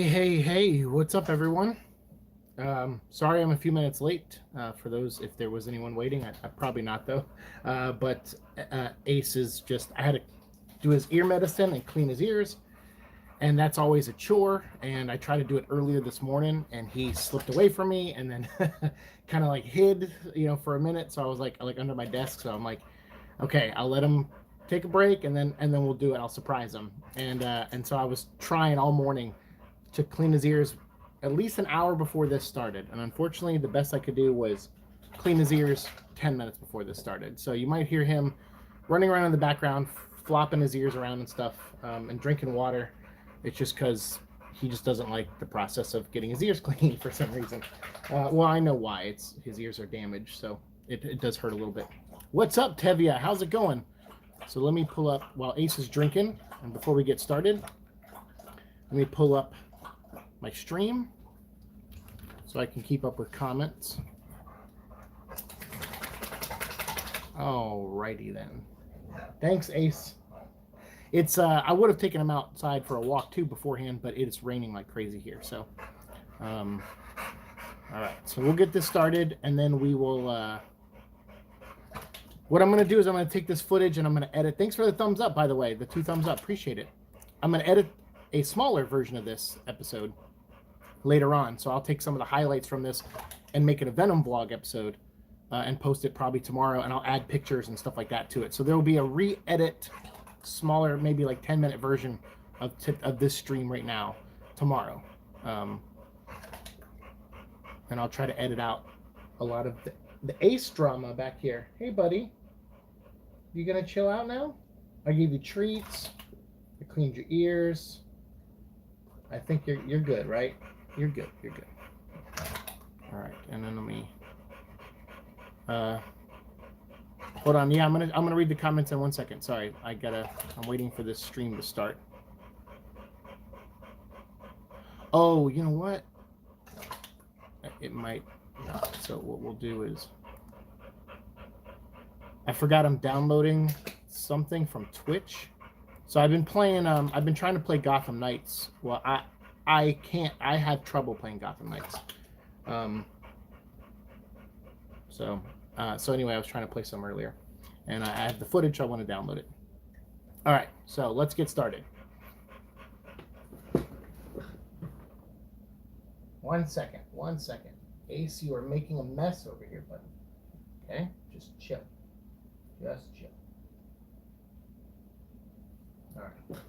Hey, what's up, everyone? Sorry I'm a few minutes late. For those, if there was anyone waiting, I probably not though. But Ace is just, I had to do his ear medicine and clean his ears, and that's always a chore. And I tried to do it earlier this morning, and he slipped away from me and then kind of like hid, for a minute. So I was like under my desk. So I'm like, okay, I'll let him take a break, and then we'll do it. I'll surprise him. And so I was trying all morning to clean his ears at least an hour before this started. And unfortunately, the best I could do was clean his ears 10 minutes before this started. So you might hear him running around in the background, flopping his ears around and stuff, and drinking water. It's just because he just doesn't like the process of getting his ears clean for some reason. Well, I know why. It's his ears are damaged, so it does hurt a little bit. What's up, Tevia? How's it going? So let me pull up while Ace is drinking, and before we get started, let me pull up my stream so I can keep up with comments. Alrighty then. Thanks, Ace. It's I would have taken him outside for a walk too beforehand, but it's raining like crazy here. So, all right. So we'll get this started, and then we will. What I'm going to do is I'm going to take this footage and I'm going to edit. Thanks for the thumbs up, by the way. The 2 thumbs up, appreciate it. I'm going to edit a smaller version of this episode later on. So I'll take some of the highlights from this and make it a Venom vlog episode and post it probably tomorrow. And I'll add pictures and stuff like that to it. So there will be a re-edit, smaller, maybe like 10-minute version of this stream right now tomorrow. And I'll try to edit out a lot of the Ace drama back here. Hey, buddy. You gonna chill out now? I gave you treats. I cleaned your ears. I think you're good, right? You're good. All right, and then let me hold on. Yeah, I'm gonna read the comments in 1 second. Sorry, I'm waiting for this stream to start. Oh, you know what? It might. So what we'll do is, I forgot I'm downloading something from Twitch. So I've been playing. I've been trying to play Gotham Knights. Well, I can't. I have trouble playing Gotham Knights. So anyway, I was trying to play some earlier, and I have the footage. I want to download it. All right, so let's get started. 1 second. Ace, you are making a mess over here, buddy. Okay, just chill. All right.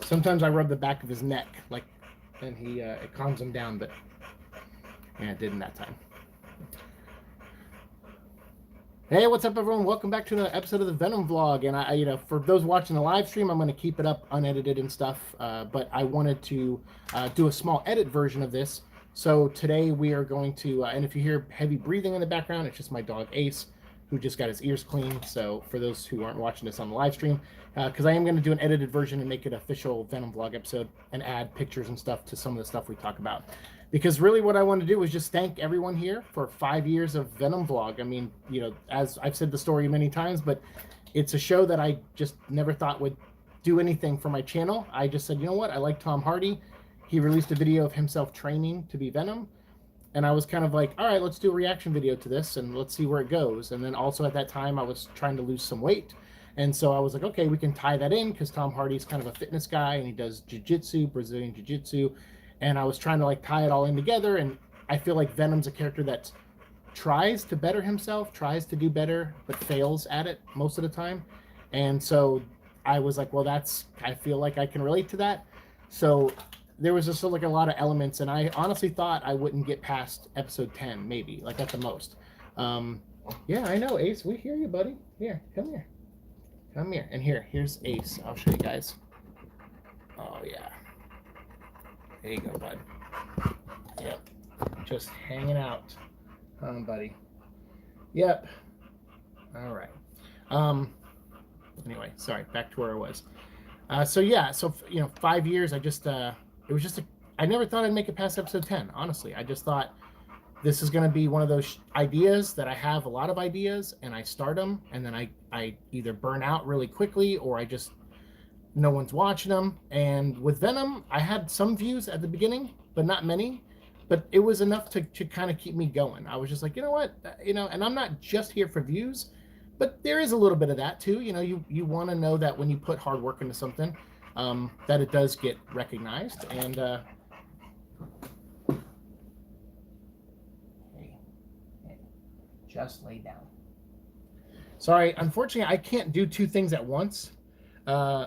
Sometimes I rub the back of his neck, and it calms him down, but yeah, it didn't that time. Hey, what's up, everyone? Welcome back to another episode of the Venom vlog. And I for those watching the live stream, I'm going to keep it up unedited and stuff. But I wanted to do a small edit version of this. So today we are going to, and if you hear heavy breathing in the background, it's just my dog Ace, who just got his ears cleaned. So for those who aren't watching this on the live stream, because I am going to do an edited version and make it an official Venom vlog episode and add pictures and stuff to some of the stuff we talk about. Because really what I want to do is just thank everyone here for 5 years of Venom vlog. I mean, as I've said the story many times, but it's a show that I just never thought would do anything for my channel. I just said, you know what? I like Tom Hardy. He released a video of himself training to be Venom. And I was kind of like, all right, let's do a reaction video to this and let's see where it goes. And then also at that time, I was trying to lose some weight. And so I was like, okay, we can tie that in because Tom Hardy's kind of a fitness guy and he does jiu-jitsu, Brazilian jiu-jitsu. And I was trying to tie it all in together. And I feel like Venom's a character that tries to better himself, tries to do better, but fails at it most of the time. And so I was like, well, I feel like I can relate to that. So there was just a lot of elements, and I honestly thought I wouldn't get past episode 10, maybe, at the most. Yeah, I know, Ace. We hear you, buddy. Here, come here. And here's Ace. I'll show you guys. Oh, yeah. There you go, bud. Yep. Just hanging out. Come on, buddy. Yep. All right. Anyway, sorry. Back to where I was. So 5 years, it was just I never thought I'd make it past episode 10, honestly. I just thought this is going to be one of those ideas that I have a lot of ideas and I start them and then I either burn out really quickly or I just no one's watching them. And with Venom, I had some views at the beginning, but not many. But it was enough to kind of keep me going. I was just like, you know what, and I'm not just here for views, but there is a little bit of that too. You want to know that when you put hard work into something, that it does get recognized. And hey, just lay down. Sorry, unfortunately, I can't do two things at once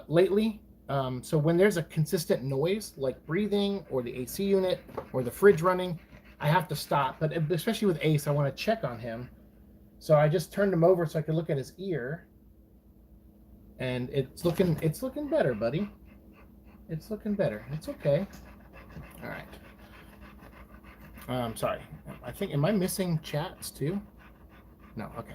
lately. So when there's a consistent noise, like breathing or the AC unit or the fridge running, I have to stop. But especially with Ace, I want to check on him. So I just turned him over so I could look at his ear. And it's looking better, buddy. It's looking better. It's okay. All right. Sorry. I think, am I missing chats too? No, okay.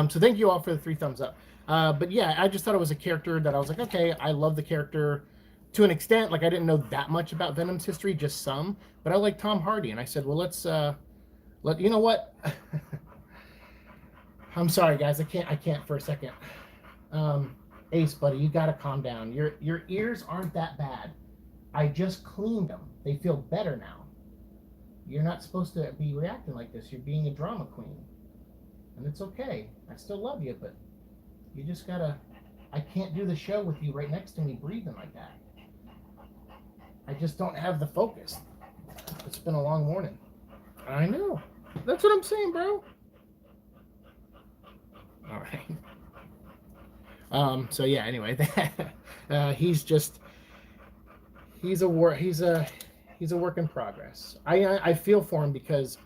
So thank you all for the 3 thumbs up. But yeah, I just thought it was a character that I was like, okay, I love the character to an extent. Like, I didn't know that much about Venom's history, just some. But I like Tom Hardy, and I said, well, let's you know what? I'm sorry, guys. I can't for a second. Ace, buddy, you gotta calm down. Your ears aren't that bad. I just cleaned them. They feel better now. You're not supposed to be reacting like this. You're being a drama queen. And it's okay. I still love you, but you just gotta... I can't do the show with you right next to me breathing like that. I just don't have the focus. It's been a long morning. I know. That's what I'm saying, bro. All right. So yeah, anyway, he's a work in progress. I feel for him because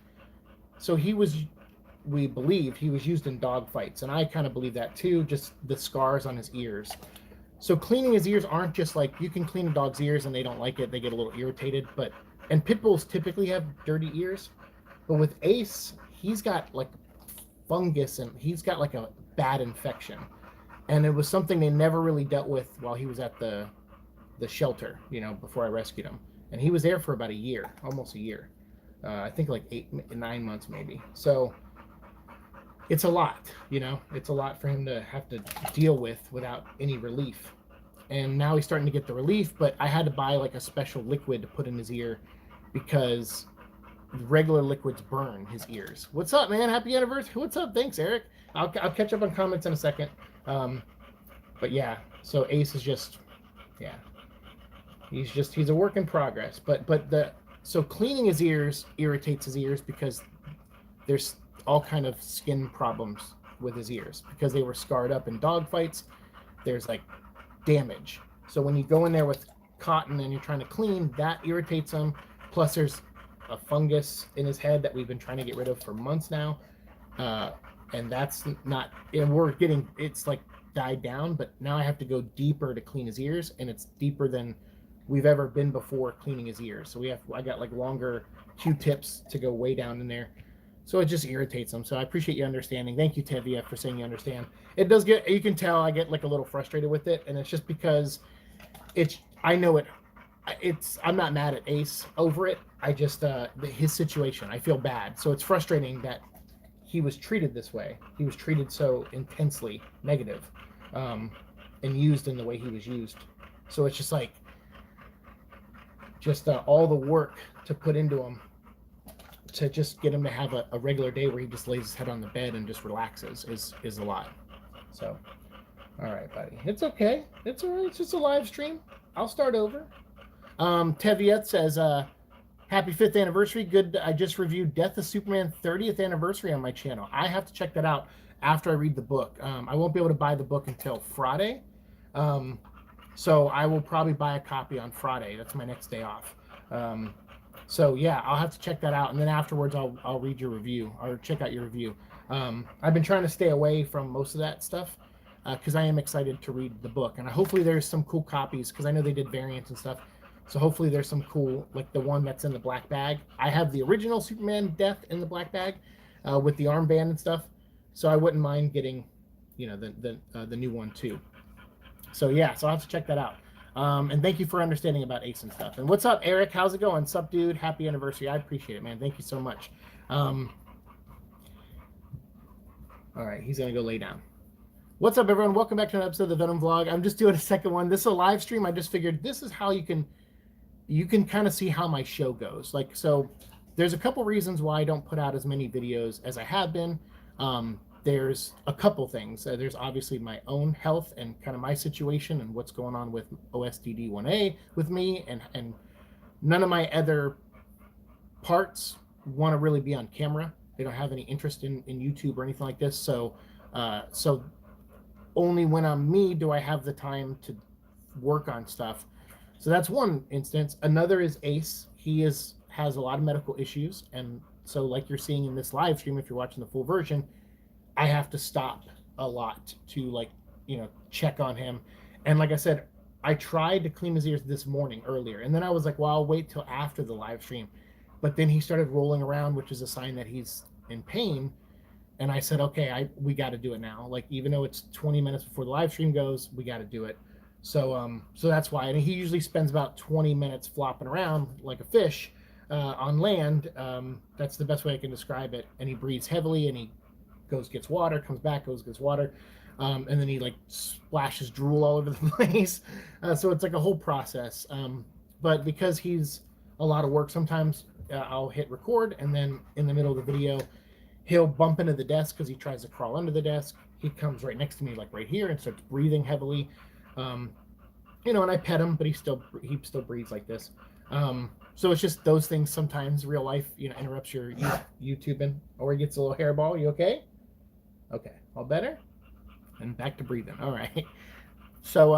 we believe he was used in dog fights, and I kind of believe that too, just the scars on his ears. So cleaning his ears aren't just like, you can clean a dog's ears and they don't like it, they get a little irritated, and pit bulls typically have dirty ears, but with Ace, he's got like fungus and he's got like a bad infection, and it was something they never really dealt with while he was at the shelter, before I rescued him, and he was there for about a year, almost a year. I think like 9 months maybe. So it's a lot, it's a lot for him to have to deal with without any relief. And now he's starting to get the relief, but I had to buy like a special liquid to put in his ear because regular liquids burn his ears. What's up, man? Happy anniversary. What's up? Thanks, Eric. I'll catch up on comments in a second. But yeah, so Ace is just, yeah, he's a work in progress. So cleaning his ears irritates his ears because there's all kind of skin problems with his ears because they were scarred up in dog fights. There's like damage. So when you go in there with cotton and you're trying to clean, that irritates him. Plus there's a fungus in his head that we've been trying to get rid of for months now. And that's not, and it's like died down, but now I have to go deeper to clean his ears, and it's deeper than we've ever been before cleaning his ears. So I got like longer Q-tips to go way down in there. So it just irritates them. So I appreciate you understanding. Thank you, Tevia, for saying you understand. It does you can tell I get like a little frustrated with it, and it's just because I'm not mad at Ace over it. I just, his situation, I feel bad. So it's frustrating that he was treated this way. He was treated so intensely negative, and used in the way he was used. So it's just like, all the work to put into him to just get him to have a regular day where he just lays his head on the bed and just relaxes is a lot. So, all right, buddy. It's okay. It's all right. It's just a live stream. I'll start over. Teviet says, happy 5th anniversary. Good. I just reviewed Death of Superman 30th anniversary on my channel. I have to check that out after I read the book. I won't be able to buy the book until Friday. So I will probably buy a copy on Friday. That's my next day off. So yeah, I'll have to check that out, and then afterwards I'll read your review or check out your review. I've been trying to stay away from most of that stuff because I am excited to read the book, and hopefully there's some cool copies because I know they did variants and stuff. So hopefully there's some cool, like the one that's in the black bag. I have the original Superman Death in the black bag with the armband and stuff. So I wouldn't mind getting, the new one too. So yeah, so I'll have to check that out. And thank you for understanding about Ace and stuff. And what's up, Eric? How's it going? Sup, dude? Happy anniversary. I appreciate it, man. Thank you so much. All right, he's gonna go lay down. What's up, everyone? Welcome back to an episode of the Venom Vlog. I'm just doing a second one. This is a live stream. I just figured this is how you can kind of see how my show goes. Like, so there's a couple reasons why I don't put out as many videos as I have been. There's a couple things. There's obviously my own health and kind of my situation and what's going on with OSDD1A with me, and none of my other parts want to really be on camera. They don't have any interest in YouTube or anything like this. So only when I'm me do I have the time to work on stuff. So that's one instance. Another is Ace. He has a lot of medical issues, and so like you're seeing in this live stream, if you're watching the full version, I have to stop a lot to check on him. And like I said, I tried to clean his ears this morning earlier, and then I was like, well, I'll wait till after the live stream. But then he started rolling around, which is a sign that he's in pain. And I said, okay, we got to do it now. Like, even though it's 20 minutes before the live stream goes, we got to do it. So that's why. And he usually spends about 20 minutes flopping around like a fish on land. That's the best way I can describe it. And he breathes heavily, and he gets water, comes back, gets water. And then he like splashes drool all over the place. So it's like a whole process. But because he's a lot of work, sometimes I'll hit record, and then in the middle of the video, he'll bump into the desk because he tries to crawl under the desk. He comes right next to me, like right here, and starts breathing heavily. And I pet him, but he still breathes like this. So it's just those things. Sometimes real life, interrupts your YouTubing, or he gets a little hairball. You okay? Okay, all better. And back to breathing. All right. So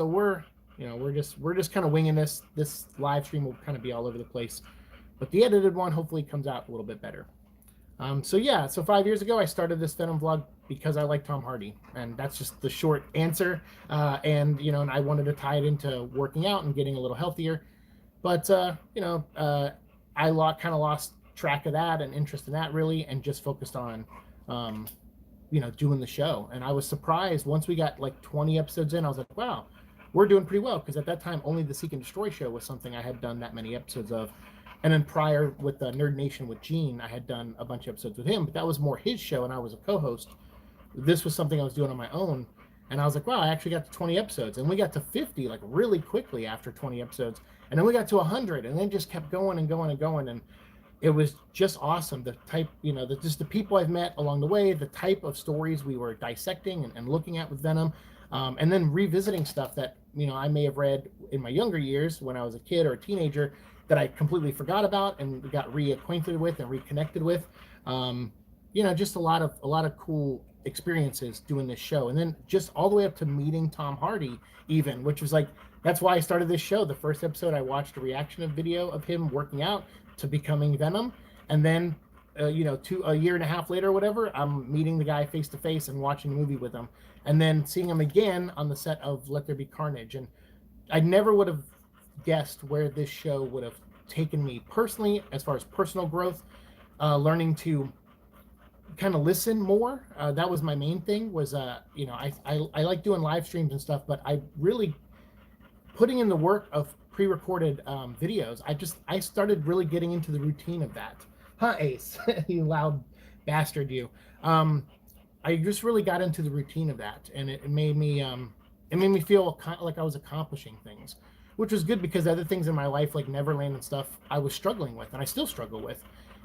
we're just kind of winging this. This live stream will kind of be all over the place, but the edited one hopefully comes out a little bit better. So 5 years ago, I started this Venom vlog because I like Tom Hardy, and that's just the short answer. And I wanted to tie it into working out and getting a little healthier. But, I kind of lost track of that and interest in that really, and just focused on, doing the show. And I was surprised once we got like 20 episodes in, I was like, wow, we're doing pretty well. Because at that time, only the Siike and Destroy show was something I had done that many episodes of. And then prior with Nerd Nation with Gene, I had done a bunch of episodes with him, but that was more his show, and I was a co-host. This was something I was doing on my own, and I was like, wow, I actually got to 20 episodes. And we got to 50 like really quickly after 20 episodes. And then we got to 100, and then just kept going and going and going. And it was just awesome. The type, just the people I've met along the way, the type of stories we were dissecting and looking at with Venom, and then revisiting stuff that, I may have read in my younger years when I was a kid or a teenager, that I completely forgot about and got reacquainted with and reconnected with. Just a lot of cool experiences doing this show. And then just all the way up to meeting Tom Hardy even, which was like, that's why I started this show. The first episode, I watched a reaction video of him working out to becoming Venom. And then, a year and a half later or whatever, I'm meeting the guy face to face and watching the movie with him. And then seeing him again on the set of Let There Be Carnage. And I never would have guessed where this show would have taken me personally, as far as personal growth, learning to kind of listen more. That was my main thing, was I like doing live streams and stuff, but I really putting in the work of pre-recorded videos. I started really getting into the routine of that. Ace? You loud bastard, you. I just really got into the routine of that, and it made me feel like I was accomplishing things, which was good, because other things in my life, like Neverland and stuff, I was struggling with, and I still struggle with.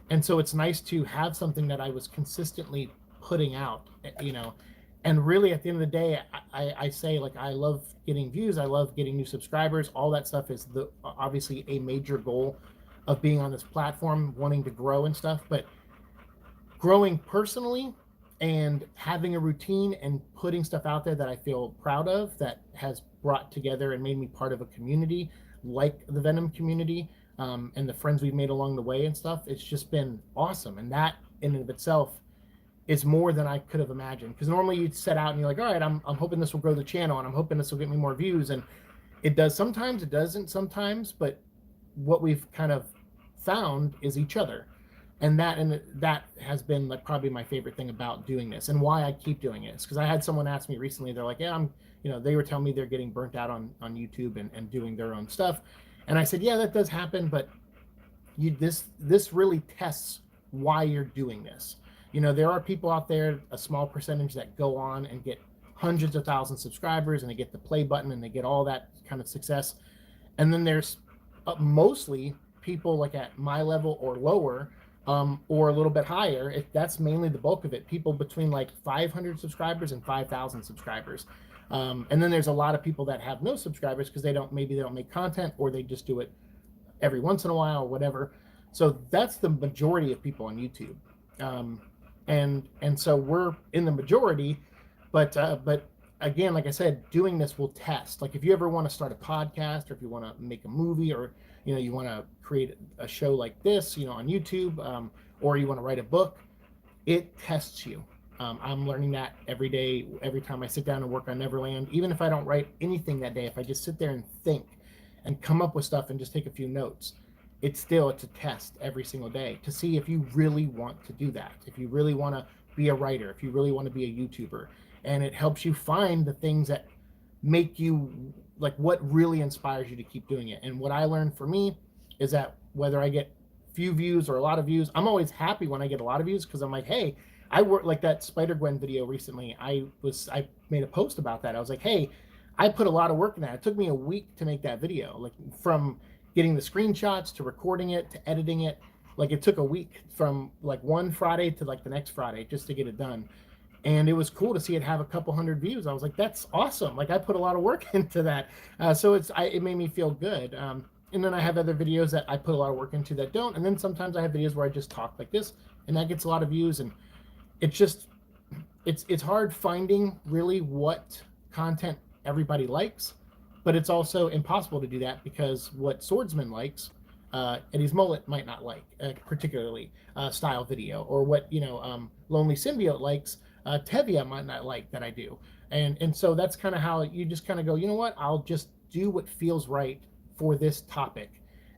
And so it's nice to have something that I was consistently putting out, and really at the end of the day, I say, like, I love getting views, I love getting new subscribers. All that stuff is obviously a major goal of being on this platform, wanting to grow and stuff, but growing personally and having a routine and putting stuff out there that I feel proud of, that has brought together and made me part of a community like the Venom community, and the friends we've made along the way and stuff. It's just been awesome. And that in and of itself is more than I could have imagined. Because normally you'd set out and you're like, all right, I'm hoping this will grow the channel, and I'm hoping this will get me more views. And it does sometimes, it doesn't sometimes, but what we've kind of found is each other. And that has been like probably my favorite thing about doing this, and why I keep doing it. Because I had someone ask me recently, they're like, yeah, they were telling me they're getting burnt out on YouTube and doing their own stuff. And I said, yeah, that does happen, but this really tests why you're doing this. There are people out there, a small percentage, that go on and get hundreds of thousands of subscribers and they get the play button and they get all that kind of success. And then there's mostly people like at my level or lower, or a little bit higher. If that's mainly the bulk of it, people between like 500 subscribers and 5,000 subscribers. And then there's a lot of people that have no subscribers because maybe they don't make content, or they just do it every once in a while or whatever. So that's the majority of people on YouTube. And so we're in the majority, but again, like I said, doing this will test. Like if you ever want to start a podcast, or if you want to make a movie, or you want to create a show like this, on YouTube, or you want to write a book, it tests you. I'm learning that every day, every time I sit down and work on Neverland. Even if I don't write anything that day, if I just sit there and think and come up with stuff and just take a few notes, it's a test every single day to see if you really want to do that, if you really want to be a writer, if you really want to be a YouTuber. And it helps you find the things that make you, like, what really inspires you to keep doing it. And what I learned for me is that whether I get few views or a lot of views, I'm always happy when I get a lot of views, because I'm like, hey, I worked, like that Spider-Gwen video recently. I made a post about that. I was like, hey, I put a lot of work in that. It took me a week to make that video, like from getting the screenshots to recording it to editing it. Like it took a week from like one Friday to like the next Friday just to get it done. And it was cool to see it have a couple hundred views. I was like, that's awesome. Like I put a lot of work into that. So it made me feel good. And then I have other videos that I put a lot of work into that don't. And then sometimes I have videos where I just talk like this, and that gets a lot of views. And it's just, it's hard finding really what content everybody likes, but it's also impossible to do that, because what Swordsman likes, Eddie's Mullet might not like, particularly style video, or what Lonely Symbiote likes, Tevia might not like that I do. And so that's kind of how you just kind of go, you know what, I'll just do what feels right for this topic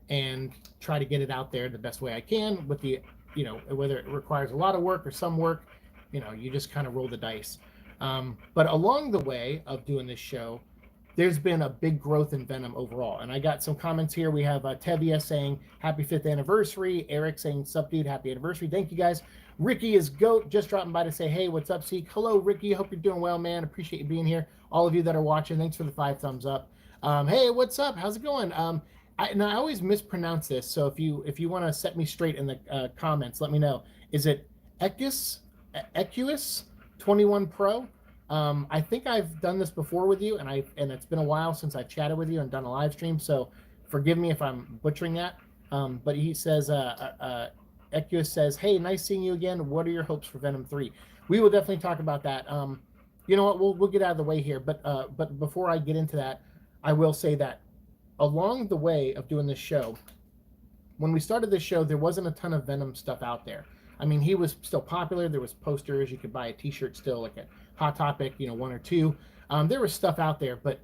and try to get it out there the best way I can with the, whether it requires a lot of work or some work, you just kind of roll the dice. But along the way of doing this show, there's been a big growth in Venom overall. And I got some comments here. We have Tevia saying, happy 5th anniversary. Eric saying, sup dude, happy anniversary. Thank you guys. Ricky is GOAT, just dropping by to say, hey, what's up, Siike? Hello, Ricky. Hope you're doing well, man. Appreciate you being here. All of you that are watching, thanks for the 5 thumbs up. Hey, what's up? How's it going? I always mispronounce this, so if you want to set me straight in the comments, let me know. Is it Equus 21 Pro? I think I've done this before with you, and it's been a while since I've chatted with you and done a live stream, so forgive me if I'm butchering that. But he says, Equus says, hey, nice seeing you again. What are your hopes for Venom 3? We will definitely talk about that. You know what? We'll get out of the way here, but before I get into that, I will say that along the way of doing this show, when we started this show, there wasn't a ton of Venom stuff out there. I mean, he was still popular. There was posters. You could buy a t-shirt still, like at Hot Topic, 1 or 2. There was stuff out there, but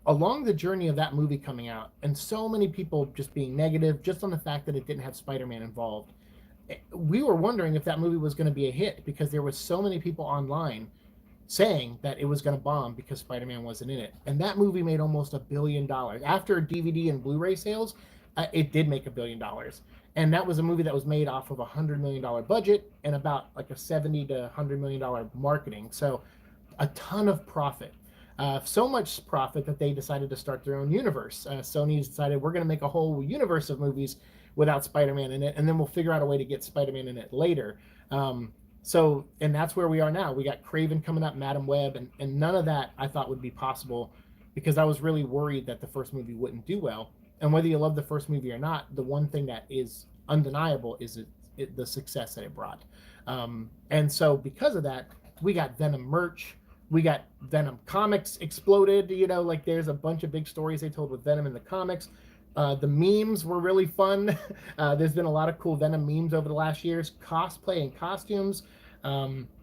along the journey of that movie coming out, and so many people just being negative just on the fact that it didn't have Spider-Man involved, we were wondering if that movie was going to be a hit, because there was so many people online saying that it was going to bomb because Spider-Man wasn't in it. And that movie made almost $1 billion. After DVD and Blu-ray sales, it did make $1 billion. And that was a movie that was made off of a $100 million budget and about like a $70 to $100 million marketing. So a ton of profit. So much profit that they decided to start their own universe. Sony decided, we're going to make a whole universe of movies without Spider-Man in it, and then we'll figure out a way to get Spider-Man in it later. And that's where we are now. We got Craven coming up, Madam Web, and none of that I thought would be possible, because I was really worried that the first movie wouldn't do well. And whether you love the first movie or not, the one thing that is undeniable is the success that it brought. And so because of that, we got Venom merch. We got Venom comics exploded. Like there's a bunch of big stories they told with Venom in the comics. The memes were really fun. There's been a lot of cool Venom memes over the last years, cosplay and costumes.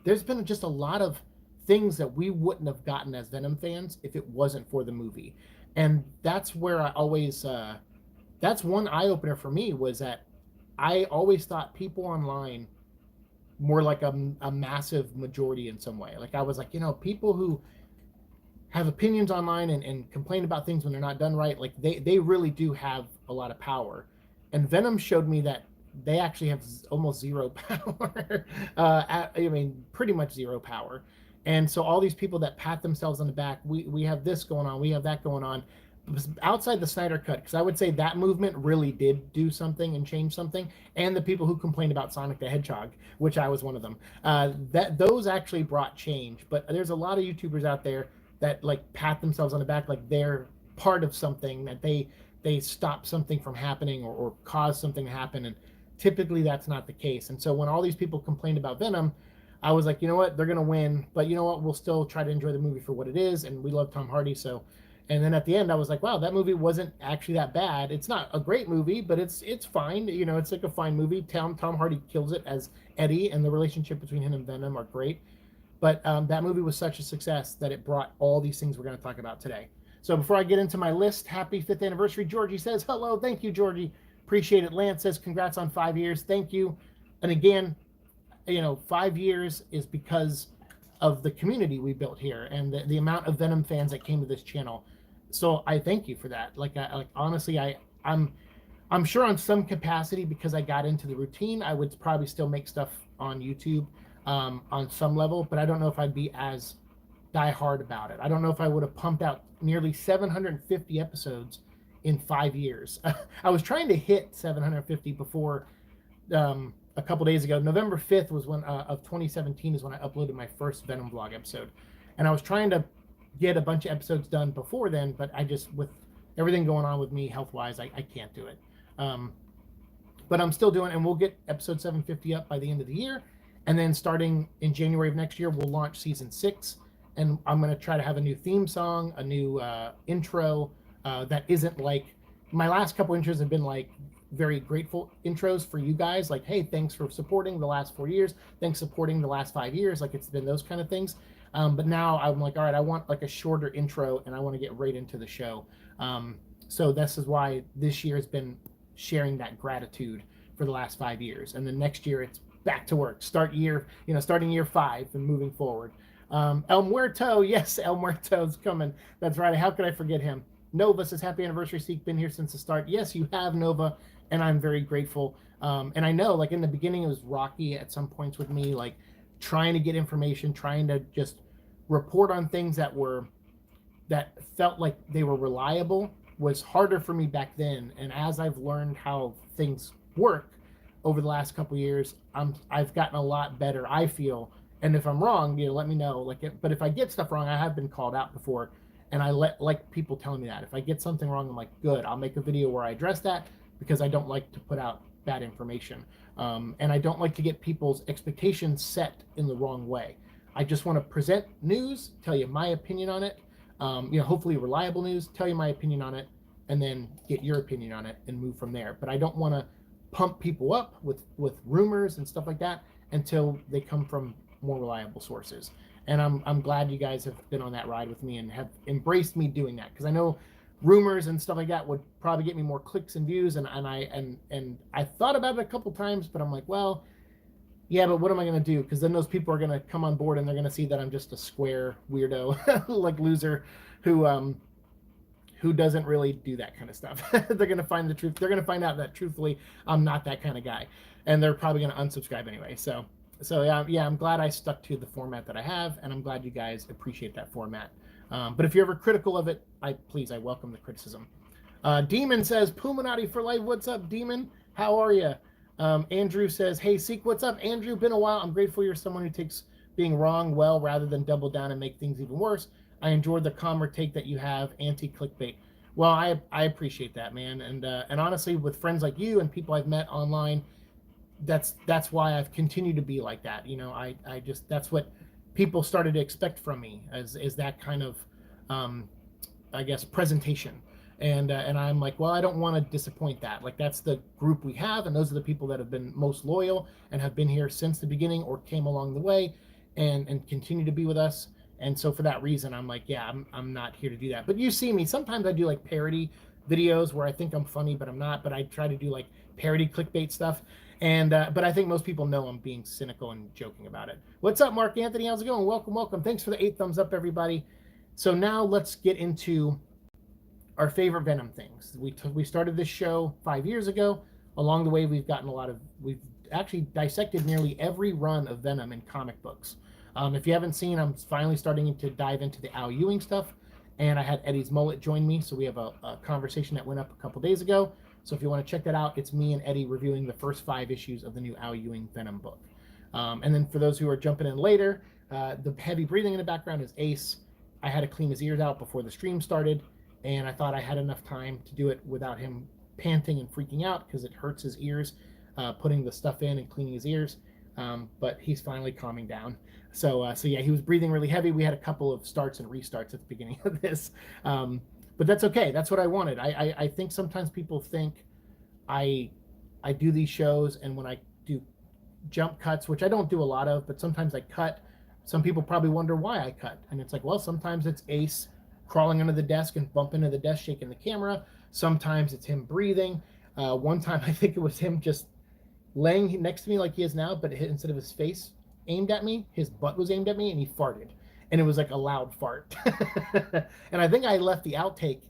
There's been just a lot of things that we wouldn't have gotten as Venom fans if it wasn't for the movie. And that's where I always, that's one eye-opener for me, was that I always thought people online were like a massive majority in some way. Like I was like, people who have opinions online and complain about things when they're not done right, like they really do have a lot of power. And Venom showed me that they actually have almost zero power. Pretty much zero power. And so all these people that pat themselves on the back, we have this going on, we have that going on, outside the Snyder Cut, because I would say that movement really did do something and change something. And the people who complained about Sonic the Hedgehog, which I was one of them, that those actually brought change. But there's a lot of YouTubers out there that like pat themselves on the back like they're part of something, that they stop something from happening or cause something to happen, and typically that's not the case. And so when all these people complained about Venom, I was like, you know what, they're gonna win, but you know what, we'll still try to enjoy the movie for what it is, and we love Tom Hardy. So, and then at the end I was like, wow, that movie wasn't actually that bad. It's not a great movie, but it's fine. You know, it's like a fine movie. Tom Hardy kills it as Eddie, and the relationship between him and Venom are great. But that movie was such a success that it brought all these things we're going to talk about today. So before I get into my list, happy 5th anniversary. Georgie says, hello. Thank you, Georgie. Appreciate it. Lance says, congrats on 5 years. Thank you. And again, you know, 5 years is because of the community we built here and the amount of Venom fans that came to this channel. So I thank you for that. Like honestly, I'm sure on some capacity, because I got into the routine, I would probably still make stuff on YouTube on some level, but I don't know if I'd be as die hard about it. I don't know if I would have pumped out nearly 750 episodes in 5 years. I was trying to hit 750 before a couple days ago. November 5th was when of 2017 is when I uploaded my first Venom vlog episode, and I was trying to get a bunch of episodes done before then, but I just, with everything going on with me health wise, I can't do it. But I'm still doing it, and we'll get episode 750 up by the end of the year. And then starting in January of next year, we'll launch season 6. And I'm going to try to have a new theme song, a new intro that isn't like, my last couple intros have been like very grateful intros for you guys. Like, hey, thanks for supporting the last 4 years. Thanks for supporting the last 5 years. Like, it's been those kind of things. But now I'm like, all right, I want like a shorter intro, and I want to get right into the show. So this is why this year has been sharing that gratitude for the last 5 years. And then next year it's back to work, starting year 5 and moving forward. El Muerto, yes, El Muerto's coming. That's right. How could I forget him? Nova says, happy anniversary, Siike. Been here since the start. Yes, you have, Nova, and I'm very grateful. And I know, like, in the beginning it was rocky at some points with me, like trying to get information, trying to just report on things that felt like they were reliable was harder for me back then. And as I've learned how things work over the last couple of years, I've gotten a lot better, I feel. And if I'm wrong, let me know. But if I get stuff wrong, I have been called out before, and I like people telling me that. If I get something wrong, I'm like, good, I'll make a video where I address that, because I don't like to put out bad information. And I don't like to get people's expectations set in the wrong way. I just want to present news, tell you my opinion on it, hopefully reliable news, tell you my opinion on it, and then get your opinion on it and move from there. But I don't want to pump people up with rumors and stuff like that until they come from more reliable sources. And I'm glad you guys have been on that ride with me and have embraced me doing that, because I know rumors and stuff like that would probably get me more clicks and views, and I thought about it a couple times, but I'm like, well, yeah, but what am I going to do? Because then those people are going to come on board and they're going to see that I'm just a square weirdo, like loser, who doesn't really do that kind of stuff. They're going to find the truth. They're going to find out that truthfully, I'm not that kind of guy, and they're probably going to unsubscribe anyway. So yeah, I'm glad I stuck to the format that I have, and I'm glad you guys appreciate that format. But if you're ever critical of it, I welcome the criticism. Demon says, Puminati for life. What's up, Demon? How are you? Andrew says, hey, Siike, what's up? Andrew, been a while. I'm grateful you're someone who takes being wrong well rather than double down and make things even worse. I enjoyed the calmer take that you have, anti-clickbait. Well, I appreciate that, man. And honestly, with friends like you and people I've met online, that's why I've continued to be like that. I just, that's what people started to expect from me, is that kind of, I guess, presentation. And I'm like, well, I don't want to disappoint that. Like, that's the group we have, and those are the people that have been most loyal and have been here since the beginning or came along the way and continue to be with us. And so for that reason, I'm like, yeah, I'm not here to do that. But you see me, sometimes I do like parody videos where I think I'm funny, but I'm not. But I try to do like parody clickbait stuff. And but I think most people know I'm being cynical and joking about it. What's up, Mark Anthony? How's it going? Welcome. Thanks for the 8 thumbs up, everybody. So now let's get into our favorite Venom things. We started this show 5 years ago. Along the way, we've actually dissected nearly every run of Venom in comic books. If you haven't seen, I'm finally starting to dive into the Al Ewing stuff, and I had Eddie's mullet join me, so we have a conversation that went up a couple days ago. So if you want to check that out, it's me and Eddie reviewing the first 5 issues of the new Al Ewing Venom book. And then for those who are jumping in later, the heavy breathing in the background is Ace. I had to clean his ears out before the stream started, and I thought I had enough time to do it without him panting and freaking out, because it hurts his ears putting the stuff in and cleaning his ears. But he's finally calming down. So yeah, he was breathing really heavy. We had a couple of starts and restarts at the beginning of this. But that's okay. That's what I wanted. I think sometimes people think I do these shows, and when I do jump cuts, which I don't do a lot of, but sometimes I cut, some people probably wonder why I cut. And it's like, well, sometimes it's Ace crawling under the desk and bumping into the desk, shaking the camera. Sometimes it's him breathing. One time I think it was him just laying next to me like he is now, but instead of his face aimed at me, his butt was aimed at me, and he farted. And it was like a loud fart. And I think I left the outtake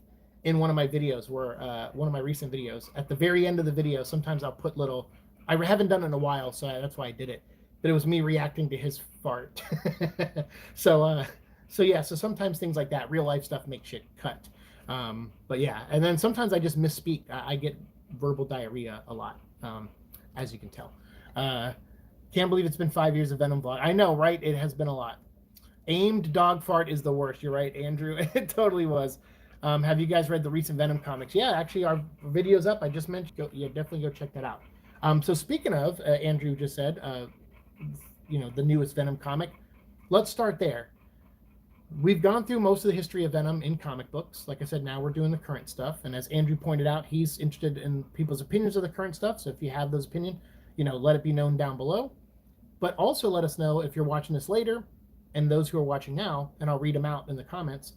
in one of my videos, where one of my recent videos, at the very end of the video, sometimes I'll put little, I haven't done it in a while, so that's why I did it. But it was me reacting to his fart. So yeah, so sometimes things like that, real life stuff, make shit cut. But yeah, and then sometimes I just misspeak. I get verbal diarrhea a lot, as you can tell. Can't believe it's been 5 years of Venom vlog. I know, right? It has been a lot. Aimed dog fart is the worst. You're right, Andrew. It totally was. Have you guys read the recent Venom comics? Yeah, actually, our video's up. I just mentioned, definitely go check that out. So speaking of, Andrew just said, the newest Venom comic. Let's start there. We've gone through most of the history of Venom in comic books. Like I said, now we're doing the current stuff. And as Andrew pointed out, he's interested in people's opinions of the current stuff. So if you have those opinions, let it be known down below. But also let us know if you're watching this later, and those who are watching now, and I'll read them out in the comments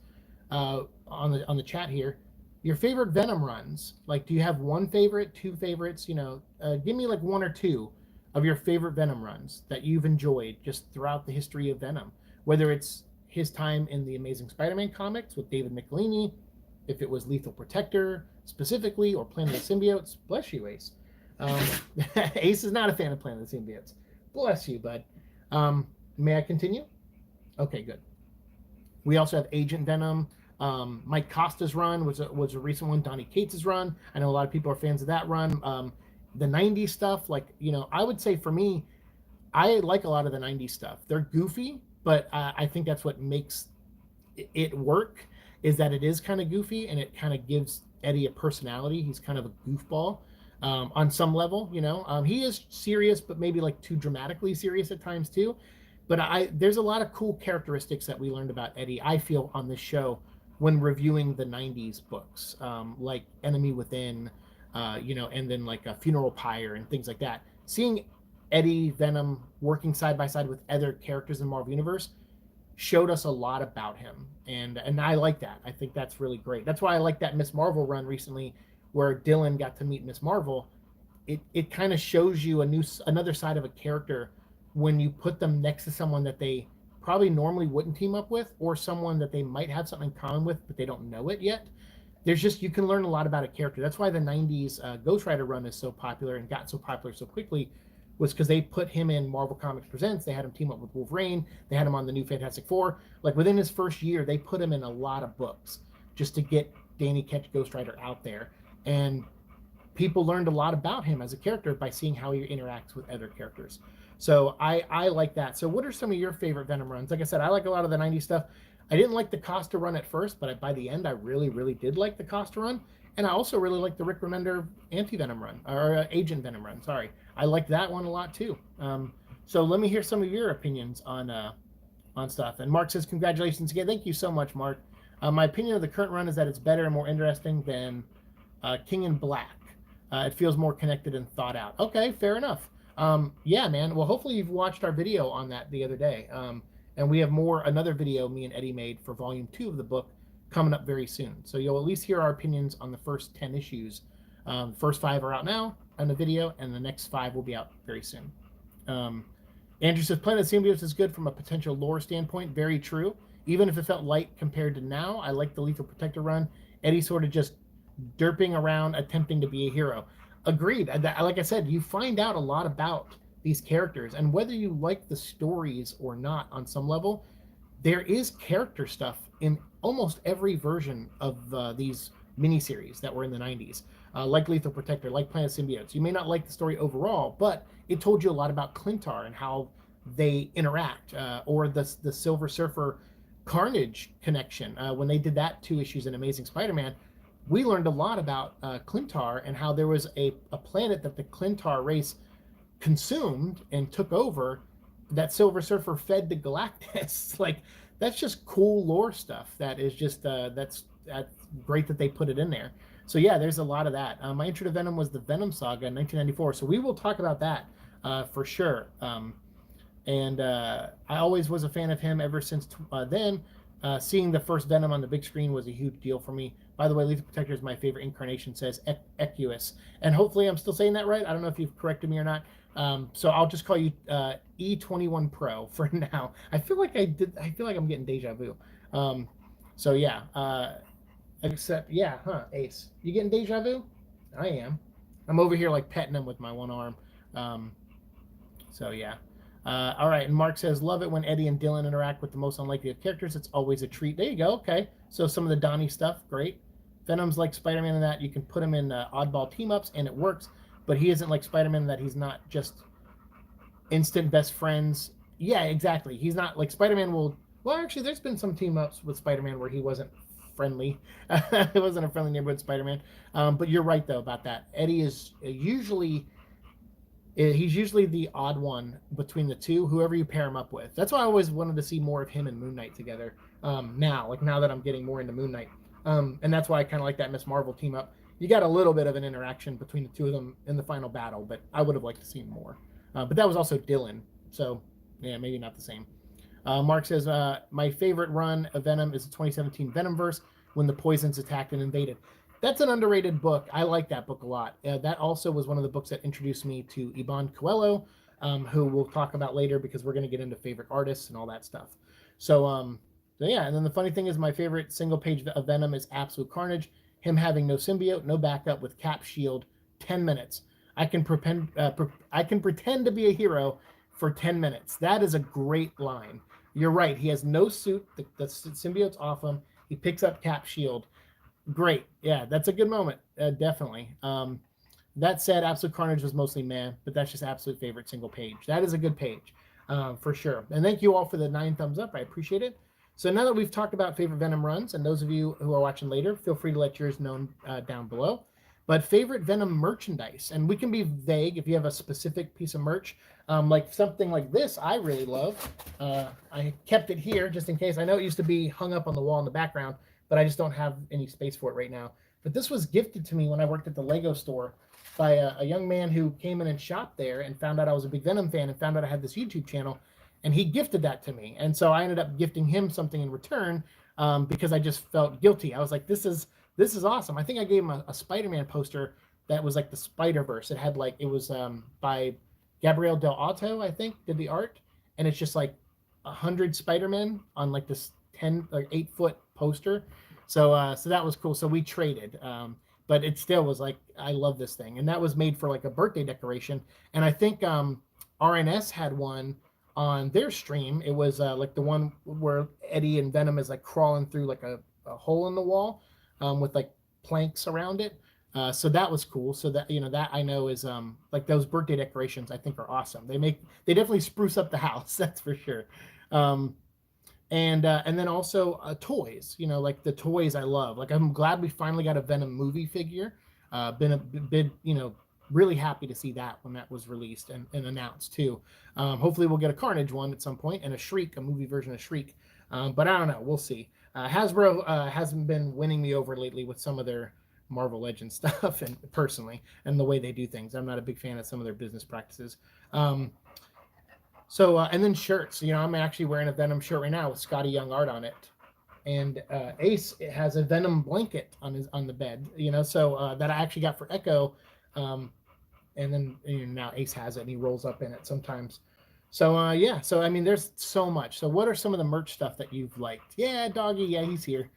on the chat here, your favorite Venom runs. Like, do you have one favorite, 2 favorites? Give me like 1 or 2 of your favorite Venom runs that you've enjoyed just throughout the history of Venom, whether it's his time in the Amazing Spider-Man comics with David Michelini, if it was Lethal Protector specifically, or Planet of the Symbiotes. Bless you, Ace. Ace is not a fan of Planet of the Symbiotes. Bless you, bud. May I continue? Okay, good. We also have Agent Venom. Mike Costa's run was a recent one. Donny Cates' run. I know a lot of people are fans of that run. The 90s stuff, I would say for me, I like a lot of the 90s stuff. They're goofy, but I think that's what makes it work, is that it is kind of goofy, and it kind of gives Eddie a personality. He's kind of a goofball on some level, He is serious, but maybe like too dramatically serious at times too. But there's a lot of cool characteristics that we learned about Eddie, I feel, on this show when reviewing the 90s books, like Enemy Within, and then like a Funeral Pyre and things like that. Seeing Eddie Venom working side by side with other characters in the Marvel Universe showed us a lot about him, and I like that. I think that's really great. That's why I like that Miss Marvel run recently, where Dylan got to meet Miss Marvel. It kind of shows you another side of a character when you put them next to someone that they probably normally wouldn't team up with, or someone that they might have something in common with, but they don't know it yet. You can learn a lot about a character. That's why the 90s Ghost Rider run is so popular and got so popular so quickly, was because they put him in Marvel Comics Presents. They had him team up with Wolverine. They had him on the new Fantastic Four. Like, within his first year, they put him in a lot of books just to get Danny Ketch Ghost Rider out there. And people learned a lot about him as a character by seeing how he interacts with other characters. So I like that. So what are some of your favorite Venom runs? Like I said, I like a lot of the 90s stuff. I didn't like the Costa run at first, but by the end, I really, really did like the Costa run. And I also really like the Rick Remender anti-Venom run, or Agent Venom run, sorry. I liked that one a lot too. So let me hear some of your opinions on stuff. And Mark says, congratulations again. Thank you so much, Mark. My opinion of the current run is that it's better and more interesting than King in Black. It feels more connected and thought out. Okay, fair enough. Yeah, man. Well, hopefully you've watched our video on that the other day. And we have another video me and Eddie made for volume 2 of the book coming up very soon. So you'll at least hear our opinions on the first 10 issues. First 5 are out now on the video, and the next 5 will be out very soon. Andrew says, Planet of Symbiotes is good from a potential lore standpoint. Very true. Even if it felt light compared to now, I like the Lethal Protector run. Eddie sort of just derping around, attempting to be a hero. Agreed. Like I said, you find out a lot about these characters. And whether you like the stories or not on some level, there is character stuff in almost every version of these miniseries that were in the 90s, like Lethal Protector, like Planet Symbiotes. You may not like the story overall, but it told you a lot about Clintar and how they interact, or the Silver Surfer Carnage connection. When they did that 2 issues in Amazing Spider-Man, we learned a lot about Clintar and how there was a planet that the Clintar race consumed and took over that Silver Surfer fed to Galactus. Like, that's just cool lore stuff. That is just that's great that they put it in there. So yeah, there's a lot of that. My intro to Venom was the Venom Saga in 1994. So we will talk about that for sure. I always was a fan of him ever since then. Seeing the first Venom on the big screen was a huge deal for me. By the way, Lethal Protector is my favorite incarnation, says Equus. And hopefully I'm still saying that right. I don't know if you've corrected me or not. So I'll just call you E21 Pro for now. I feel like I'm getting deja vu. So yeah. Except, yeah, Ace. You getting deja vu? I am. I'm over here like petting him with my one arm. So yeah. All right, and Mark says, love it when Eddie and Dylan interact with the most unlikely of characters. It's always a treat. There you go. Okay. So some of the Donnie stuff, great. Venom's like Spider-Man in that you can put him in oddball team-ups, and it works. But he isn't like Spider-Man in that he's not just instant best friends. Yeah, exactly. He's not like Spider-Man will... Well, actually, there's been some team-ups with Spider-Man where he wasn't friendly. It wasn't a friendly neighborhood Spider-Man. But you're right, though, about that. Eddie is usually... He's usually the odd one between the two, whoever you pair him up with. That's why I always wanted to see more of him and Moon Knight together. Now that I'm getting more into Moon Knight. And that's why I kind of like that Miss Marvel team up. You got a little bit of an interaction between the two of them in the final battle, but I would have liked to see more. But that was also Dylan, so yeah, maybe not the same. Mark says, my favorite run of Venom is the 2017 Venomverse, when the Poisons attacked and invaded. That's an underrated book. I like that book a lot. That also was one of the books that introduced me to Iban Coelho, who we'll talk about later because we're going to get into favorite artists and all that stuff. So yeah, and then the funny thing is my favorite single page of Venom is Absolute Carnage, him having no symbiote, no backup with Cap shield, 10 minutes. I can pretend to be a hero for 10 minutes. That is a great line. You're right. He has no suit. The symbiote's off him. He picks up Cap shield. Great. Yeah, that's a good moment. Definitely. That said, Absolute Carnage was mostly meh, but that's just absolute favorite single page. That is a good page, for sure. And thank you all for the 9 thumbs up. I appreciate it. So now that we've talked about favorite Venom runs, and those of you who are watching later, feel free to let yours known down below. But favorite Venom merchandise, and we can be vague if you have a specific piece of merch, like something like this I really love. I kept it here just in case. I know it used to be hung up on the wall in the background, but I just don't have any space for it right now. But this was gifted to me when I worked at the Lego store by a young man who came in and shopped there and found out I was a big Venom fan and found out I had this YouTube channel, and he gifted that to me. And so I ended up gifting him something in return because I just felt guilty. I was like, this is awesome. I think I gave him a Spider-Man poster that was like the Spider-Verse. It was by Gabriel Del Otto, I think, did the art. And it's just like 100 Spider-Men on like this 8-foot poster. So that was cool. So we traded, but it still was like, I love this thing. And that was made for like a birthday decoration. And I think RNS had one on their stream. It was like the one where Eddie and Venom is like crawling through like a hole in the wall with like planks around it. So that was cool. So that, that I know is like those birthday decorations I think are awesome. They definitely spruce up the house. That's for sure. And then also toys, like the toys I love. Like I'm glad we finally got a Venom movie figure. Been really happy to see that when that was released and announced too. Hopefully we'll get a Carnage one at some point and a Shriek, a movie version of Shriek. But I don't know. We'll see. Hasbro hasn't been winning me over lately with some of their Marvel Legends stuff, and personally, and the way they do things. I'm not a big fan of some of their business practices. So and then shirts. I'm actually wearing a Venom shirt right now with Scotty Young art on it, and Ace has a Venom blanket on the bed. So that I actually got for Echo, and then now Ace has it and he rolls up in it sometimes. So yeah. So I mean, there's so much. So what are some of the merch stuff that you've liked? Yeah, Doggy. Yeah, he's here.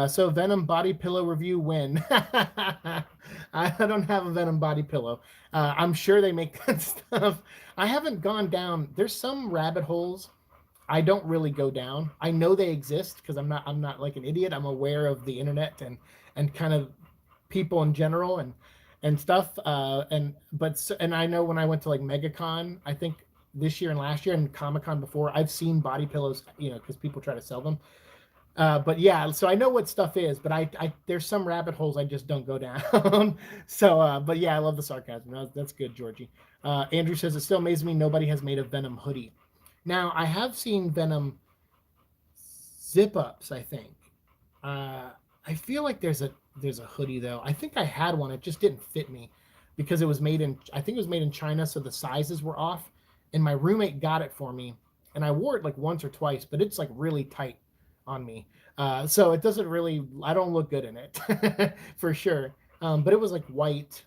So Venom body pillow review when? I don't have a Venom body pillow. I'm sure they make that stuff. I haven't gone down. There's some rabbit holes I don't really go down. I know they exist because I'm not like an idiot. I'm aware of the internet and kind of people in general and stuff. And I know when I went to like MegaCon, I think this year and last year and Comic Con before, I've seen body pillows, because people try to sell them. But yeah, so I know what stuff is, but I there's some rabbit holes I just don't go down. But yeah, I love the sarcasm. That's good, Georgie. Andrew says it still amazes me nobody has made a Venom hoodie. Now I have seen Venom zip ups. I think. I feel like there's a hoodie though. I think I had one. It just didn't fit me because it was made in. I think it was made in China, so the sizes were off. And my roommate got it for me, and I wore it like once or twice, but it's like really tight on me. So it doesn't really. I don't look good in it for sure. But it was like white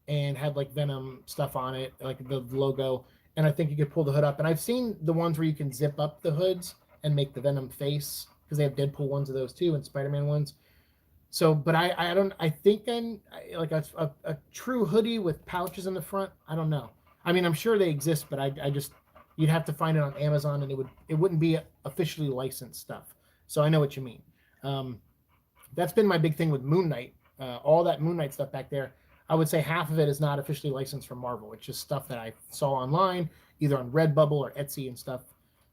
and had like Venom stuff on it, like the logo. And I think you could pull the hood up. And I've seen the ones where you can zip up the hoods and make the Venom face because they have Deadpool ones of those too and Spider-Man ones. So, but I don't. I think like a true hoodie with pouches in the front. I don't know. I mean, I'm sure they exist, but I just you'd have to find it on Amazon, and it wouldn't be officially licensed stuff. So I know what you mean. That's been my big thing with Moon Knight. All that Moon Knight stuff back there, I would say half of it is not officially licensed from Marvel. It's just stuff that I saw online, either on Redbubble or Etsy and stuff.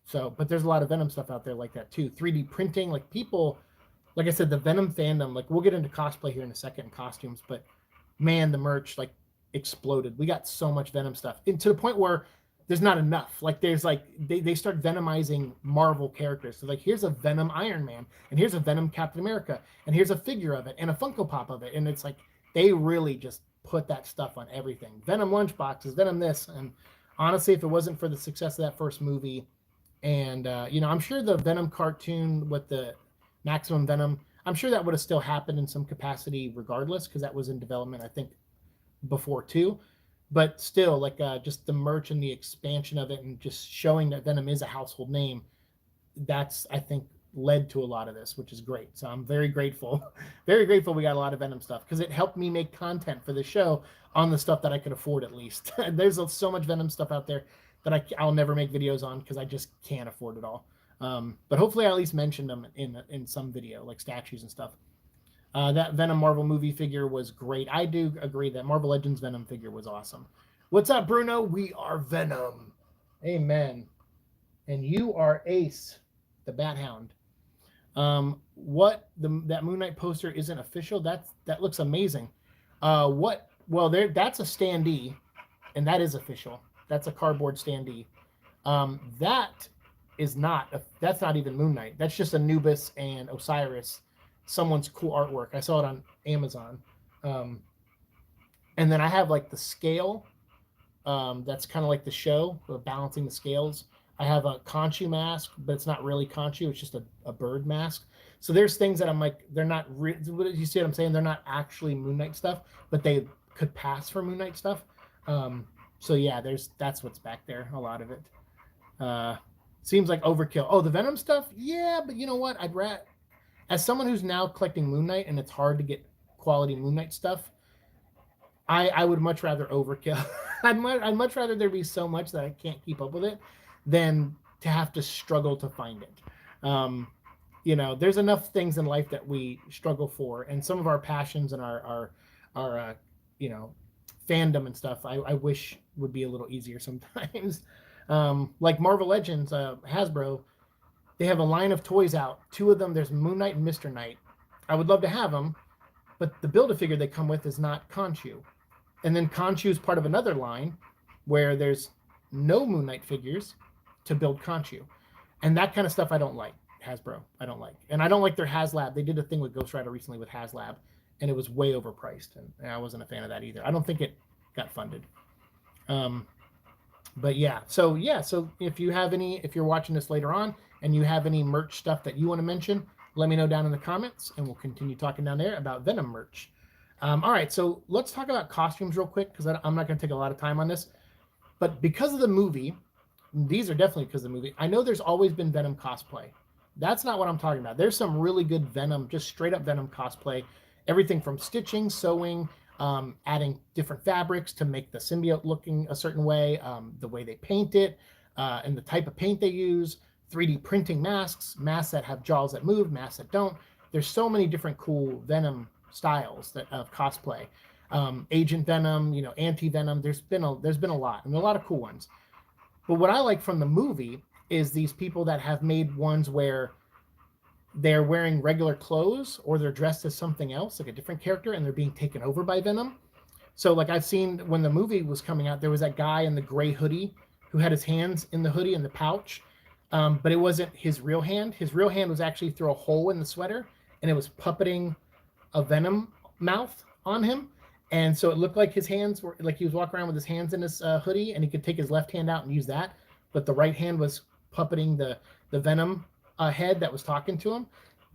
So, but there's a lot of Venom stuff out there like that too. 3D printing, like people, like I said, the Venom fandom. Like we'll get into cosplay here in a second and costumes, but man, the merch like exploded. We got so much Venom stuff, and to the point where there's not enough. Like there's like they start venomizing Marvel characters. So like here's a Venom Iron Man, and here's a Venom Captain America, and here's a figure of it, and a Funko Pop of it, and it's like they really just put that stuff on everything. Venom lunchboxes, Venom this, and honestly, if it wasn't for the success of that first movie, and I'm sure the Venom cartoon with the Maximum Venom, I'm sure that would have still happened in some capacity regardless, because that was in development, I think, before too. But still, like just the merch and the expansion of it, and just showing that Venom is a household name, that's I think led to a lot of this, which is great. So I'm very grateful, very grateful we got a lot of Venom stuff because it helped me make content for the show on the stuff that I could afford at least. There's so much Venom stuff out there that I'll never make videos on because I just can't afford it all. But hopefully I at least mentioned them in some video, like statues and stuff. That Venom Marvel movie figure was great. I do agree that Marvel Legends Venom figure was awesome. What's up, Bruno? We are Venom. Amen. And you are Ace, the Bat Hound. That Moon Knight poster isn't official. That looks amazing. That's a standee, and that is official. That's a cardboard standee. That's not even Moon Knight. That's just Anubis and Osiris. Someone's cool artwork. I saw it on Amazon. And then I have like the scale. That's kind of like the show, balancing the scales. I have a Khonshu mask, but it's not really Khonshu. It's just a bird mask. So there's things that I'm like, they're not. You see what I'm saying? They're not actually Moon Knight stuff, but they could pass for Moon Knight stuff. So yeah, that's what's back there. A lot of it. Seems like overkill. Oh, the Venom stuff? Yeah, but you know what? As someone who's now collecting Moon Knight, and it's hard to get quality Moon Knight stuff, I would much rather overkill. I'd much rather there be so much that I can't keep up with it than to have to struggle to find it. There's enough things in life that we struggle for, and some of our passions and our fandom and stuff, I wish would be a little easier sometimes. Like Marvel Legends, Hasbro, they have a line of toys out. Two of them, there's Moon Knight and Mr. Knight. I would love to have them, but the Build-A-Figure they come with is not Khonshu. And then Khonshu is part of another line where there's no Moon Knight figures to build Khonshu. And that kind of stuff I don't like, Hasbro. I don't like. And I don't like their HasLab. They did a thing with Ghost Rider recently with HasLab, and it was way overpriced. And I wasn't a fan of that either. I don't think it got funded. But yeah. So if you're watching this later on and you have any merch stuff that you want to mention, let me know down in the comments, and we'll continue talking down there about Venom merch. All right, so let's talk about costumes real quick, because I'm not going to take a lot of time on this. But because of the movie, these are definitely because of the movie, I know there's always been Venom cosplay. That's not what I'm talking about. There's some really good Venom, just straight up Venom cosplay. Everything from stitching, sewing, adding different fabrics to make the symbiote looking a certain way, the way they paint it, and the type of paint they use, 3D printing masks, masks that have jaws that move, masks that don't. There's so many different cool Venom styles of cosplay. Agent Venom, anti Venom. There's been a lot, and a lot of cool ones. But what I like from the movie is these people that have made ones where they're wearing regular clothes or they're dressed as something else, like a different character, and they're being taken over by Venom. So, like, I've seen when the movie was coming out, there was that guy in the gray hoodie who had his hands in the hoodie in the pouch, but it wasn't his real hand. His real hand was actually through a hole in the sweater, and it was puppeting a Venom mouth on him. And so it looked like his hands were like he was walking around with his hands in his hoodie, and he could take his left hand out and use that, but the right hand was puppeting the Venom head that was talking to him.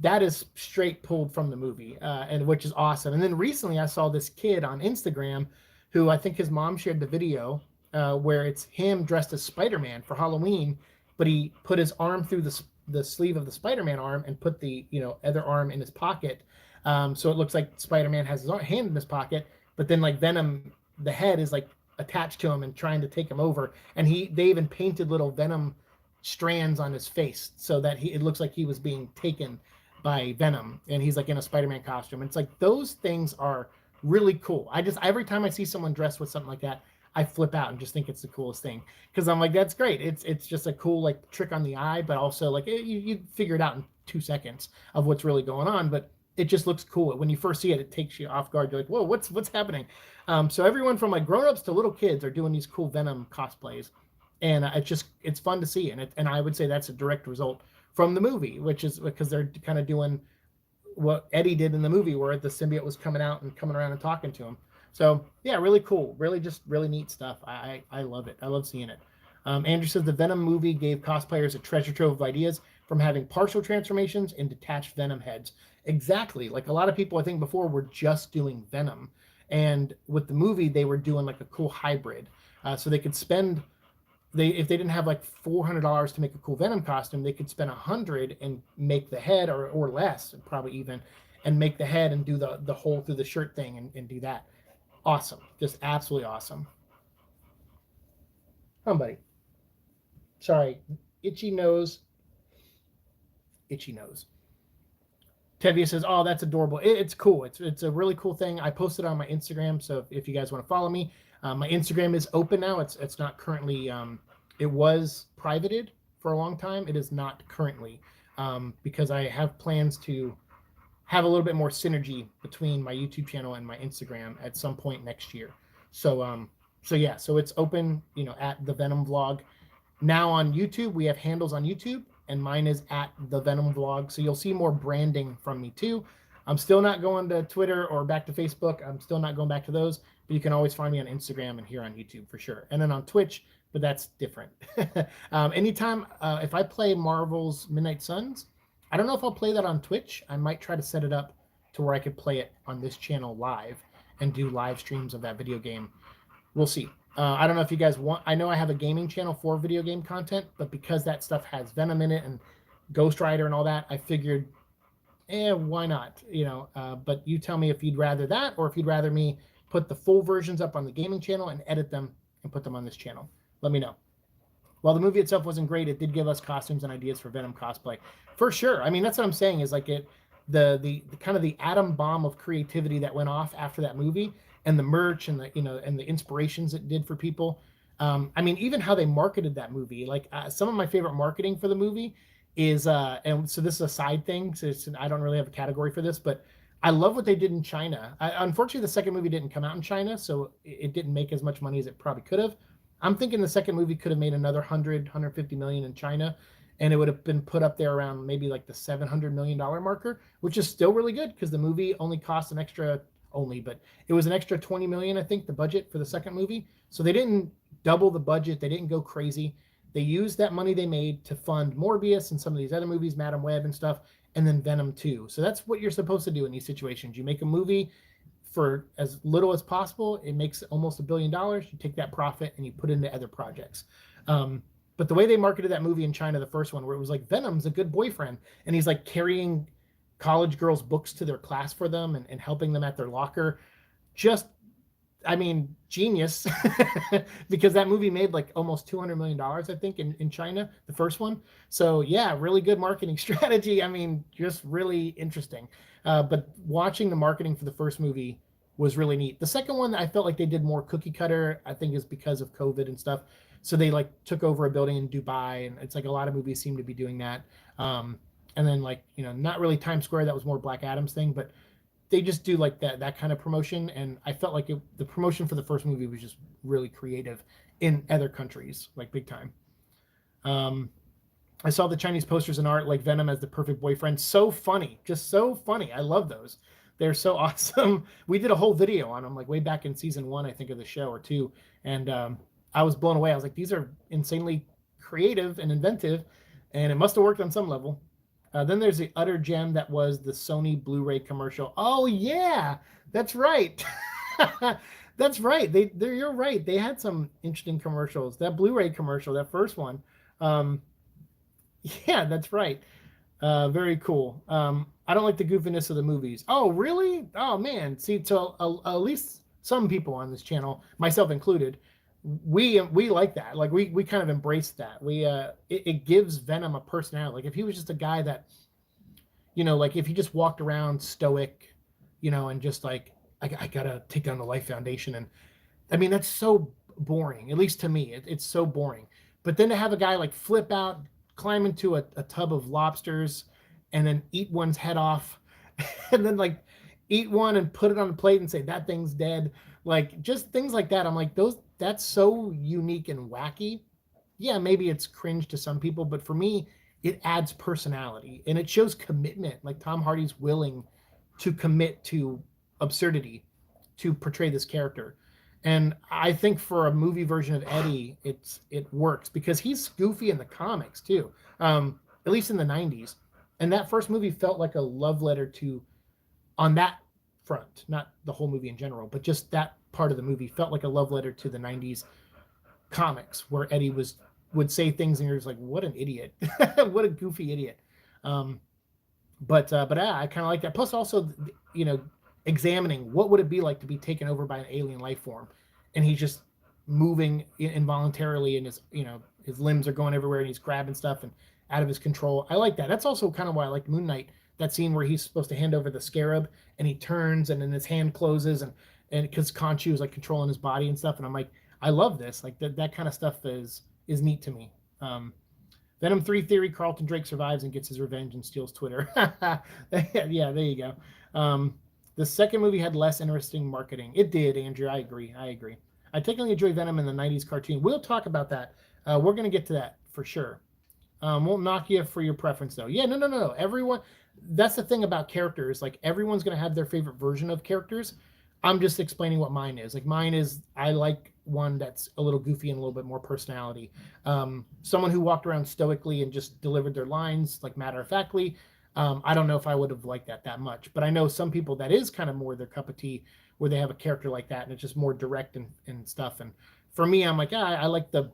That is straight pulled from the movie, and which is awesome. And then recently I saw this kid on Instagram who I think his mom shared the video where it's him dressed as Spider-Man for Halloween, but he put his arm through the sleeve of the Spider-Man arm and put the other arm in his pocket. So it looks like Spider-Man has his hand in his pocket, but then like Venom, the head is like attached to him and trying to take him over. And they even painted little Venom strands on his face so that it looks like he was being taken by Venom, and he's like in a Spider-Man costume. And it's like those things are really cool. Every time I see someone dressed with something like that, I flip out and just think it's the coolest thing, because I'm like, that's great. It's just a cool like trick on the eye, but also like you figure it out in 2 seconds of what's really going on, but it just looks cool. When you first see it, it takes you off guard. You're like, whoa, what's happening? So everyone from like grown-ups to little kids are doing these cool Venom cosplays, and it's fun to see. And I would say that's a direct result from the movie, which is because they're kind of doing what Eddie did in the movie, where the symbiote was coming out and coming around and talking to him. So yeah, really cool, really neat stuff. I love it. I love seeing it. Andrew says the Venom movie gave cosplayers a treasure trove of ideas, from having partial transformations and detached Venom heads. Exactly. Like a lot of people, I think before, were just doing Venom, and with the movie they were doing like a cool hybrid. So they could spend if they didn't have like $400 to make a cool Venom costume, they could spend $100 and make the head, or less probably even, and make the head and do the hole through the shirt thing and do that. Awesome. Just absolutely awesome. Come on, buddy. Sorry. Itchy nose. Tevia says, oh, that's adorable. It's cool. It's a really cool thing. I posted on my Instagram, so if you guys want to follow me, my Instagram is open now. It's not currently, it was privated for a long time. It is not currently, because I have plans to have a little bit more synergy between my YouTube channel and my Instagram at some point next year. So yeah, so it's open, at the Venom Vlog. Now on YouTube, we have handles on YouTube, and mine is at the Venom Vlog. So you'll see more branding from me too. I'm still not going to Twitter or back to Facebook. I'm still not going back to those, but you can always find me on Instagram and here on YouTube for sure. And then on Twitch, but that's different. Anytime, if I play Marvel's Midnight Suns, I don't know if I'll play that on Twitch. I might try to set it up to where I could play it on this channel live and do live streams of that video game. We'll see. I don't know if you guys want, I know I have a gaming channel for video game content, but because that stuff has Venom in it and Ghost Rider and all that, I figured, why not? But you tell me if you'd rather that, or if you'd rather me put the full versions up on the gaming channel and edit them and put them on this channel. Let me know. While the movie itself wasn't great, it did give us costumes and ideas for Venom cosplay. For sure. I mean, that's what I'm saying, is like the kind of the atom bomb of creativity that went off after that movie, and the merch and the inspirations it did for people. I mean, even how they marketed that movie, like some of my favorite marketing for the movie is, and so this is a side thing, so I don't really have a category for this, but I love what they did in China. Unfortunately, the second movie didn't come out in China, so it didn't make as much money as it probably could have. I'm thinking the second movie could have made another 150 million in China, and it would have been put up there around maybe like the $700 million marker, which is still really good, because the movie only cost but it was an extra 20 million, I think, the budget for the second movie. So they didn't double the budget. They didn't go crazy. They used that money they made to fund Morbius and some of these other movies, Madam Web and stuff, and then Venom 2. So that's what you're supposed to do in these situations. You make a movie for as little as possible. It makes almost $1 billion. You take that profit and you put it into other projects. But the way they marketed that movie in China, the first one, where it was like Venom's a good boyfriend, and he's like carrying college girls' books to their class for them and helping them at their locker, just, I mean, genius. Because that movie made like almost $200 million, I think, in China, the first one. So yeah, really good marketing strategy. I mean, just really interesting. But watching the marketing for the first movie was really neat. The second one, I felt like they did more cookie cutter, I think is because of COVID and stuff. So they like took over a building in Dubai, and it's like a lot of movies seem to be doing that. And then like, not really Times Square, that was more Black Adam's thing, but they just do like that kind of promotion. And I felt like the promotion for the first movie was just really creative in other countries, like big time. I saw the Chinese posters and art, like Venom as the perfect boyfriend. So funny, just so funny. I love those. They're so awesome. We did a whole video on them, like way back in season 1, I think, of the show, or 2. And I was blown away. I was like, these are insanely creative and inventive, and it must have worked on some level. Then there's the utter gem that was the Sony Blu-ray commercial. Oh yeah, that's right. That's right. You're right. They had some interesting commercials. That Blu-ray commercial, that first one. Yeah, that's right. Very cool. I don't like the goofiness of the movies. Oh, really? Oh man. See, so at least some people on this channel, myself included, we like that. Like we kind of embrace that. It gives Venom a personality. Like if he was just a guy that, like if he just walked around stoic, and just like I gotta take down the Life Foundation, and I mean that's so boring. At least to me, it's so boring. But then to have a guy like flip out, climb into a tub of lobsters, and then eat one's head off, and then like eat one and put it on a plate and say that thing's dead, like just things like that. I'm like, that's so unique and wacky. Yeah, maybe it's cringe to some people, but for me, it adds personality and it shows commitment. Like Tom Hardy's willing to commit to absurdity to portray this character. And I think for a movie version of Eddie, it works because he's goofy in the comics too, at least in the 90s. And that first movie felt like a love letter to, on that front, not the whole movie in general, but just that part of the movie felt like a love letter to the 90s comics, where Eddie would say things and you're just like, what an idiot. What a goofy idiot. But I kind of like that. Plus also, examining what would it be like to be taken over by an alien life form, and he's just moving involuntarily, and his limbs are going everywhere, and he's grabbing stuff and out of his control. I like that. That's also kind of why I like Moon Knight, that scene where he's supposed to hand over the scarab and he turns and then his hand closes, and because Khonshu is like controlling his body and stuff, and I'm like, I love this. Like that kind of stuff is neat to me. Venom 3 theory: Carlton Drake survives and gets his revenge and steals Twitter. Yeah, there you go. The second movie had less interesting marketing. It did, Andrew. I agree. I technically enjoy Venom in the 90s cartoon. We'll talk about that. We're going to get to that for sure. Won't knock you for your preference, though. Yeah, no. Everyone, that's the thing about characters. Like, everyone's going to have their favorite version of characters. I'm just explaining what mine is. Like, mine is, I like one that's a little goofy and a little bit more personality. Someone who walked around stoically and just delivered their lines, like, matter-of-factly. I don't know if I would have liked that much, but I know some people that is kind of more their cup of tea, where they have a character like that and it's just more direct and stuff. And for me, I'm like, I like the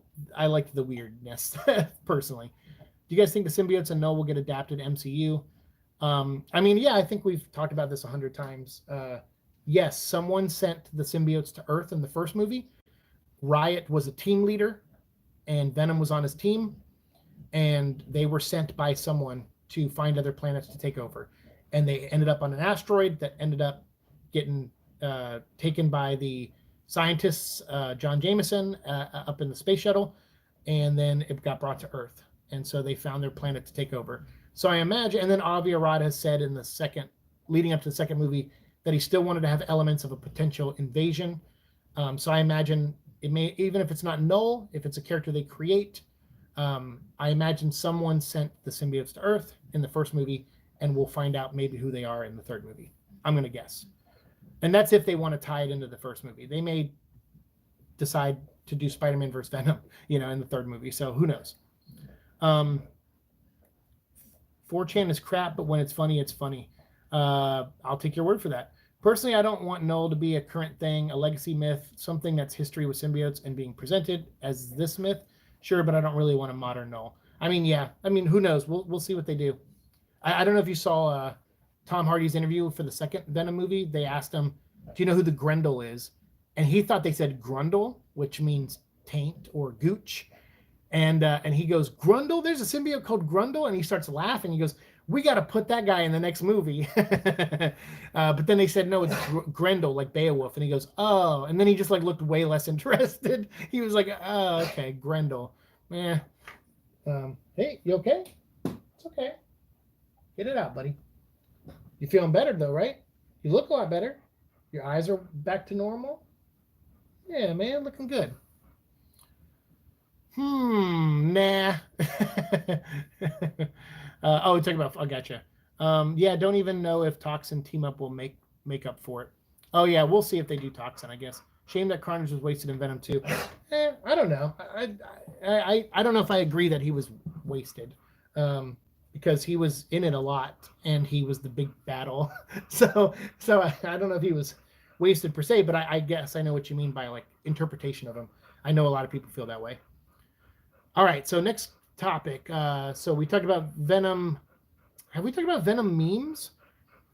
weirdness personally. Do you guys think the symbiotes and Null will get adapted to MCU? I mean, yeah, I think we've talked about this 100 times. Yes, someone sent the symbiotes to Earth in the first movie. Riot was a team leader, and Venom was on his team, and they were sent by someone to find other planets to take over. And they ended up on an asteroid that ended up getting taken by the scientists, John Jameson, up in the space shuttle, and then it got brought to Earth. And so they found their planet to take over. So I imagine, and then Avi Arad has said in the second, leading up to the second movie, that he still wanted to have elements of a potential invasion. So I imagine it may, even if it's not Null, if it's a character they create, I imagine someone sent the symbiotes to Earth in the first movie, and we'll find out maybe who they are in the third movie. I'm going to guess. And that's if they want to tie it into the first movie. They may decide to do Spider-Man versus Venom, in the third movie. So who knows? 4chan is crap, but when it's funny, it's funny. I'll take your word for that. Personally, I don't want Null to be a current thing, a legacy myth, something that's history with symbiotes and being presented as this myth sure, but I don't really want a modern Null. I mean, yeah. I mean, who knows? We'll see what they do. I don't know if you saw Tom Hardy's interview for the second Venom movie. They asked him, "Do you know who the Grendel is?" And he thought they said Grundle, which means taint or gooch. And he goes, Grundle? There's a symbiote called Grundle? And he starts laughing. He goes, we got to put that guy in the next movie. But then they said, no, it's Grendel, like Beowulf. And he goes, oh. And then he just like looked way less interested. He was like, oh, okay, Grendel. Yeah. Hey, you okay? It's okay. Get it out, buddy. You feeling better though, right? You look a lot better. Your eyes are back to normal. Yeah, man, looking good. Nah. Oh, talking about. I gotcha. Yeah, don't even know if Toxin team up will make up for it. Oh yeah, we'll see if they do Toxin. I guess. Shame that Carnage was wasted in Venom 2. I don't know. I don't know if I agree that he was wasted, because he was in it a lot and he was the big battle. so I don't know if he was wasted per se, but I guess I know what you mean by like interpretation of him. I know a lot of people feel that way. All right, so next topic. So we talked about Venom. Have we talked about Venom memes?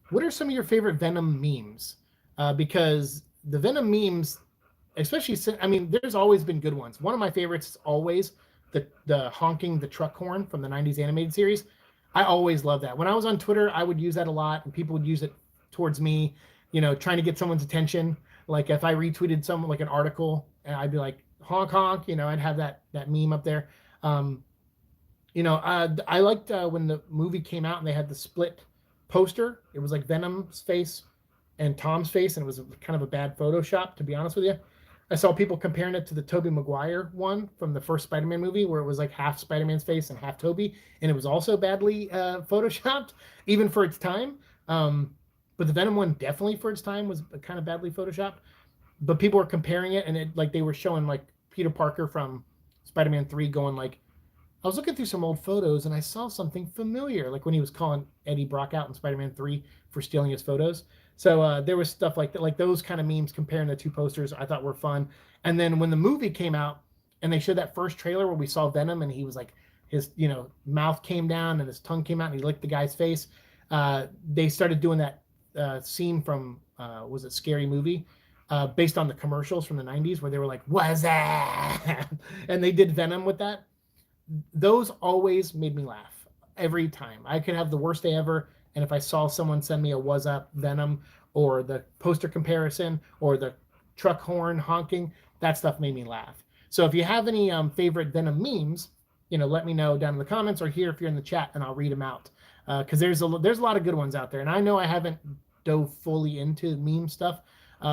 What are some of your favorite Venom memes? Because the Venom memes, especially, I mean, there's always been good ones. One of my favorites is always the honking the truck horn from the 90s animated series. I always love that. When I was on Twitter, I would use that a lot, and people would use it towards me, trying to get someone's attention. Like if I retweeted some like an article, and I'd be like, honk honk, I'd have that meme up there. I liked when the movie came out and they had the split poster. It was like Venom's face and Tom's face, and it was kind of a bad Photoshop, to be honest with you. I saw people comparing it to the Tobey Maguire one from the first Spider-Man movie, where it was like half Spider-Man's face and half Tobey, and it was also badly photoshopped, even for its time. But the Venom one, definitely for its time, was kind of badly photoshopped. But people were comparing it, and it like they were showing like Peter Parker from Spider-Man 3 going like, I was looking through some old photos and I saw something familiar, like when he was calling Eddie Brock out in Spider-Man 3 for stealing his photos. So there was stuff like that, like those kind of memes comparing the two posters I thought were fun. And then when the movie came out and they showed that first trailer where we saw Venom and he was like, his mouth came down and his tongue came out and he licked the guy's face. They started doing that scene from, was it Scary Movie? Based on the commercials from the 90s where they were like, what's that? And they did Venom with that. Those always made me laugh every time. I could have the worst day ever, and if I saw someone send me a "was up" Venom or the poster comparison or the truck horn honking, that stuff made me laugh. So if you have any favorite Venom memes, let me know down in the comments or here if you're in the chat, and I'll read them out. Because there's a lot of good ones out there, and I know I haven't dove fully into meme stuff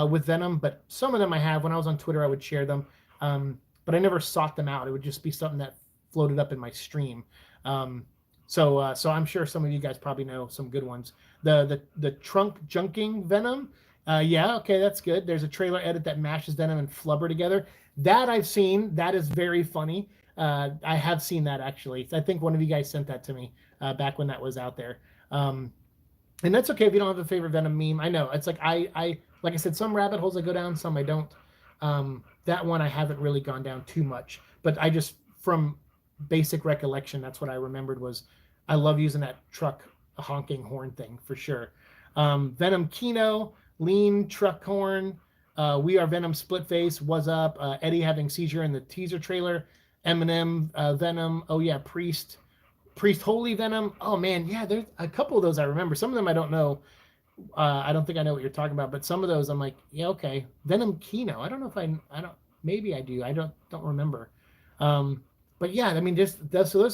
with Venom, but some of them I have. When I was on Twitter, I would share them, but I never sought them out. It would just be something that floated up in my stream. So I'm sure some of you guys probably know some good ones. The trunk junking Venom. Yeah, okay, that's good. There's a trailer edit that mashes Venom and Flubber together. That I've seen. That is very funny. I have seen that actually. I think one of you guys sent that to me back when that was out there. And that's okay if you don't have a favorite Venom meme. I know it's like like I said, some rabbit holes I go down, some I don't. That one I haven't really gone down too much, but I just from basic recollection, that's what I remembered was I love using that truck honking horn thing for sure. Venom Kino, lean truck horn, we are Venom split face, was up, Eddie having seizure in the teaser trailer, Eminem, Venom, oh yeah, Priest Holy Venom. Oh man, yeah, there's a couple of those I remember. Some of them I don't know. I don't think I know what you're talking about, but some of those I'm like, yeah, okay. Venom Kino. I don't know if I don't, maybe I do. I don't remember. But yeah, I mean, there's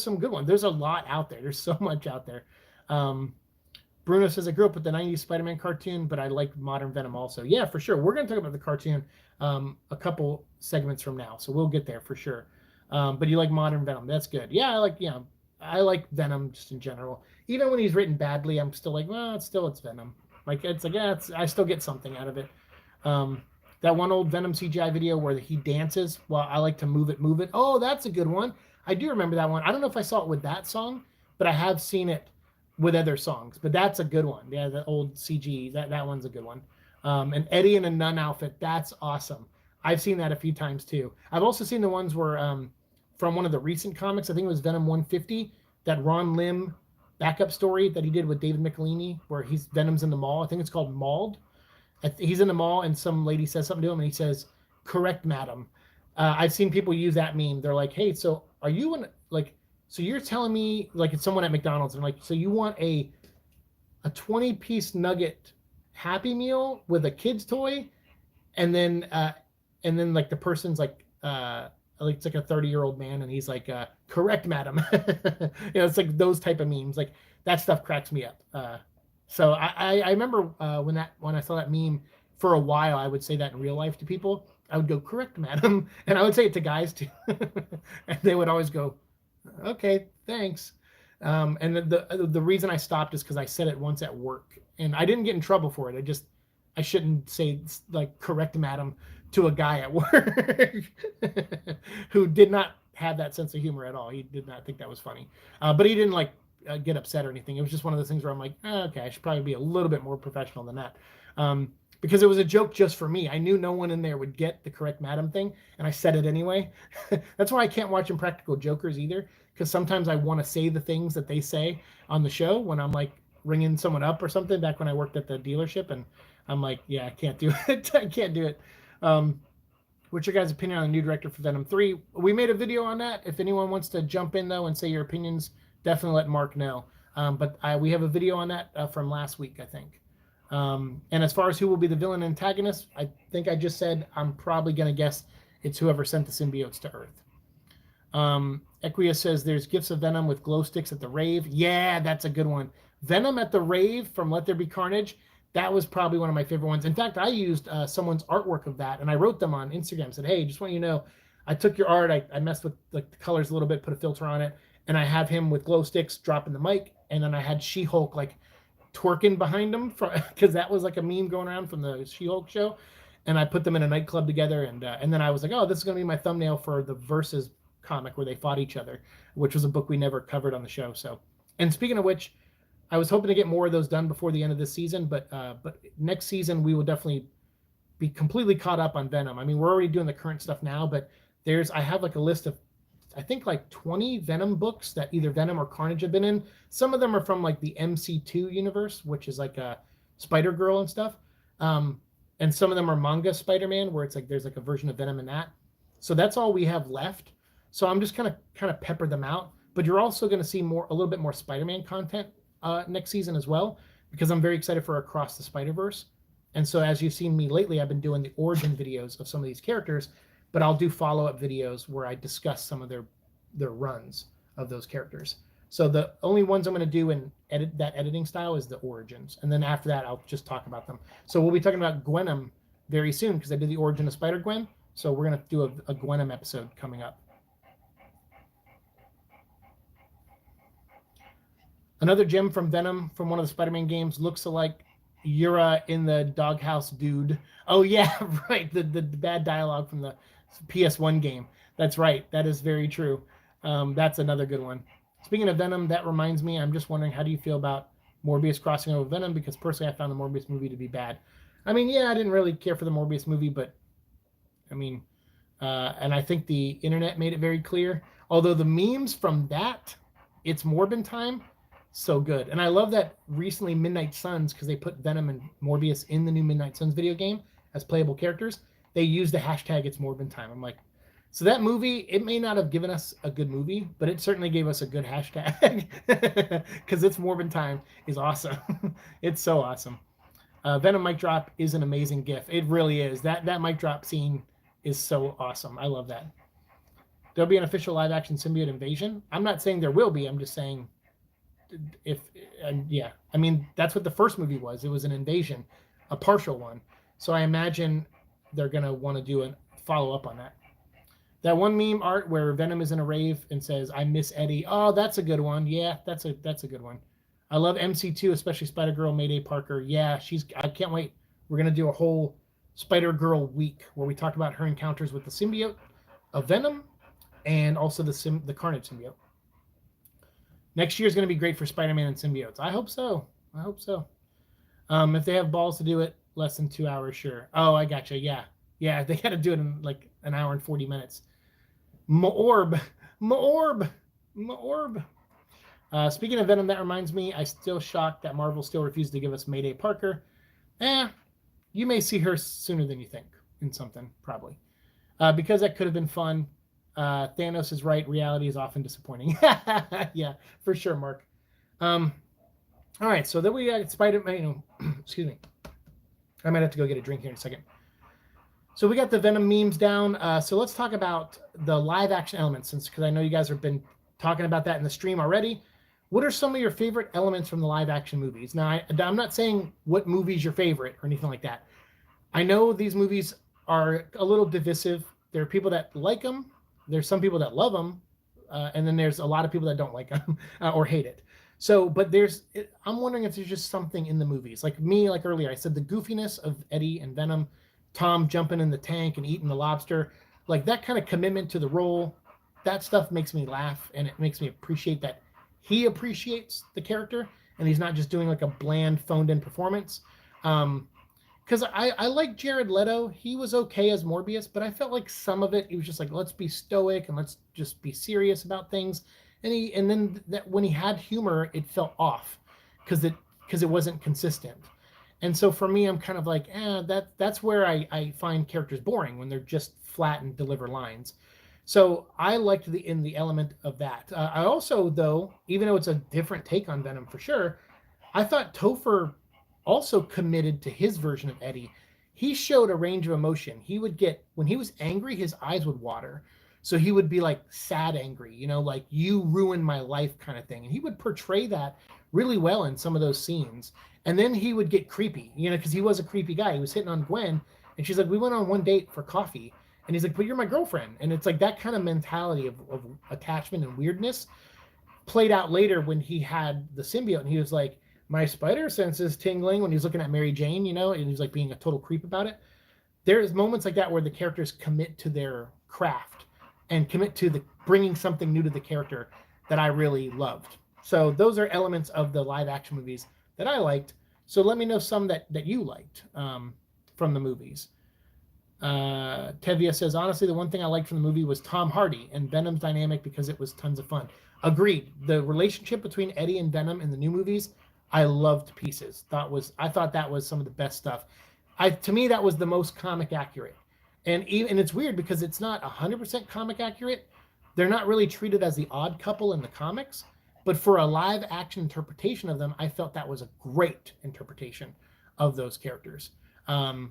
some good ones. There's a lot out there. There's so much out there. Bruno says, I grew up with the 90s Spider-Man cartoon, but I like modern Venom also. Yeah, for sure. We're going to talk about the cartoon a couple segments from now, so we'll get there for sure. But you like modern Venom. That's good. Yeah, I like Venom just in general. Even when he's written badly, I'm still like, well, it's Venom. Like, it's like, yeah, I still get something out of it. That one old Venom CGI video where he dances while I like to move it. Oh, that's a good one. I do remember that one. I don't know if I saw it with that song, but I have seen it with other songs. But that's a good one. Yeah, the old CG, that one's a good one. And Eddie in a nun outfit, that's awesome. I've seen that a few times too. I've also seen the ones where from one of the recent comics. I think it was Venom 150, that Ron Lim backup story that he did with David Michelini, where Venom's in the mall. I think it's called Mauled. He's in the mall and some lady says something to him and he says, "Correct, madam." I've seen people use that meme. They're like, "Hey, so are you so you're telling me, like, it's someone at McDonald's and like, so you want a 20-piece nugget Happy Meal with a kid's toy?" And then like the person's like it's like a 30-year-old man and he's like, "Correct, madam." It's like those type of memes. Like that stuff cracks me up. So I remember when I saw that meme, for a while I would say that in real life to people. I would go, "Correct, madam," and I would say it to guys too, and they would always go, "Okay, thanks." And the reason I stopped is because I said it once at work, and I didn't get in trouble for it. I shouldn't say like "correct, madam" to a guy at work who did not have that sense of humor at all. He did not think that was funny, but he didn't get upset or anything. It was just one of those things where I'm like, okay, I should probably be a little bit more professional than that. Because it was a joke just for me. I knew no one in there would get the "correct, madam" thing, and I said it anyway. That's why I can't watch Impractical Jokers either, because sometimes I want to say the things that they say on the show when I'm like ringing someone up or something, back when I worked at the dealership, and I'm like, yeah, I can't do it. I can't do it. What's your guys' opinion on the new director for Venom 3? We made a video on that. If anyone wants to jump in, though, and say your opinions, definitely let Mark know. But we have a video on that from last week, I think. And as far as who will be the villain antagonist, I think I just said I'm probably going to guess it's whoever sent the symbiotes to Earth. Equia says there's gifts of Venom with glow sticks at the rave. Yeah, that's a good one. Venom at the rave from Let There Be Carnage. That was probably one of my favorite ones. In fact, I used someone's artwork of that, and I wrote them on Instagram. Said, "Hey, just want you to know, I took your art. I messed with like the colors a little bit, put a filter on it, and I have him with glow sticks dropping the mic, and then I had She-Hulk like twerking behind him because that was like a meme going around from the She-Hulk show, and I put them in a nightclub together, and then I was like, oh, this is gonna be my thumbnail for the Versus comic where they fought each other, which was a book we never covered on the show. So, and speaking of which, I was hoping to get more of those done before the end of this season, but next season we will definitely be completely caught up on Venom. I mean, we're already doing the current stuff now, but I have like a list of, I think like 20 Venom books that either Venom or Carnage have been in. Some of them are from like the MC2 universe, which is like a Spider-Girl and stuff. And some of them are manga Spider-Man, where it's like there's like a version of Venom in that. So that's all we have left. So I'm just kind of pepper them out. But you're also going to see a little bit more Spider-Man content next season as well, because I'm very excited for Across the Spider-Verse. And so as you've seen me lately, I've been doing the origin videos of some of these characters, but I'll do follow-up videos where I discuss some of their runs of those characters. So the only ones I'm going to do in editing style is the origins. And then after that, I'll just talk about them. So we'll be talking about Gwenom very soon, because I did the origin of Spider-Gwen. So we're going to do a Gwenom episode coming up. Another gem from Venom from one of the Spider-Man games looks like Yura in the Doghouse Dude. Oh, yeah, right. The bad dialogue from the PS1 game. That's right. That is very true. That's another good one. Speaking of Venom, that reminds me, I'm just wondering, how do you feel about Morbius crossing over Venom? Because personally, I found the Morbius movie to be bad. I mean, yeah, I didn't really care for the Morbius movie, but I mean, and I think the internet made it very clear. Although the memes from that, it's Morbin time, so good. And I love that recently Midnight Suns, because they put Venom and Morbius in the new Midnight Suns video game as playable characters, they used the hashtag It's Morbin Time. I'm like, so that movie, it may not have given us a good movie, but it certainly gave us a good hashtag, because It's Morbin Time is awesome. It's so awesome. Venom mic drop is an amazing gif. It really is. That mic drop scene is so awesome. I love that. There'll be an official live action symbiote invasion. I'm not saying there will be. I'm just saying yeah. I mean, that's what the first movie was. It was an invasion, a partial one. So I imagine they're going to want to do a follow-up on that. That one meme art where Venom is in a rave and says, "I miss Eddie." Oh, that's a good one. Yeah, that's a good one. I love MC2, especially Spider-Girl Mayday Parker. Yeah, I can't wait. We're going to do a whole Spider-Girl week where we talk about her encounters with the symbiote of Venom and also the Carnage symbiote. Next year is going to be great for Spider-Man and symbiotes. I hope so. If they have balls to do it, less than 2 hours, sure. Oh, I gotcha. Yeah, they got to do it in like an hour and 40 minutes. Orb, My orb. Speaking of Venom, that reminds me, I still shocked that Marvel still refused to give us Mayday Parker. You may see her sooner than you think in something, probably. Because that could have been fun. Thanos is right. Reality is often disappointing. Yeah, for sure, Mark. All right, so then we got Spider-Man. Excuse me. I might have to go get a drink here in a second. So we got the Venom memes down. So let's talk about the live action elements, because I know you guys have been talking about that in the stream already. What are some of your favorite elements from the live action movies? Now, I'm not saying what movie's your favorite or anything like that. I know these movies are a little divisive. There are people that like them. There's some people that love them. And then there's a lot of people that don't like them or hate it. So, but I'm wondering if there's just something in the movies. Like earlier, I said the goofiness of Eddie and Venom, Tom jumping in the tank and eating the lobster, like that kind of commitment to the role, that stuff makes me laugh, and it makes me appreciate that he appreciates the character and he's not just doing like a bland phoned in performance. Because I like Jared Leto. He was okay as Morbius, but I felt like some of it, he was just like, let's be stoic and let's just be serious about things. And then when he had humor, it felt off because it wasn't consistent. And so for me, I'm kind of like, that's where I find characters boring, when they're just flat and deliver lines. So I liked the element of that. I also, though, even though it's a different take on Venom for sure, I thought Topher also committed to his version of Eddie. He showed a range of emotion. He would when he was angry, his eyes would water. So he would be like sad angry, like you ruined my life kind of thing. And he would portray that really well in some of those scenes. And then he would get creepy, because he was a creepy guy. He was hitting on Gwen, and she's like, we went on one date for coffee. And he's like, but you're my girlfriend. And it's like that kind of mentality of attachment and weirdness played out later when he had the symbiote. And he was like, my spider sense is tingling, when he's looking at Mary Jane, and he's like being a total creep about it. There's moments like that where the characters commit to their craft and commit to bringing something new to the character that I really loved. So those are elements of the live action movies that I liked. So let me know some that you liked from the movies. Tevia says, honestly, the one thing I liked from the movie was Tom Hardy and Venom's dynamic, because it was tons of fun. Agreed. The relationship between Eddie and Venom in the new movies, I loved pieces. I thought that was some of the best stuff. To me, that was the most comic accurate. And it's weird because it's not 100% comic accurate. They're not really treated as the odd couple in the comics. But for a live action interpretation of them, I felt that was a great interpretation of those characters. And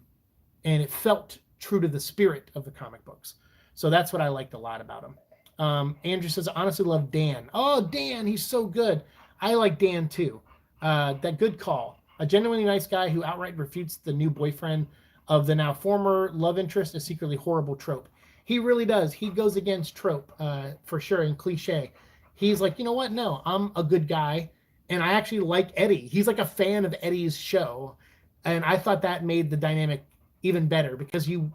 it felt true to the spirit of the comic books. So that's what I liked a lot about them. Andrew says, I honestly love Dan. Oh, Dan, he's so good. I like Dan too. That good call. A genuinely nice guy who outright refutes the new boyfriend of the now former love interest, a secretly horrible trope. He really does. He goes against trope for sure, and cliche. He's like, you know what? No, I'm a good guy, and I actually like Eddie. He's like a fan of Eddie's show, and I thought that made the dynamic even better, because you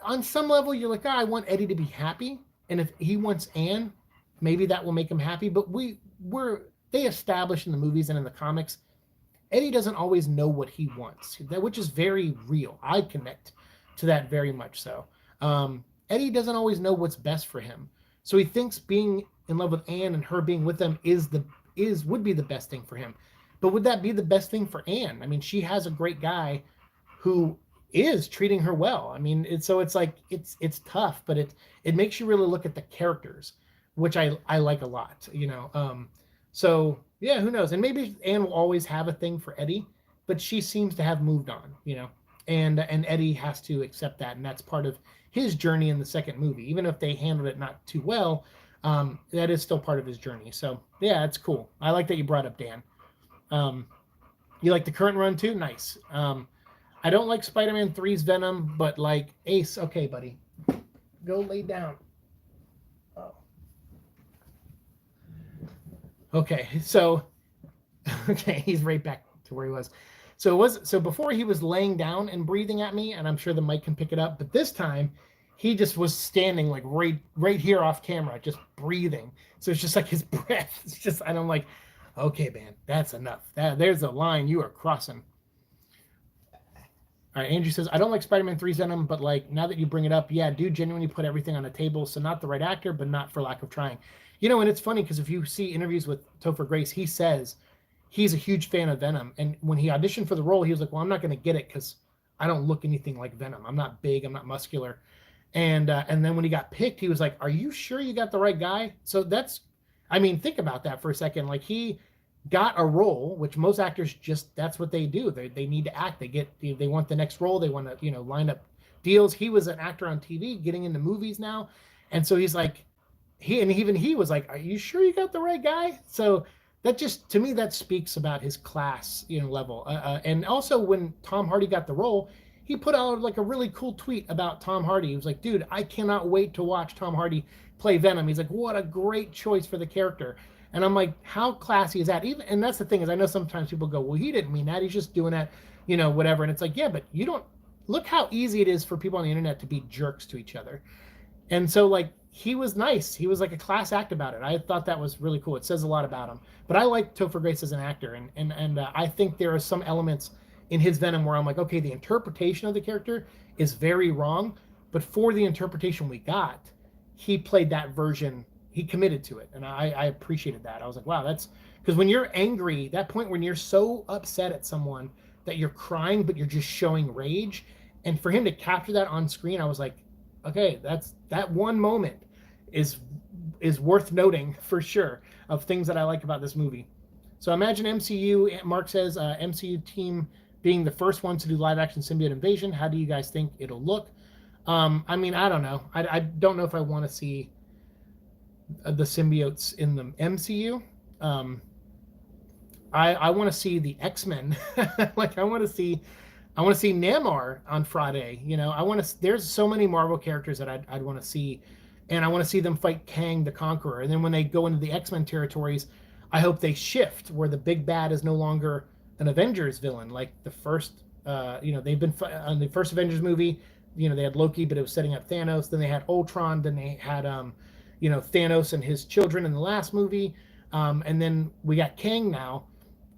on some level you're like, I want Eddie to be happy, and if he wants Anne, maybe that will make him happy. But they established in the movies and in the comics, Eddie doesn't always know what he wants, which is very real. I connect to that very much so. Eddie doesn't always know what's best for him, so he thinks being in love with Anne and her being with him would be the best thing for him. But would that be the best thing for Anne? I mean, she has a great guy who is treating her well. I mean, it's like it's tough, but it makes you really look at the characters, which I like a lot, So yeah, who knows? And maybe Anne will always have a thing for Eddie, but she seems to have moved on, and Eddie has to accept that, and that's part of his journey in the second movie. Even if they handled it not too well, that is still part of his journey. So yeah, it's cool. I like that you brought up Dan. You like the current run too? Nice. I don't like Spider-Man 3's Venom, but like Ace, okay, buddy, go lay down. Oh. Okay, so he's right back to where he was. So before he was laying down and breathing at me, and I'm sure the mic can pick it up, but this time he just was standing like right here off camera, just breathing. So it's just like his breath. It's just, and I'm like, okay, man, that's enough. There's a line you are crossing. All right, Andrew says, I don't like Spider-Man 3's Venom, but like now that you bring it up, yeah, dude genuinely put everything on the table. So not the right actor, but not for lack of trying. And it's funny because if you see interviews with Topher Grace, he says he's a huge fan of Venom. And when he auditioned for the role, he was like, well, I'm not going to get it because I don't look anything like Venom. I'm not big. I'm not muscular. And then when he got picked, he was like, are you sure you got the right guy? So think about that for a second. Like he got a role, which most actors that's what they do. They need to act. They want the next role. They want to, line up deals. He was an actor on TV, getting into movies now. And so he's like, he was like, are you sure you got the right guy? So that just, to me, that speaks about his class, level. And also when Tom Hardy got the role, he put out like a really cool tweet about Tom Hardy. He was like, dude, I cannot wait to watch Tom Hardy play Venom. He's like, what a great choice for the character. And I'm like, how classy is that? And that's the thing, is I know sometimes people go, well, he didn't mean that. He's just doing that, whatever. And it's like, yeah, but you don't look how easy it is for people on the internet to be jerks to each other. And so like, he was nice. He was like a class act about it. I thought that was really cool. It says a lot about him. But I like Topher Grace as an actor. And I think there are some elements in his Venom where I'm like, okay, the interpretation of the character is very wrong. But for the interpretation we got, he played that version. He committed to it. And I appreciated that. I was like, wow, that's because when you're angry, that point when you're so upset at someone that you're crying, but you're just showing rage. And for him to capture that on screen, I was like, okay, that one moment is worth noting for sure, of things that I like about this movie. So imagine MCU, Mark says, MCU team being the first one to do live action symbiote invasion. How do you guys think it'll look? I don't know. I don't know if I want to see the symbiotes in the MCU. I want to see the X-Men. Like I want to see Namor on Friday. There's so many Marvel characters that I'd want to see, and I want to see them fight Kang the Conqueror. And then when they go into the X-Men territories, I hope they shift where the big bad is no longer an Avengers villain like the first. They've been on the first Avengers movie. They had Loki, but it was setting up Thanos. Then they had Ultron. Then they had Thanos and his children in the last movie. And then we got Kang now.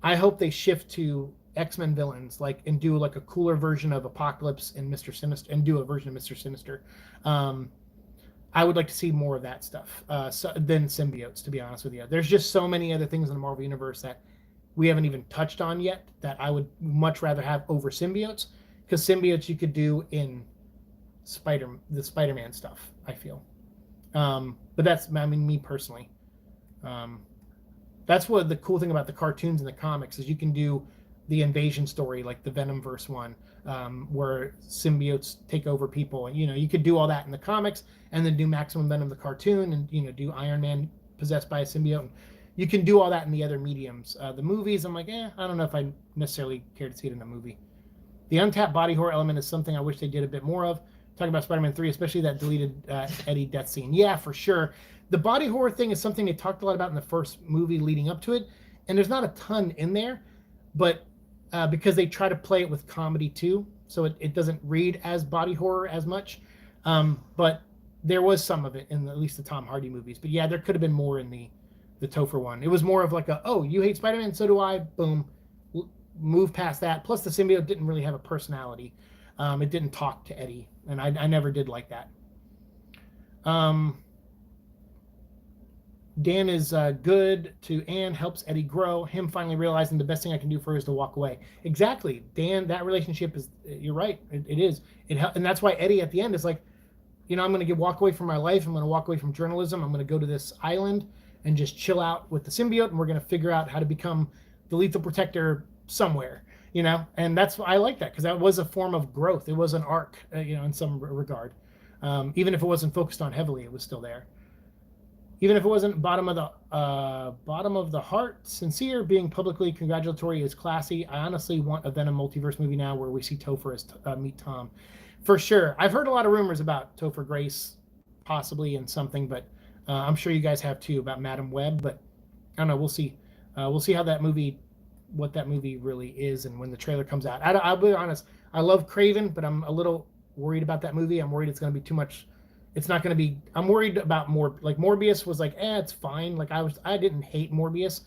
I hope they shift to X-Men villains, and do like a cooler version of Apocalypse and Mr. Sinister, and do a version of Mr. Sinister. I would like to see more of that stuff than symbiotes, to be honest with you. There's just so many other things in the Marvel Universe that we haven't even touched on yet that I would much rather have over symbiotes, because symbiotes you could do in the Spider-Man stuff, I feel. But that's, me personally. That's what the cool thing about the cartoons and the comics is, you can do the invasion story, like the Venomverse one, where symbiotes take over people. And, you could do all that in the comics, and then do Maximum Venom, the cartoon, and, do Iron Man possessed by a symbiote. You can do all that in the other mediums. The movies, I'm like, I don't know if I necessarily care to see it in a movie. The untapped body horror element is something I wish they did a bit more of. Talking about Spider-Man 3, especially that deleted Eddie death scene. Yeah, for sure. The body horror thing is something they talked a lot about in the first movie leading up to it, and there's not a ton in there, but because they try to play it with comedy too, so it doesn't read as body horror as much. But there was some of it in at least the Tom Hardy movies. But yeah, there could have been more in the Topher one. It was more of like oh, you hate Spider-Man, so do I. Boom, move past that. Plus the symbiote didn't really have a personality. It didn't talk to Eddie, and I never did like that. Dan is good to Anne, helps Eddie grow. Him finally realizing the best thing I can do for her is to walk away. Exactly, Dan. That relationship is. You're right. It is. And that's why Eddie at the end is like, I'm going to walk away from my life. I'm going to walk away from journalism. I'm going to go to this island and just chill out with the symbiote, and we're going to figure out how to become the Lethal Protector somewhere. And that's why I like that, because that was a form of growth. It was an arc, in some regard. Even if it wasn't focused on heavily, it was still there. Even if it wasn't bottom of the heart, sincere, being publicly congratulatory is classy. I honestly want a Venom multiverse movie now where we see Topher as meet Tom. For sure. I've heard a lot of rumors about Topher Grace possibly in something, but I'm sure you guys have too, about Madam Web. But I don't know. We'll see. We'll see how what that movie really is, and when the trailer comes out. I'll be honest. I love Craven, but I'm a little worried about that movie. I'm worried it's going to be too much. It's not going to be. I'm worried about more. Like Morbius was like, it's fine. Like I didn't hate Morbius,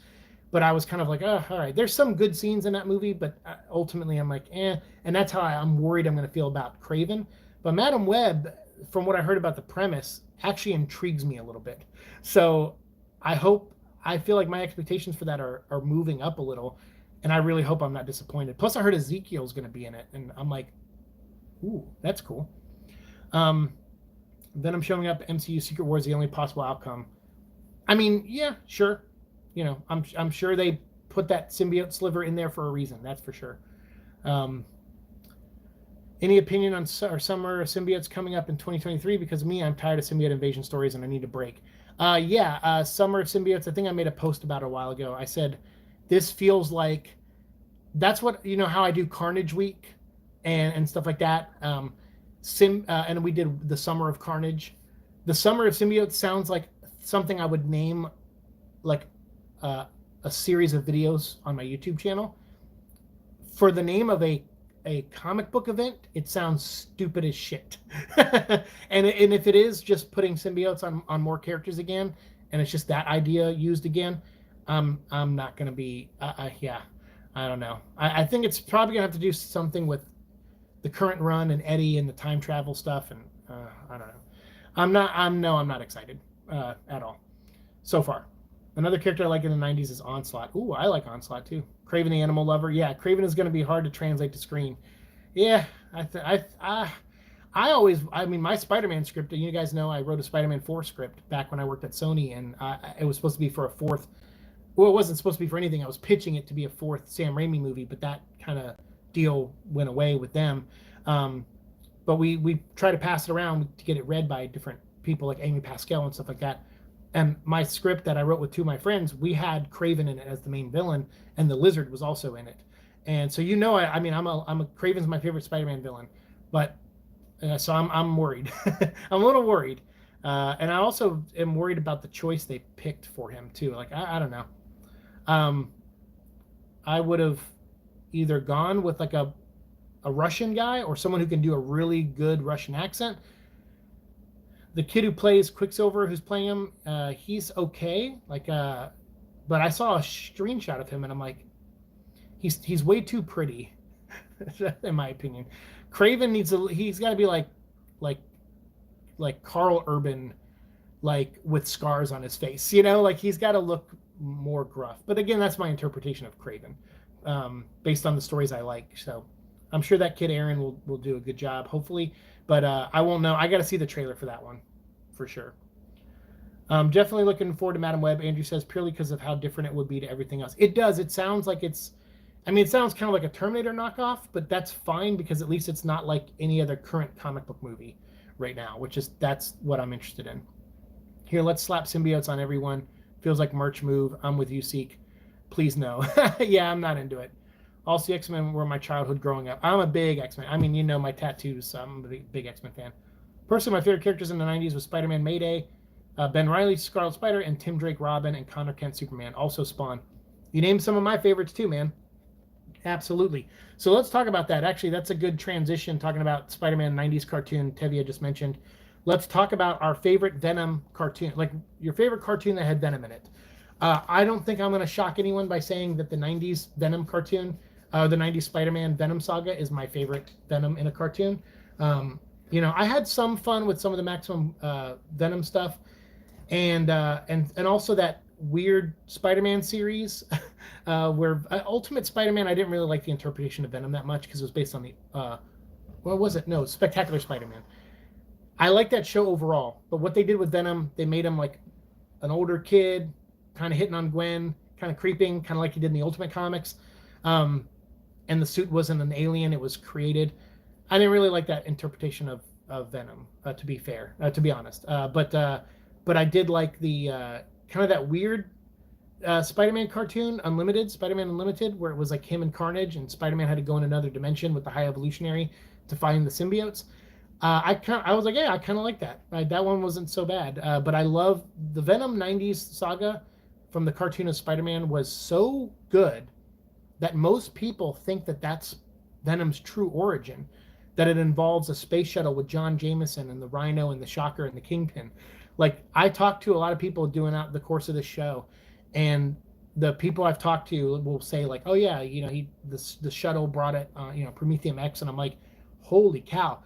But I was kind of like, oh, all right. There's some good scenes in that movie, but ultimately I'm like, eh. And that's how I'm worried I'm going to feel about Craven. But Madam Web, from what I heard about the premise, actually intrigues me a little bit. So I feel like my expectations for that are moving up a little. And I really hope I'm not disappointed. Plus, I heard Ezekiel's going to be in it. And I'm like, ooh, that's cool. Venom showing up, MCU Secret War is the only possible outcome. I mean, yeah, sure. I'm sure they put that symbiote sliver in there for a reason. That's for sure. Any opinion on our summer symbiotes coming up in 2023? Because me, I'm tired of symbiote invasion stories and I need a break. Summer symbiotes. I think I made a post about it a while ago. I said this feels like that's what how I do Carnage Week and stuff like that. And we did the Summer of Carnage. The Summer of Symbiotes sounds like something I would name like a series of videos on my YouTube channel. For the name of a comic book event, it sounds stupid as shit. and if it is just putting symbiotes on more characters again, and it's just that idea used again, I'm not gonna be. I don't know. I think it's probably gonna have to do something with the current run and Eddie and the time travel stuff, and I don't know. I'm not excited at all so far. Another character I like in the 90s is Onslaught. Ooh, I like Onslaught too. Kraven the Animal Lover. Yeah, Kraven is going to be hard to translate to screen. Yeah, I mean, my Spider-Man script, you guys know I wrote a Spider-Man 4 script back when I worked at Sony, and it was supposed to be for a fourth. Well, it wasn't supposed to be for anything. I was pitching it to be a fourth Sam Raimi movie, but that kind of deal went away with them. But we try to pass it around to get it read by different people like Amy Pascal and stuff like that. And my script that I wrote with two of my friends, we had Kraven in it as the main villain, and the Lizard was also in it. And so I mean, I'm a Kraven's my favorite Spider-Man villain, but so I'm worried. I'm a little worried, and I also am worried about the choice they picked for him too. Like I don't know. I would have either gone with like a Russian guy or someone who can do a really good Russian accent. The kid who plays Quicksilver, who's playing him, he's okay. But I saw a screenshot of him, and I'm like, he's way too pretty, in my opinion. Kraven he's got to be like Carl Urban, like with scars on his face. Like he's got to look more gruff. But again, that's my interpretation of Kraven, based on the stories I like. So I'm sure that kid Aaron will do a good job, hopefully. But I won't know. I got to see the trailer for that one, for sure. Definitely looking forward to Madam Web. Andrew says purely because of how different it would be to everything else. It does. It sounds like it sounds kind of like a Terminator knockoff, but that's fine because at least it's not like any other current comic book movie right now, that's what I'm interested in. Here, let's slap symbiotes on everyone. Feels like merch move. I'm with you, Siike. Please no. Yeah, I'm not into it. Also, X-Men were my childhood growing up. I'm a big X-Men. I mean, my tattoos, so I'm a big X-Men fan. Personally, my favorite characters in the 90s was Spider-Man Mayday, Ben Reilly, Scarlet Spider, and Tim Drake Robin, and Connor Kent Superman. Also Spawn. You named some of my favorites too, man. Absolutely. So let's talk about that. Actually, that's a good transition, talking about Spider-Man 90s cartoon Tevye just mentioned. Let's talk about our favorite Venom cartoon, like your favorite cartoon that had Venom in it. I don't think I'm going to shock anyone by saying that the 90s Venom cartoon, the 90s Spider-Man Venom saga is my favorite Venom in a cartoon. I had some fun with some of the Maximum Venom stuff, and also that weird Spider-Man series where Ultimate Spider-Man, I didn't really like the interpretation of Venom that much because it was based on the what was it? No, Spectacular Spider-Man. I like that show overall, but what they did with Venom, they made him like an older kid, kind of hitting on Gwen, kind of creeping, kind of like he did in the Ultimate comics. And the suit wasn't an alien; it was created. I didn't really like that interpretation of Venom, to be fair, to be honest. But I did like the kind of that weird Spider-Man cartoon, Spider-Man Unlimited, where it was like him and Carnage, and Spider-Man had to go in another dimension with the High Evolutionary to find the symbiotes. I was like, yeah, I kind of like that. That one wasn't so bad. But I love the Venom 90s saga from the cartoon of Spider-Man was so good that most people think that that's Venom's true origin, that it involves a space shuttle with John Jameson and the Rhino and the Shocker and the Kingpin. Like, I talked to a lot of people doing out the course of this show, and the people I've talked to will say like, oh yeah, the shuttle brought it, Prometheum X, and I'm like, holy cow,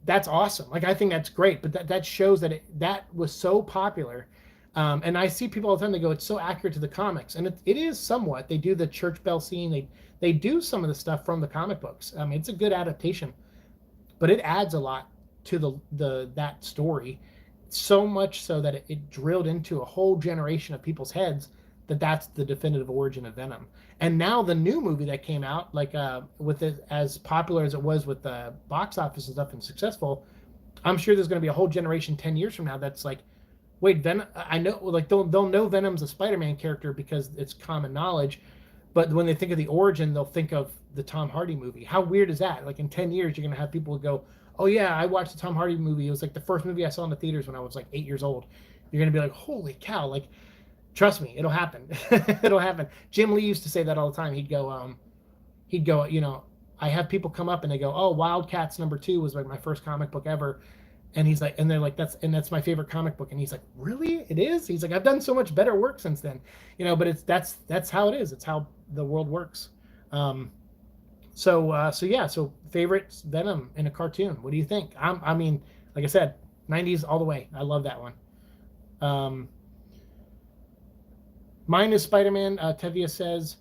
that's awesome. Like I think that's great, but that shows that that was so popular. And I see people all the time, they go, it's so accurate to the comics, and it is somewhat. They do the church bell scene, they do some of the stuff from the comic books. I mean, it's a good adaptation, but it adds a lot to that story, so much so that it drilled into a whole generation of people's heads that that's the definitive origin of Venom. And now the new movie that came out, like with it as popular as it was with the box office and stuff and successful, I'm sure there's going to be a whole generation 10 years from now that's like, wait, Venom, I know, like they'll know Venom's a Spider-Man character because it's common knowledge, but when they think of the origin, they'll think of the Tom Hardy movie. How weird is that? Like in 10 years, you're going to have people who go, oh yeah, I watched the Tom Hardy movie. It was like the first movie I saw in the theaters when I was like 8 years old. You're going to be like, holy cow, like, trust me, it'll happen. It'll happen. Jim Lee used to say that all the time. He'd go, I have people come up and they go, oh, Wildcats #2 was like my first comic book ever. And he's like, and they're like, that's my favorite comic book. And he's like, really? It is? He's like, I've done so much better work since then, but that's how it is. It's how the world works. So favorite Venom in a cartoon. What do you think? I mean, like I said, 90s all the way. I love that one. Mine is Spider-Man. Tevia says,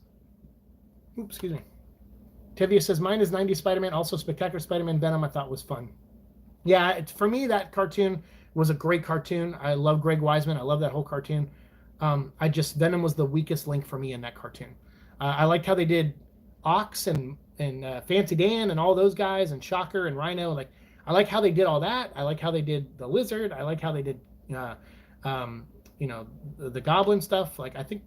mine is 90s Spider-Man. Also, Spectacular Spider-Man Venom I thought was fun. Yeah, for me, that cartoon was a great cartoon. I love Greg Weisman. I love that whole cartoon. Venom was the weakest link for me in that cartoon. I liked how they did Ox and Fancy Dan and all those guys and Shocker and Rhino. Like, I like how they did all that. I like how they did the Lizard. I like how they did, the Goblin stuff. Like, I think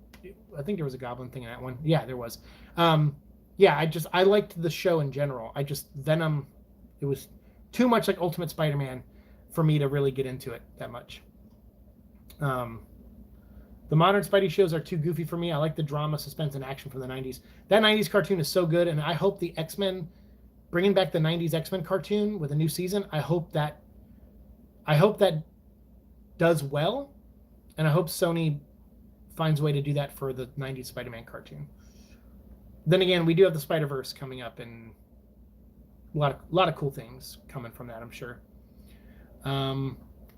there was a Goblin thing in that one. Yeah, there was. I liked the show in general. Venom, it was too much like Ultimate Spider-Man for me to really get into it that much. The modern Spidey shows are too goofy for me. I like the drama, suspense, and action from the 90s. That 90s cartoon is so good, and I hope the X-Men, bringing back the 90s X-Men cartoon with a new season, I hope that does well, and I hope Sony finds a way to do that for the 90s Spider-Man cartoon. Then again, we do have the Spider-Verse coming up, and a lot of cool things coming from that, I'm sure.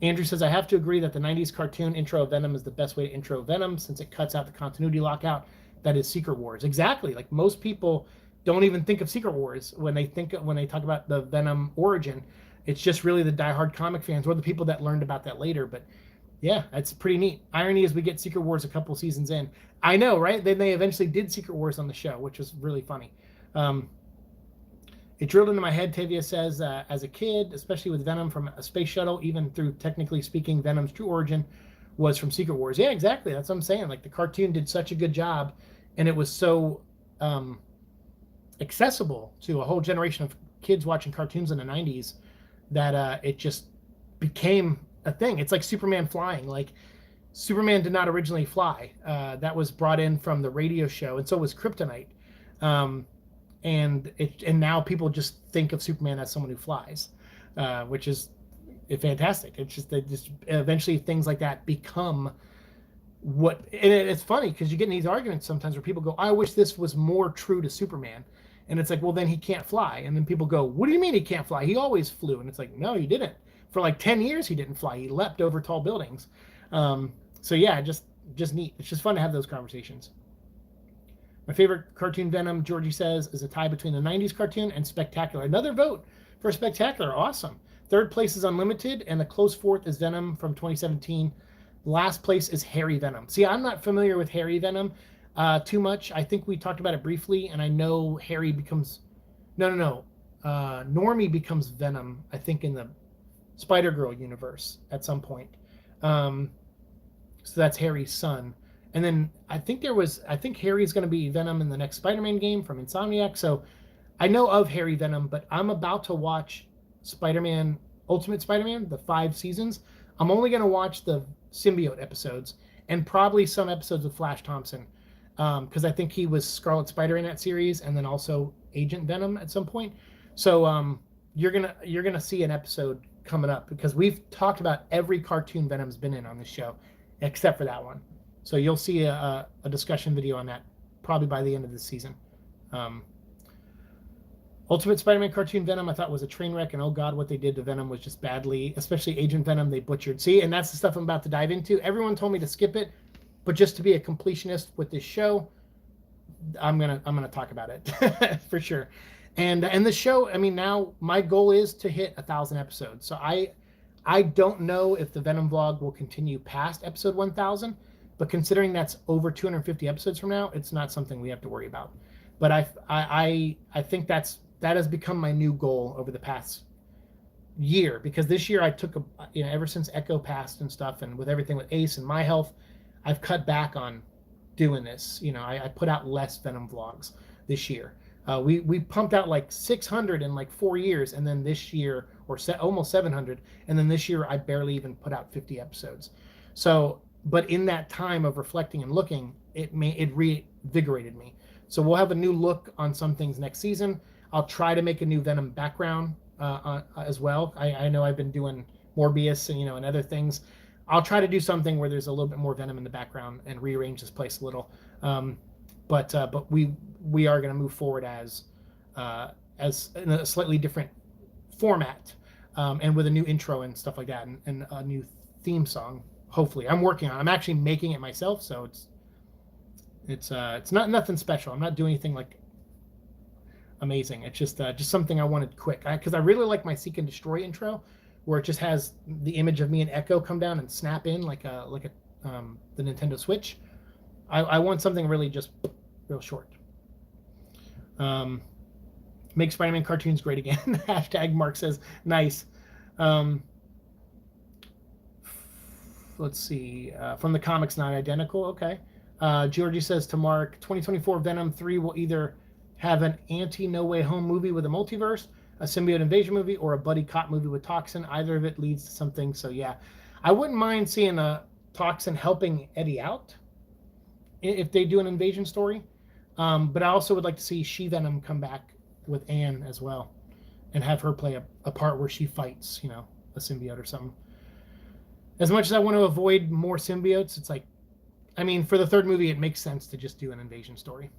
Andrew says, I have to agree that the 90s cartoon intro of Venom is the best way to intro Venom since it cuts out the continuity lockout that is Secret Wars. Exactly. Like, most people don't even think of Secret Wars when they talk about the Venom origin. It's just really the diehard comic fans or the people that learned about that later. But yeah, that's pretty neat. Irony is we get Secret Wars a couple seasons in. I know, right? Then they eventually did Secret Wars on the show, which was really funny. It drilled into my head, Tavia says, as a kid, especially with Venom from a space shuttle, even through, technically speaking, Venom's true origin was from Secret Wars. Yeah, exactly. That's what I'm saying. Like, the cartoon did such a good job, and it was so accessible to a whole generation of kids watching cartoons in the 90s that it just became a thing. It's like Superman flying. Like, Superman did not originally fly. That was brought in from the radio show, and so was Kryptonite. And now people just think of Superman as someone who flies, which is fantastic. It's just that just eventually things like that become what. And it's funny because you get in these arguments sometimes where people go, "I wish this was more true to Superman," and it's like, well, then he can't fly. And then people go, "What do you mean he can't fly? He always flew." And it's like, no, he didn't. For like 10 years, he didn't fly. He leapt over tall buildings. So yeah, just neat. It's just fun to have those conversations. My favorite cartoon Venom, Georgie says, is a tie between the 90s cartoon and Spectacular. Another vote for Spectacular. Awesome. Third place is Unlimited, and the close fourth is Venom from 2017. Last place is Harry Venom. See, I'm not familiar with Harry Venom too much. I think we talked about it briefly, and I know Harry becomes... No. Normie becomes Venom, I think, in the Spider-Girl universe at some point. So that's Harry's son. And then I think Harry's going to be Venom in the next Spider-Man game from Insomniac. So I know of Harry Venom, but I'm about to watch Spider-Man, Ultimate Spider-Man, the 5 seasons. I'm only going to watch the symbiote episodes and probably some episodes of Flash Thompson because I think he was Scarlet Spider in that series and then also Agent Venom at some point. So you're gonna see an episode coming up because we've talked about every cartoon Venom's been in on this show except for that one. So you'll see a discussion video on that probably by the end of the season. Ultimate Spider-Man cartoon Venom I thought was a train wreck, and oh god, what they did to Venom was just badly, especially Agent Venom, they butchered. See, and that's the stuff I'm about to dive into. Everyone told me to skip it, but just to be a completionist with this show, I'm gonna talk about it for sure. And the show, I mean, now my goal is to hit 1,000 episodes. So I don't know if the Venom vlog will continue past episode 1,000, but considering that's over 250 episodes from now, it's not something we have to worry about. But I think that has become my new goal over the past year, because this year I took ever since Echo passed and stuff, and with everything with Ace and my health, I've cut back on doing this. I put out less Venom vlogs this year. We pumped out like 600 in like 4 years, and then this year, or almost 700, and then this year I barely even put out 50 episodes. So, but in that time of reflecting and looking, it reinvigorated me. So we'll have a new look on some things next season. I'll try to make a new Venom background as well. I know I've been doing Morbius and other things. I'll try to do something where there's a little bit more Venom in the background and rearrange this place a little. But we are going to move forward as in a slightly different format, and with a new intro and stuff like that, and a new theme song. Hopefully, I'm working on. I'm actually making it myself, so it's not nothing special. I'm not doing anything like amazing. It's just something I wanted quick, because I really like my Seek and Destroy intro, where it just has the image of me and Echo come down and snap in like the Nintendo Switch. I want something really just real short. Make Spider-Man cartoons great again. Hashtag Mark says, nice. Let's see. From the comics, not identical. Okay. Georgie says to Mark, 2024 Venom 3 will either have an anti-No Way Home movie with a multiverse, a symbiote invasion movie, or a buddy cop movie with Toxin. Either of it leads to something. So yeah, I wouldn't mind seeing a Toxin helping Eddie out if they do an invasion story. But I also would like to see She-Venom come back with Anne as well, and have her play a part where she fights, a symbiote or something. As much as I want to avoid more symbiotes, it's like, I mean, for the third movie, it makes sense to just do an invasion story.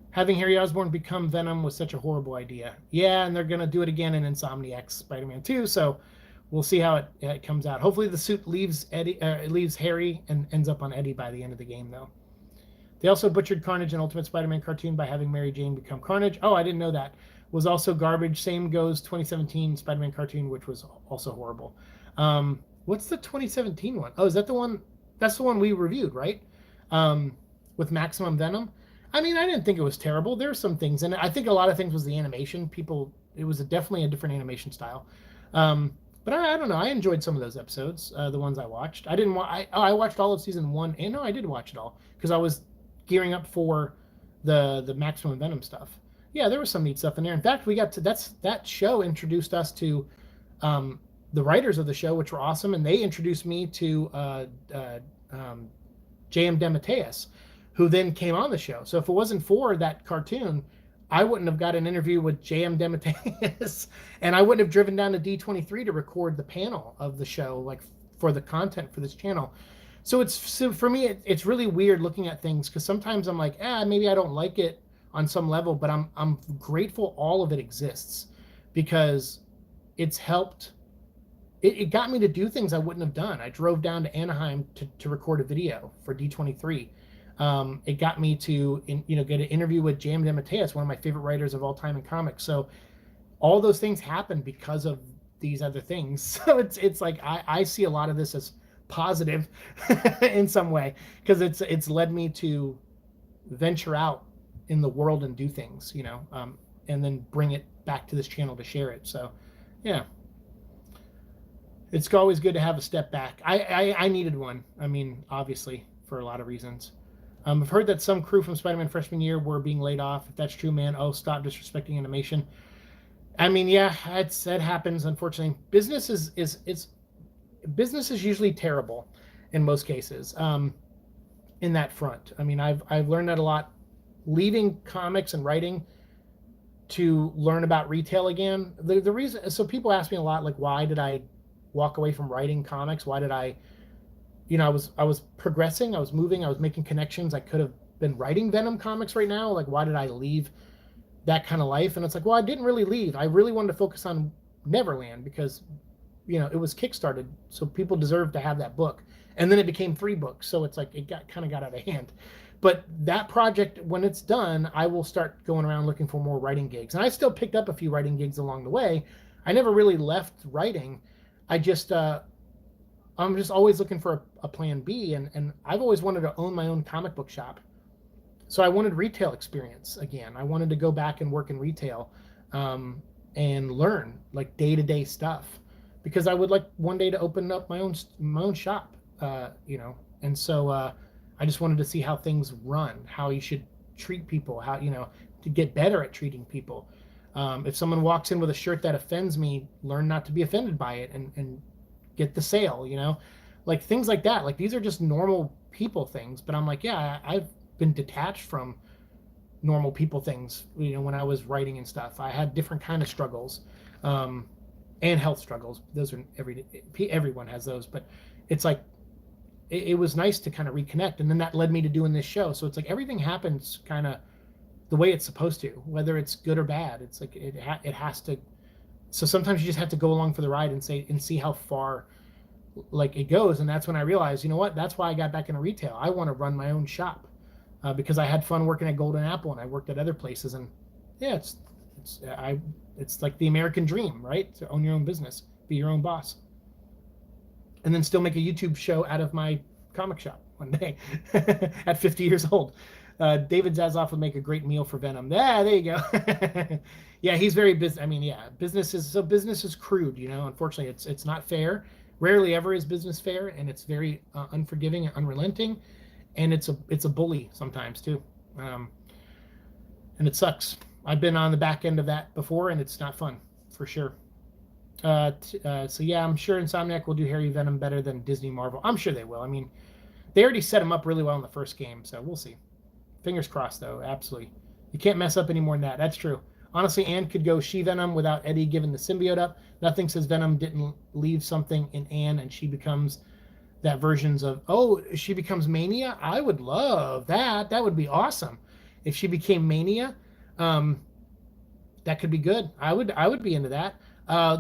Having Harry Osborn become Venom was such a horrible idea. Yeah, and they're going to do it again in Insomniac's Spider-Man 2, so we'll see how it comes out. Hopefully the suit leaves Harry and ends up on Eddie by the end of the game, though. They also butchered Carnage in Ultimate Spider-Man cartoon by having Mary Jane become Carnage. Oh, I didn't know that. Was also garbage. Same goes 2017 Spider-Man cartoon, which was also horrible. What's the 2017 one? Oh, is that the one? That's the one we reviewed, right? With Maximum Venom. I mean, I didn't think it was terrible. There were some things, and I think a lot of things was the animation. It was definitely a different animation style. But I don't know. I enjoyed some of those episodes, the ones I watched. I watched all of season 1, and no, I did watch it all because I was gearing up for the Maximum Venom stuff. Yeah, there was some neat stuff in there. In fact, we got to that show introduced us to the writers of the show, which were awesome, and they introduced me to J.M. DeMatteis, who then came on the show. So if it wasn't for that cartoon, I wouldn't have got an interview with J.M. DeMatteis, and I wouldn't have driven down to D23 to record the panel of the show, like for the content for this channel. So for me, it's really weird looking at things, because sometimes I'm like, maybe I don't like it on some level, but I'm grateful all of it exists, because it's helped. It got me to do things I wouldn't have done. I drove down to Anaheim to record a video for D23. It got me to get an interview with J.M. DeMatteis, one of my favorite writers of all time in comics. So all those things happened because of these other things. So it's like I see a lot of this as positive in some way, because it's led me to venture out in the world and do things, and then bring it back to this channel to share it. So yeah, it's always good to have a step back. I needed one. I mean, obviously, for a lot of reasons. I've heard that some crew from Spider-Man freshman year were being laid off. If that's true, man, stop disrespecting animation. I mean, yeah, that happens, unfortunately. Business is usually terrible in most cases, in that front. I mean, I've learned that a lot, leaving comics and writing to learn about retail again. The reason, so people ask me a lot, like, why did I walk away from writing comics? Why did I I was progressing, I was moving, I was making connections. I could have been writing Venom comics right now. Like, why did I leave that kind of life? And it's like, well, I didn't really leave. I really wanted to focus on Neverland because, it was kickstarted, so people deserve to have that book. And then it became 3 books, so it's like it got out of hand. But that project, when it's done, I will start going around looking for more writing gigs. And I still picked up a few writing gigs along the way. I never really left writing. I just I'm just always looking for a plan B, and I've always wanted to own my own comic book shop. So I wanted retail experience again. I wanted to go back and work in retail, and learn like day-to-day stuff, because I would like one day to open up my own shop, And so I just wanted to see how things run, how you should treat people, how to get better at treating people. If someone walks in with a shirt that offends me, learn not to be offended by it, and get the sale. Like things like that. Like these are just normal people things. But I'm like, yeah, I've been detached from normal people things. When I was writing and stuff, I had different kind of struggles. And health struggles. Those are everyone has those, but it's like it was nice to kind of reconnect, and then that led me to doing this show. So it's like everything happens kind of the way it's supposed to, whether it's good or bad. It's like it has to. So sometimes you just have to go along for the ride and see how far like it goes. And that's when I realized, what? That's why I got back into retail. I want to run my own shop, because I had fun working at Golden Apple and I worked at other places, and yeah, it's like the American dream, right? To own your own business, be your own boss, and then still make a YouTube show out of my comic shop one day at 50 years old. David Zaslav would make a great meal for Venom. Yeah, there you go. Yeah, he's very busy. I mean, yeah, business is crude, Unfortunately, it's not fair. Rarely ever is business fair, and it's very unforgiving and unrelenting, and it's a bully sometimes too, and it sucks. I've been on the back end of that before, and it's not fun, for sure. So yeah, I'm sure Insomniac will do Harry Venom better than Disney Marvel. I'm sure they will. I mean, they already set him up really well in the first game, so we'll see. Fingers crossed, though. Absolutely. You can't mess up any more than that. That's true. Honestly, Anne could go She-Venom without Eddie giving the symbiote up. Nothing says Venom didn't leave something in Anne, and she becomes that versions of, she becomes Mania? I would love that. That would be awesome. If she became Mania, that could be good. I would be into that.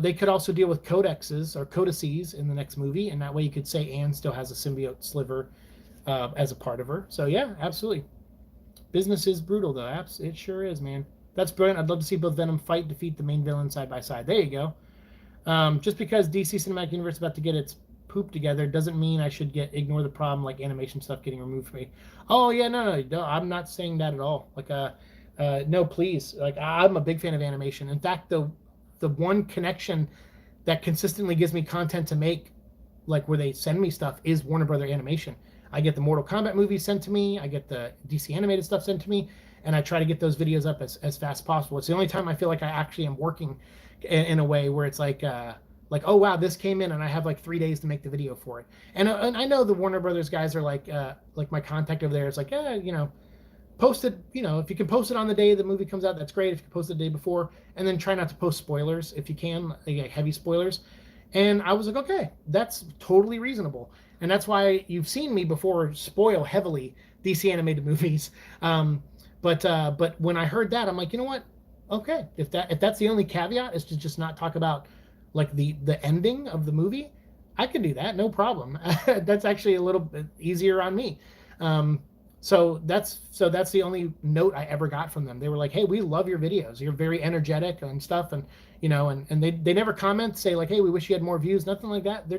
They could also deal with codices or codices in the next movie, and that way you could say Anne still has a symbiote sliver as a part of her. So yeah, absolutely. Business is brutal, though. It sure is, man. That's brilliant. I'd love to see both Venom fight, defeat the main villain side by side. There you go. Just because DC Cinematic Universe is about to get its poop together doesn't mean I should ignore the problem, like animation stuff getting removed from me. Oh yeah, no, I'm not saying that at all. Like no, please. Like I'm a big fan of animation. In fact, the one connection that consistently gives me content to make, like where they send me stuff, is Warner Brother Animation. I get the Mortal Kombat movies sent to me. I get the DC animated stuff sent to me, and I try to get those videos up as fast as possible. It's the only time I feel like I actually am working in a way where it's like, oh wow, this came in and I have like 3 days to make the video for it. And I know the Warner Brothers guys are like my contact over there is like, post it, if you can post it on the day the movie comes out, that's great. If you can post it the day before, and then try not to post spoilers if you can, like heavy spoilers. And I was like, okay, that's totally reasonable. And that's why you've seen me before spoil heavily DC animated movies. But when I heard that, I'm like, you know what? Okay, if that's the only caveat is to just not talk about like the ending of the movie, I could do that, no problem. That's actually a little bit easier on me. So that's the only note I ever got from them. They were like, hey, we love your videos. You're very energetic and stuff. And, and they never comment, say like, hey, we wish you had more views, nothing like that.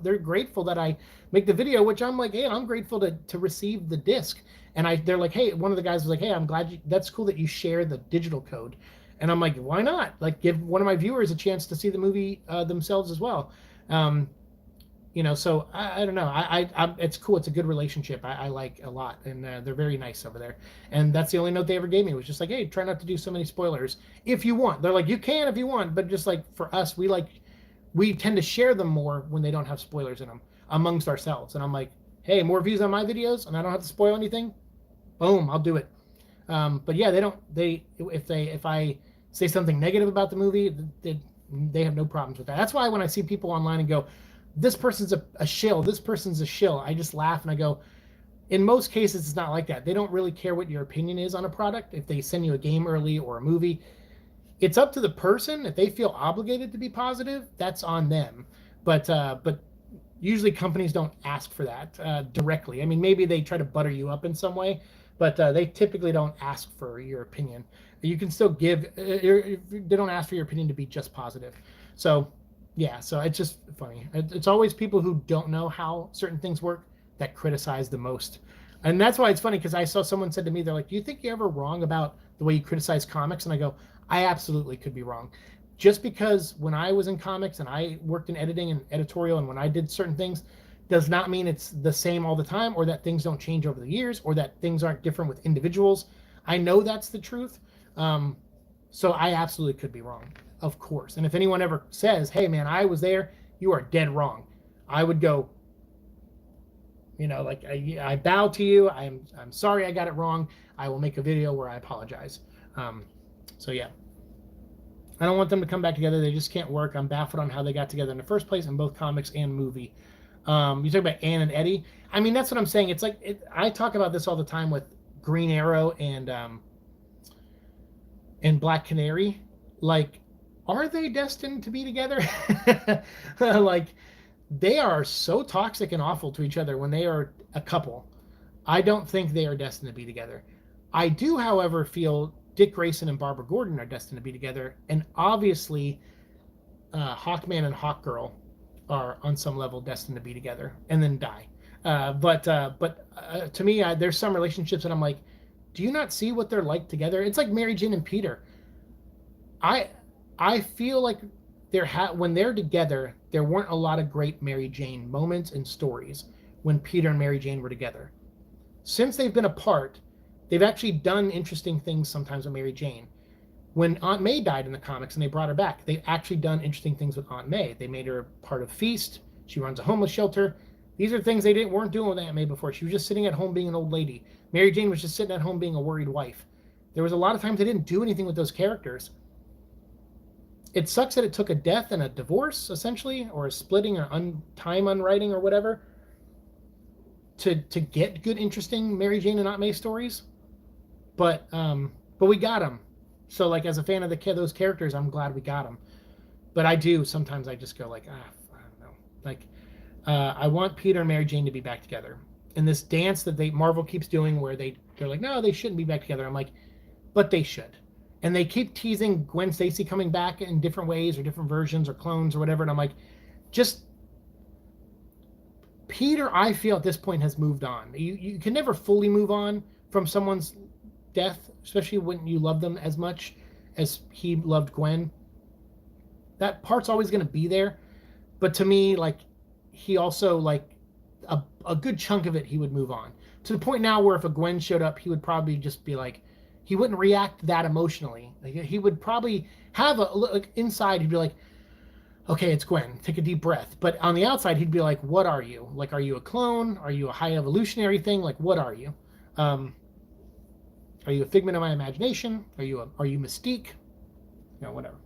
They're grateful that I make the video, which I'm like, hey, I'm grateful to receive the disc. And they're like, hey, one of the guys was like, hey, I'm glad that's cool that you share the digital code. And I'm like, why not? Like give one of my viewers a chance to see the movie themselves as well. So I don't know. I it's cool. It's a good relationship. I like a lot, and they're very nice over there. And that's the only note they ever gave me, was just like, hey, try not to do so many spoilers if you want. They're like, you can if you want, but just like for us, we tend to share them more when they don't have spoilers in them amongst ourselves. And I'm like, hey, more views on my videos, and I don't have to spoil anything. Boom, I'll do it. But yeah, if I say something negative about the movie, they have no problems with that. That's why when I see people online and go, this person's a shill, this person's a shill, I just laugh and I go, in most cases, it's not like that. They don't really care what your opinion is on a product. If they send you a game early or a movie, it's up to the person. If they feel obligated to be positive, that's on them. But usually companies don't ask for that directly. I mean, maybe they try to butter you up in some way, but they typically don't ask for your opinion. You can still give. They don't ask for your opinion to be just positive. So, yeah. So it's just funny. It's always people who don't know how certain things work that criticize the most. And that's why it's funny, because I saw someone said to me, they're like, do you think you're ever wrong about the way you criticize comics? And I go, I absolutely could be wrong. Just because when I was in comics and I worked in editing and editorial, and when I did certain things, does not mean it's the same all the time, or that things don't change over the years, or that things aren't different with individuals. I know that's the truth. So I absolutely could be wrong, of course. And if anyone ever says, hey man, I was there, you are dead wrong, I would go, like, I bow to you. I'm sorry I got it wrong. I will make a video where I apologize. So yeah, I don't want them to come back together. They just can't work. I'm baffled on how they got together in the first place in both comics and movie. You talk about Anne and Eddie. I mean, that's what I'm saying. It's like I talk about this all the time with Green Arrow and Black Canary. Like, are they destined to be together? Like, they are so toxic and awful to each other when they are a couple. I don't think they are destined to be together. I do, however, feel Dick Grayson and Barbara Gordon are destined to be together, and obviously Hawkman and Hawkgirl are on some level destined to be together and then die. But to me, there's some relationships that I'm like, do you not see what they're like together? It's like Mary Jane and Peter. I feel like when they're together, there weren't a lot of great Mary Jane moments and stories when Peter and Mary Jane were together. Since they've been apart, they've actually done interesting things sometimes with Mary Jane. When Aunt May died in the comics and they brought her back, they've actually done interesting things with Aunt May. They made her part of Feast. She runs a homeless shelter. These are things they weren't doing with Aunt May before. She was just sitting at home being an old lady. Mary Jane was just sitting at home being a worried wife. There was a lot of times they didn't do anything with those characters. It sucks that it took a death and a divorce, essentially, or a splitting or time unwriting or whatever, to get good, interesting Mary Jane and Aunt May stories. But we got them. So, like, as a fan of those characters, I'm glad we got them. But I do sometimes I just go like, I don't know. Like, I want Peter and Mary Jane to be back together. And this dance that Marvel keeps doing, where they're like, no, they shouldn't be back together. I'm like, but they should. And they keep teasing Gwen Stacy coming back in different ways or different versions or clones or whatever. And I'm like, Peter, I feel at this point, has moved on. You can never fully move on from someone's death, especially when you love them as much as he loved Gwen. That part's always going to be there. But to me, like, he also, like, a good chunk of it, he would move on. To the point now where if a Gwen showed up, he would probably just be like, he wouldn't react that emotionally. Like, he would probably have inside, he'd be like, okay, it's Gwen, take a deep breath. But on the outside, he'd be like, what are you? Like, are you a clone? Are you a high evolutionary thing? Like, what are you? Are you a figment of my imagination? Are you Mystique? Whatever.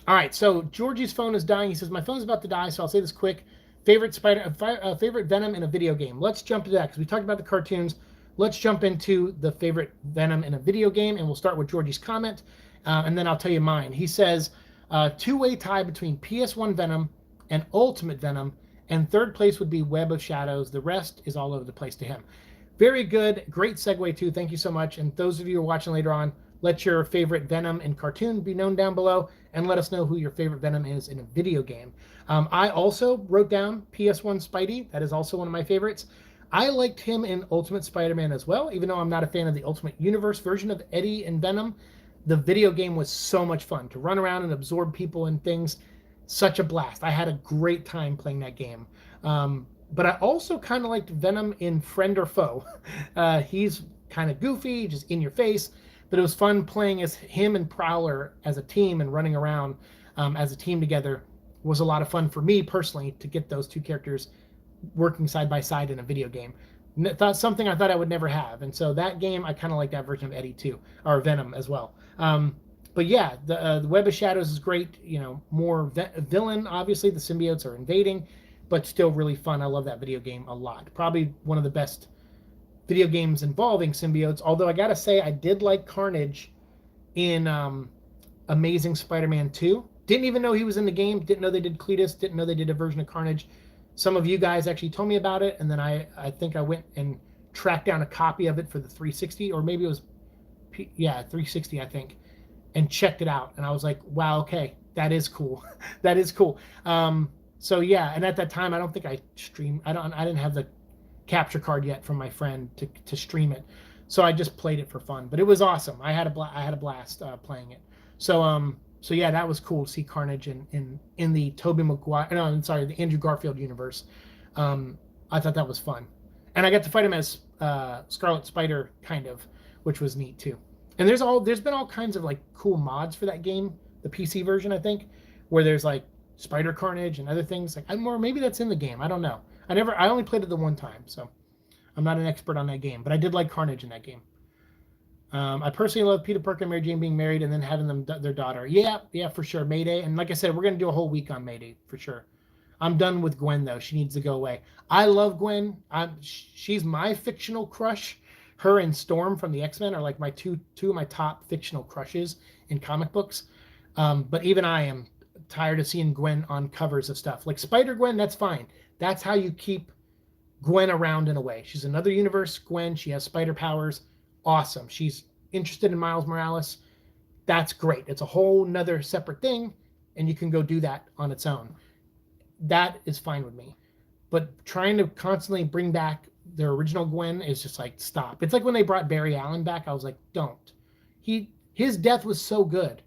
All right, so Georgie's phone is dying. He says, my phone's about to die, so I'll say this quick. Favorite Venom in a video game. Let's jump to that, because we talked about the cartoons. Let's jump into the favorite Venom in a video game, and we'll start with Georgie's comment, and then I'll tell you mine. He says, two-way tie between PS1 Venom and Ultimate Venom, and third place would be Web of Shadows. The rest is all over the place to him. Very good. Great segue, too. Thank you so much. And those of you who are watching later on, let your favorite Venom in cartoon be known down below, and let us know who your favorite Venom is in a video game. I also wrote down PS1 Spidey. That is also one of my favorites. I liked him in Ultimate Spider-Man as well, even though I'm not a fan of the Ultimate Universe version of Eddie and Venom. The video game was so much fun to run around and absorb people and things. Such a blast. I had a great time playing that game. But I also kind of liked Venom in Friend or Foe. He's kind of goofy, just in your face. But it was fun playing as him and Prowler as a team and running around as a team together. Was a lot of fun for me personally to get those two characters working side by side in a video game. Something I thought I would never have. And so that game, I kind of like that version of Eddie too, or Venom as well. But yeah, the Web of Shadows is great. More villain. Obviously, the symbiotes are invading, but still really fun. I love that video game a lot. Probably one of the best video games involving symbiotes. Although I gotta say, I did like Carnage in Amazing Spider-Man 2. Didn't even know he was in the game. Didn't know they did Cletus. Didn't know they did a version of Carnage. Some of you guys actually told me about it, and then I think I went and tracked down a copy of it for the 360, or maybe it was 360, I think, and checked it out. And I was like, wow, okay, that is cool. That is cool. So yeah, and at that time, I don't think I streamed. I didn't have the capture card yet from my friend to stream it, so I just played it for fun. But it was awesome. I had a blast playing it. So yeah, that was cool to see Carnage in the Tobey Maguire. No, I'm sorry, the Andrew Garfield universe. I thought that was fun, and I got to fight him as Scarlet Spider, kind of, which was neat too. And there's been all kinds of like cool mods for that game, the PC version, I think, where there's like Spider Carnage and other things. Like, or maybe that's in the game. I don't know. I only played it the one time, so I'm not an expert on that game. But I did like Carnage in that game. I personally love Peter Parker and Mary Jane being married and then having them their daughter. Yeah, for sure. Mayday. And like I said, we're going to do a whole week on Mayday for sure. I'm done with Gwen, though. She needs to go away. I love Gwen. She's my fictional crush. Her and Storm from the X-Men are like my two of my top fictional crushes in comic books. But even I am tired of seeing Gwen on covers of stuff. Like Spider-Gwen, that's fine. That's how you keep Gwen around in a way. She's another universe Gwen. She has spider powers. Awesome. She's interested in Miles Morales. That's great. It's a whole nother separate thing, and you can go do that on its own. That is fine with me. But trying to constantly bring back their original Gwen is just like, stop. It's like when they brought Barry Allen back, I was like, don't. His death was so good.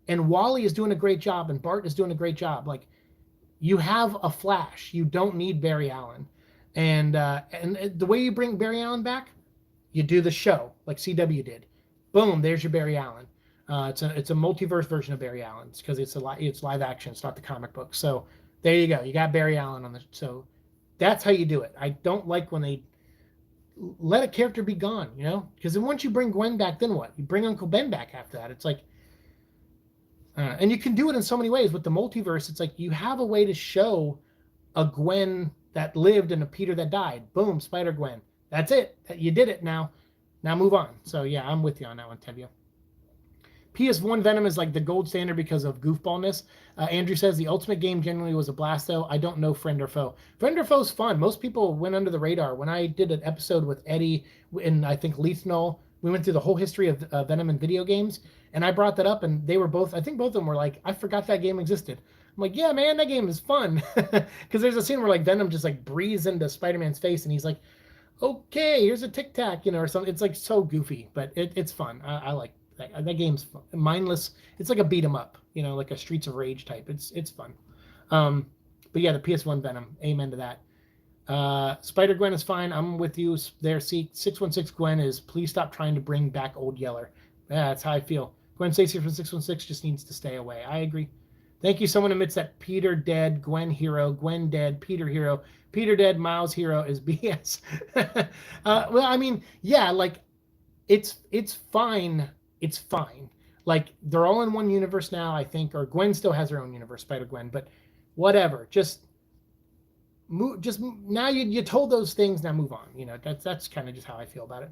And Wally is doing a great job, and Bart is doing a great job. Like, you have a Flash. You don't need Barry Allen. And the way you bring Barry Allen back, you do the show like CW did. Boom, there's your Barry Allen. It's a multiverse version of Barry Allen because it's live action. It's not the comic book. So there you go. You got Barry Allen on the. So that's how you do it. I don't like when they let a character be gone. Because then once you bring Gwen back, then what? You bring Uncle Ben back after that. It's like, and you can do it in so many ways with the multiverse. It's like you have a way to show a Gwen that lived and a Peter that died. Boom, Spider-Gwen. That's it. You did it now. Now move on. So yeah, I'm with you on that one, Tevye. PS1 Venom is like the gold standard because of goofballness. Andrew says the Ultimate game generally was a blast, though. I don't know Friend or Foe. Friend or Foe's fun. Most people went under the radar. When I did an episode with Eddie and I think Lethnol, we went through the whole history of Venom and video games, and I brought that up, and they were both, I think both of them were like, I forgot that game existed. I'm like, yeah, man, that game is fun. Because there's a scene where like Venom just like breathes into Spider-Man's face, and he's like, okay, here's a Tic Tac, or something. It's like so goofy, but it's fun. I like that. That game's fun. Mindless. It's like a beat 'em up, like a Streets of Rage type. It's fun. But yeah, the PS1 Venom. Amen to that. Spider-Gwen is fine. I'm with you there. See, 616 Gwen is please stop trying to bring back Old Yeller. Yeah, that's how I feel. Gwen Stacy from 616 just needs to stay away. I agree. Thank you. Someone admits that Peter dead, Gwen hero, Gwen dead, Peter hero, Peter dead, Miles hero is BS. Well, I mean, yeah, like it's fine. It's fine. Like they're all in one universe now, I think, or Gwen still has her own universe, Spider-Gwen, but whatever. Just move. Just now you told those things. Now move on. That's kind of just how I feel about it.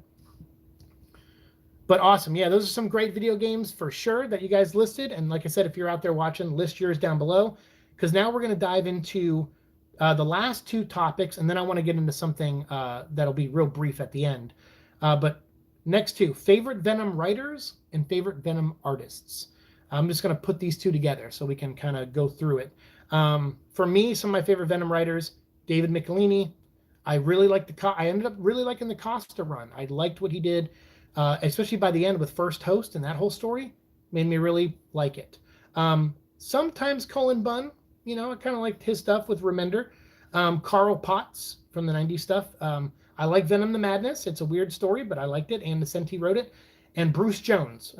But awesome. Yeah, those are some great video games for sure that you guys listed. And like I said, if you're out there watching, list yours down below. Because now we're going to dive into the last two topics. And then I want to get into something that'll be real brief at the end. But next two, favorite Venom writers and favorite Venom artists. I'm just going to put these two together so we can kind of go through it. For me, some of my favorite Venom writers, David Michelinie. I really liked I ended up really liking the Costa run. I liked what he did. Especially by the end with First Host and that whole story made me really like it. Sometimes Cullen Bunn, I kind of liked his stuff with Remender. Carl Potts from the 90s stuff. I like Venom the Madness. It's a weird story, but I liked it. And Nocenti wrote it. And Bruce Jones,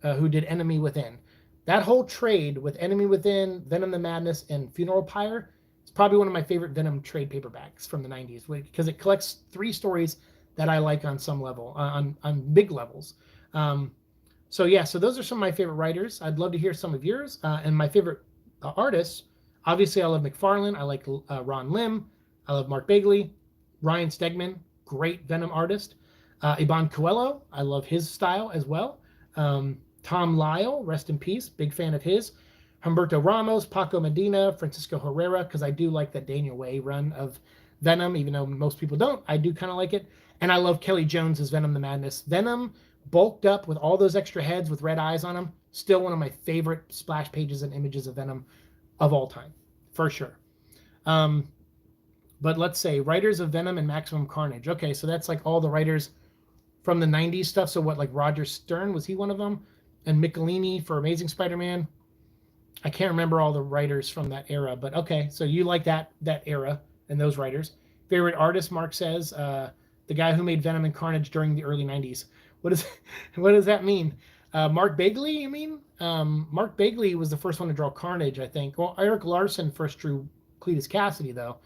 who did Enemy Within. That whole trade with Enemy Within, Venom the Madness, and Funeral Pyre is probably one of my favorite Venom trade paperbacks from the 90s because it collects 3 stories that I like on some level, on big levels. So yeah, so those are some of my favorite writers. I'd love to hear some of yours. And my favorite artists, obviously I love McFarlane. I like Ron Lim. I love Mark Bagley. Ryan Stegman, great Venom artist. Iban Coelho, I love his style as well. Tom Lyle, rest in peace, big fan of his. Humberto Ramos, Paco Medina, Francisco Herrera, because I do like that Daniel Way run of Venom, even though most people don't. I do kind of like it. And I love Kelly Jones as Venom the Madness. Venom, bulked up with all those extra heads with red eyes on them, still one of my favorite splash pages and images of Venom of all time, for sure. But let's say writers of Venom and Maximum Carnage. Okay, so that's like all the writers from the 90s stuff. So what, like Roger Stern, was he one of them? And Michelini for Amazing Spider-Man. I can't remember all the writers from that era, but okay, so you like that era and those writers. Favorite artist, Mark says, the guy who made Venom and Carnage during the early 90s. What does that mean? Mark Bagley, you mean? Mark Bagley was the first one to draw Carnage, I think. Well, Eric Larson first drew Cletus Cassidy, though.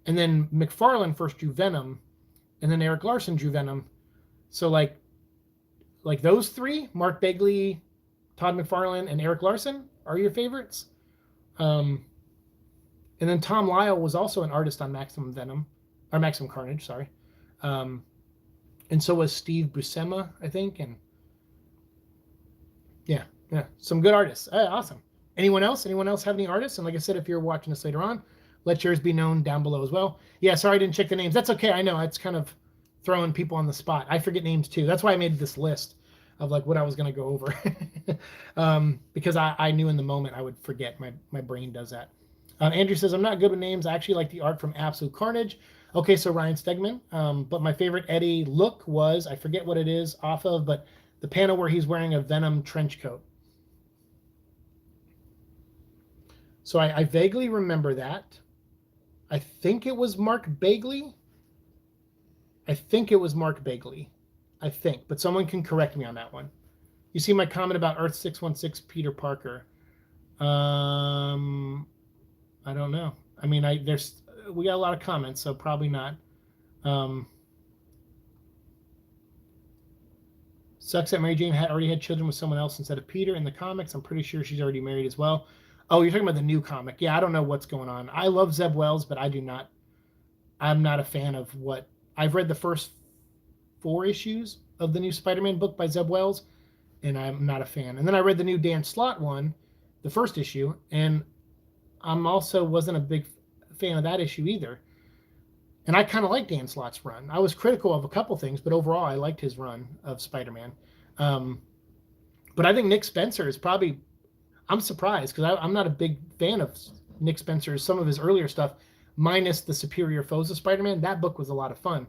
And then McFarlane first drew Venom. And then Eric Larson drew Venom. So, like those three, Mark Bagley, Todd McFarlane, and Eric Larson, are your favorites. And then Tom Lyle was also an artist on Maximum Carnage, sorry. And so was Steve Buscema, I think. And yeah, some good artists. Awesome. Anyone else have any artists? And like I said, if you're watching this later on, let yours be known down below as well. Yeah, sorry I didn't check the names. That's okay. I know it's kind of throwing people on the spot. I forget names too. That's why I made this list of like what I was going to go over. Because I knew in the moment I would forget. My brain does that. Andrew says, I'm not good with names. I actually like the art from Absolute Carnage. Okay, so Ryan Stegman. But my favorite Eddie look was, I forget what it is off of, but the panel where he's wearing a Venom trench coat. So I vaguely remember that. I think it was Mark Bagley. I think, but someone can correct me on that one. You see my comment about Earth 616 Peter Parker. I don't know. I mean, we got a lot of comments, so probably not. Sucks that Mary Jane already had children with someone else instead of Peter in the comics. I'm pretty sure she's already married as well. Oh, you're talking about the new comic. Yeah, I don't know what's going on. I love Zeb Wells, but I'm not a fan of what... I've read the first 4 issues of the new Spider-Man book by Zeb Wells, and I'm not a fan. And then I read the new Dan Slott one, the first issue, and I'm also wasn't a big fan of that issue either. And I kind of like Dan Slott's run. I was critical of a couple things, but overall I liked his run of Spider-Man. But I think Nick Spencer is probably... I'm surprised because I'm not a big fan of Nick Spencer's, some of his earlier stuff, minus the Superior Foes of Spider-Man. That book was a lot of fun.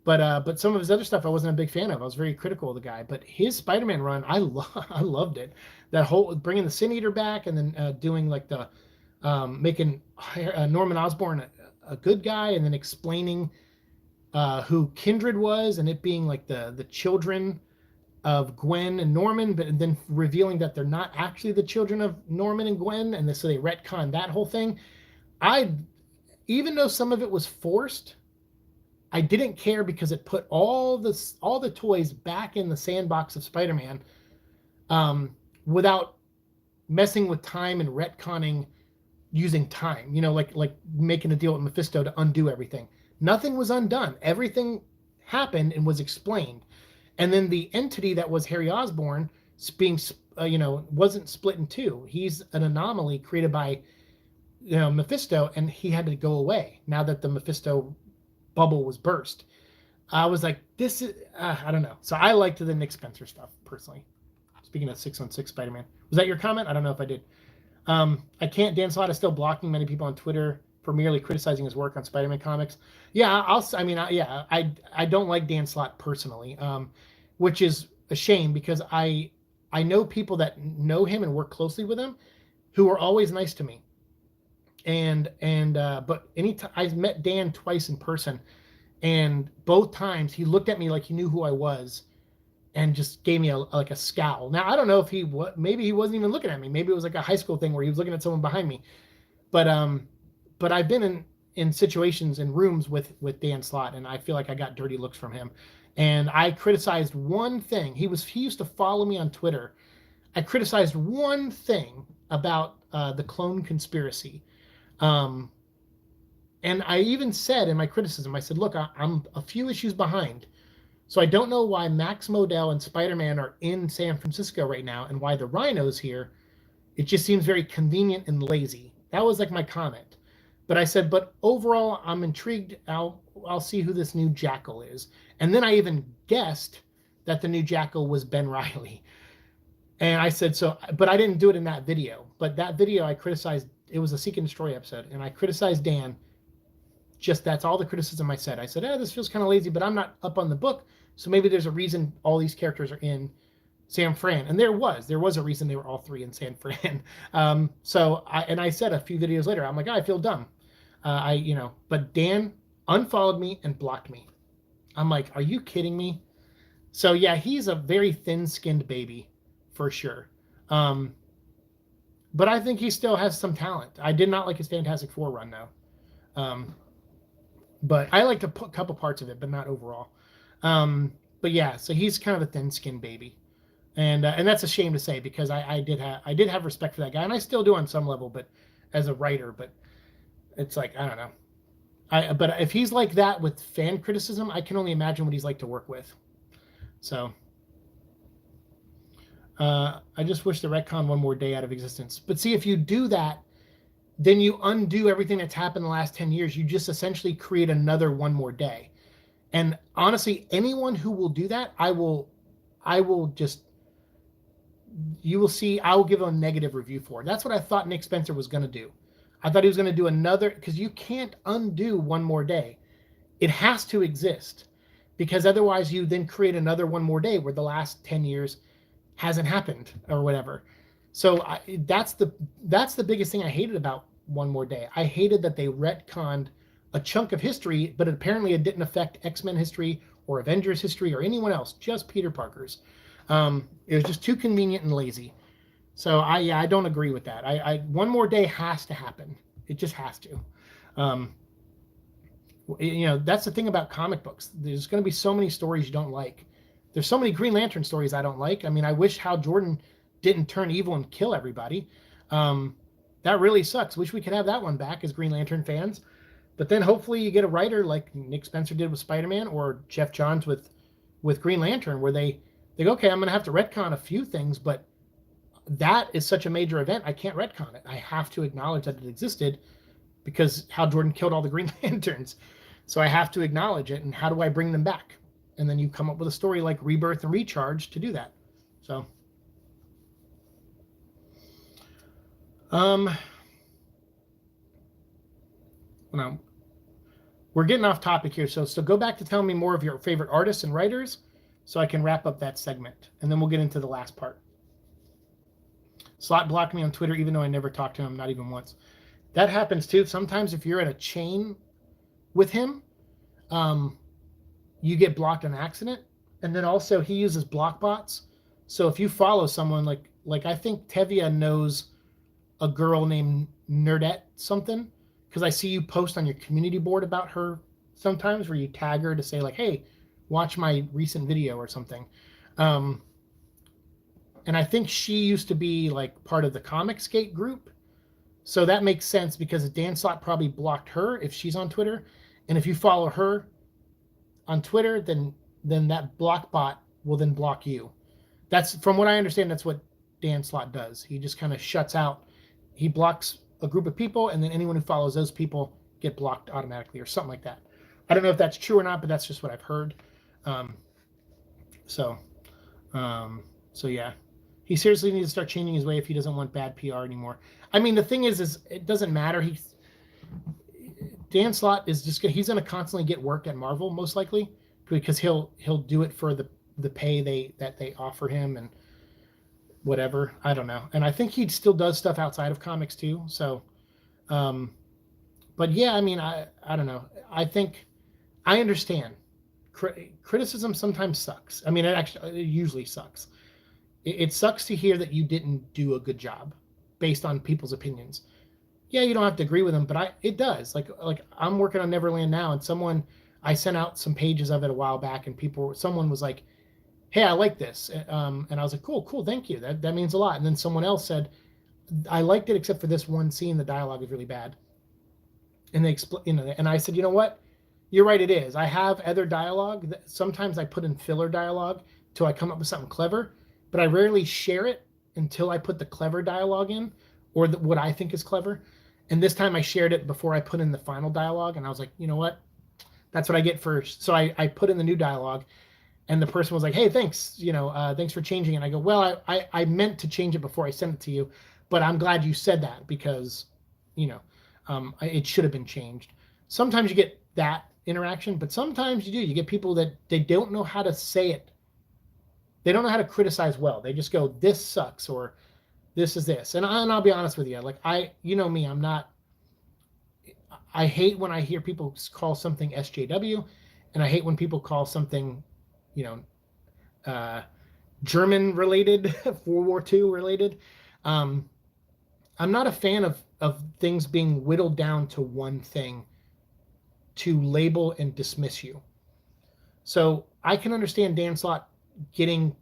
But some of his other stuff I wasn't a big fan of. I was very critical of the guy. But his Spider-Man run, I loved it. That whole bringing the Sin Eater back and then doing like the making Norman Osborn a good guy and then explaining who Kindred was and it being like the children of Gwen and Norman, but then revealing that they're not actually the children of Norman and Gwen, and so they retcon that whole thing. Even though some of it was forced, I didn't care because it put all the toys back in the sandbox of Spider-Man, without messing with time and retconning using time. You know, like making a deal with Mephisto to undo everything. Nothing was undone. Everything happened and was explained. And then the entity that was Harry Osborn being, wasn't split in two. He's an anomaly created by, Mephisto, and he had to go away now that the Mephisto bubble was burst. I was like, this is, I don't know. So I liked the Nick Spencer stuff, personally. Speaking of 616 Spider-Man. Was that your comment? I don't know if I did. I can't. Dan Slott is still blocking many people on Twitter for merely criticizing his work on Spider-Man comics. Yeah, I don't like Dan Slott personally, which is a shame because I know people that know him and work closely with him who are always nice to me. But anytime I've met Dan twice in person, and both times he looked at me like he knew who I was and just gave me a scowl. Now, I don't know if maybe he wasn't even looking at me. Maybe it was like a high school thing where he was looking at someone behind me. But I've been in situations in rooms with Dan Slott, and I feel like I got dirty looks from him. and I criticized one thing. He used to follow me on Twitter. I criticized one thing about the clone conspiracy. Um, and I even said in my criticism, I said, look, I'm a few issues behind. So I don't know why Max Modell and Spider-Man are in San Francisco right now and why the Rhino's here. It just seems very convenient and lazy. That was like my comment. But I said, but overall, I'm intrigued. I'll see who this new Jackal is. And then I even guessed that the new Jackal was Ben Reilly. And I said, so, but I didn't do it in that video. But that video I criticized, it was a Seek and Destroy episode. And I criticized Dan. Just that's all the criticism I said. I said, this feels kind of lazy, but I'm not up on the book. So maybe there's a reason all these characters are in San Fran. And there was a reason they were all three in San Fran. I said a few videos later, I'm like, I feel dumb. But Dan unfollowed me and blocked me. I'm like, are you kidding me? So yeah, he's a very thin-skinned baby for sure. But I think he still has some talent. I did not like his Fantastic Four run though. But I liked a couple parts of it, but not overall. But yeah, so he's kind of a thin-skinned baby. And that's a shame to say because I did have respect for that guy, and I still do on some level, but as a writer, but it's like, I don't know. But if he's like that with fan criticism, I can only imagine what he's like to work with. So I just wish the retcon one more day out of existence. But see, if you do that, then you undo everything that's happened in the last 10 years. You just essentially create another one more day. And honestly, anyone who will do that, you will see, I will give a negative review for. That's what I thought Nick Spencer was going to do. I thought he was going to do another, because you can't undo one more day. It has to exist, because otherwise you then create another one more day where the last 10 years hasn't happened or whatever. So that's the biggest thing I hated about One More Day. I hated that they retconned a chunk of history, but apparently it didn't affect X-Men history or Avengers history or anyone else, just Peter Parker's. It was just too convenient and lazy. So I don't agree with that. One More Day has to happen. It just has to. That's the thing about comic books. There's going to be so many stories you don't like. There's so many Green Lantern stories I don't like. I mean, I wish Hal Jordan didn't turn evil and kill everybody. That really sucks. Wish we could have that one back as Green Lantern fans. But then hopefully you get a writer like Nick Spencer did with Spider-Man or Jeff Johns with Green Lantern, where they go, okay, I'm going to have to retcon a few things, but that is such a major event, I can't retcon it. I have to acknowledge that it existed because Hal Jordan killed all the Green Lanterns. So I have to acknowledge it, and how do I bring them back? And then you come up with a story like Rebirth and Recharge to do that. So, now we're getting off topic here. So go back to telling me more of your favorite artists and writers so I can wrap up that segment, and then we'll get into the last part. Slot blocked me on Twitter, even though I never talked to him, not even once. That happens too. Sometimes if you're in a chain with him, you get blocked on accident. And then also he uses block bots. So if you follow someone like I think Tevia knows a girl named Nerdette something, because I see you post on your community board about her sometimes, where you tag her to say like, hey, watch my recent video or something. And I think she used to be like part of the Comicsgate group. So that makes sense because Dan Slott probably blocked her if she's on Twitter. And if you follow her on Twitter, then that block bot will then block you. That's, from what I understand, that's what Dan Slott does. He just kind of shuts out. He blocks a group of people, and then anyone who follows those people get blocked automatically or something like that. I don't know if that's true or not, but that's just what I've heard. So yeah. He seriously needs to start changing his way if he doesn't want bad PR anymore. I mean, the thing is it doesn't matter. Dan Slott is just he's going to constantly get work at Marvel most likely, because he'll do it for the pay that they offer him and whatever. I don't know. And I think he still does stuff outside of comics too. So, but yeah, I mean, I don't know. I think I understand. Criticism sometimes sucks. I mean, it usually sucks. It sucks to hear that you didn't do a good job based on people's opinions. Yeah, you don't have to agree with them, but it does. Like I'm working on Neverland now, and I sent out some pages of it a while back, and someone was like, hey, I like this. And I was like, cool, thank you. That means a lot. And then someone else said, I liked it except for this one scene. The dialogue is really bad. And they and I said, you know what? You're right, it is. I have other dialogue. Sometimes I put in filler dialogue till I come up with something clever, but I rarely share it until I put the clever dialogue in, or what I think is clever. And this time I shared it before I put in the final dialogue, and I was like, you know what? That's what I get first. So I put in the new dialogue, and the person was like, hey, thanks, thanks for changing it. And I go, well, I meant to change it before I sent it to you, but I'm glad you said that because, it should have been changed. Sometimes you get that interaction, but sometimes you do. You get people that they don't know how to say it. They don't know how to criticize well. They just go, this sucks, or this is this. And I'll be honest with you. Like, me, I hate when I hear people call something SJW, and I hate when people call something, German related, World War II related. I'm not a fan of things being whittled down to one thing to label and dismiss you. So I can understand Dan Slott getting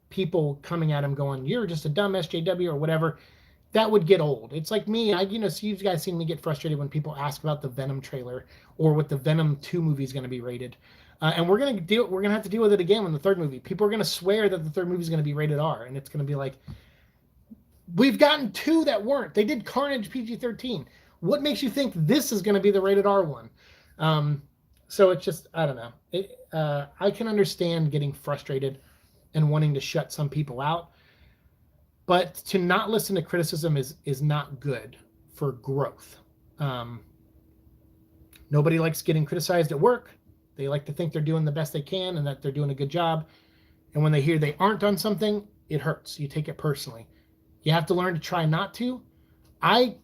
people coming at him going, you're just a dumb SJW or whatever. That would get old. It's like me. So you guys seen me get frustrated when people ask about the Venom trailer or what the Venom 2 movie is going to be rated. And we're going to have to deal with it again when the third movie. People are going to swear that the third movie is going to be rated R, and it's going to be like, we've gotten 2 that weren't. They did Carnage PG-13. What makes you think this is going to be the rated R one? So it's just, I don't know. I can understand getting frustrated and wanting to shut some people out, but to not listen to criticism is not good for growth. Nobody likes getting criticized at work. They like to think they're doing the best they can and that they're doing a good job. And when they hear they aren't on something, it hurts. You take it personally. You have to learn to try not to. I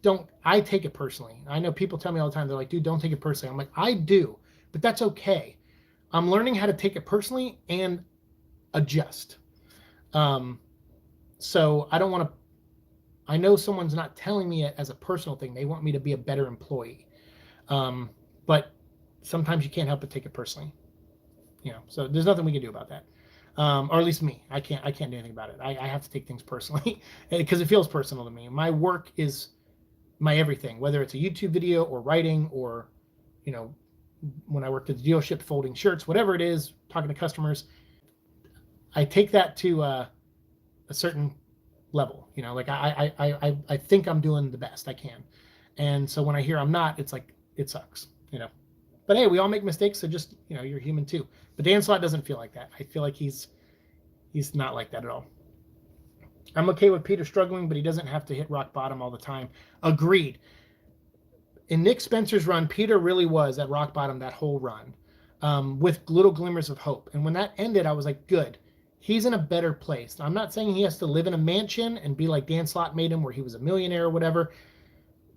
take it personally. I know people tell me all the time, they're like, dude, don't take it personally. I'm like, I do, but that's okay. I'm learning how to take it personally and adjust. So I don't want to, I know someone's not telling me it as a personal thing. They want me to be a better employee. But sometimes you can't help but take it personally. So there's nothing we can do about that. Or at least me. I can't do anything about it. I have to take things personally because it feels personal to me. My work is my everything, whether it's a YouTube video or writing or, when I worked at the dealership folding shirts, whatever it is, talking to customers, I take that to a certain level. Like I think I'm doing the best I can. And so when I hear I'm not, it's like, it sucks, But hey, we all make mistakes, so just, you're human too. But Dan Slott doesn't feel like that. I feel like he's not like that at all. I'm okay with Peter struggling, but he doesn't have to hit rock bottom all the time. Agreed. In Nick Spencer's run, Peter really was at rock bottom that whole run, with little glimmers of hope. And when that ended, I was like, good. He's in a better place. I'm not saying he has to live in a mansion and be like Dan Slott made him, where he was a millionaire or whatever.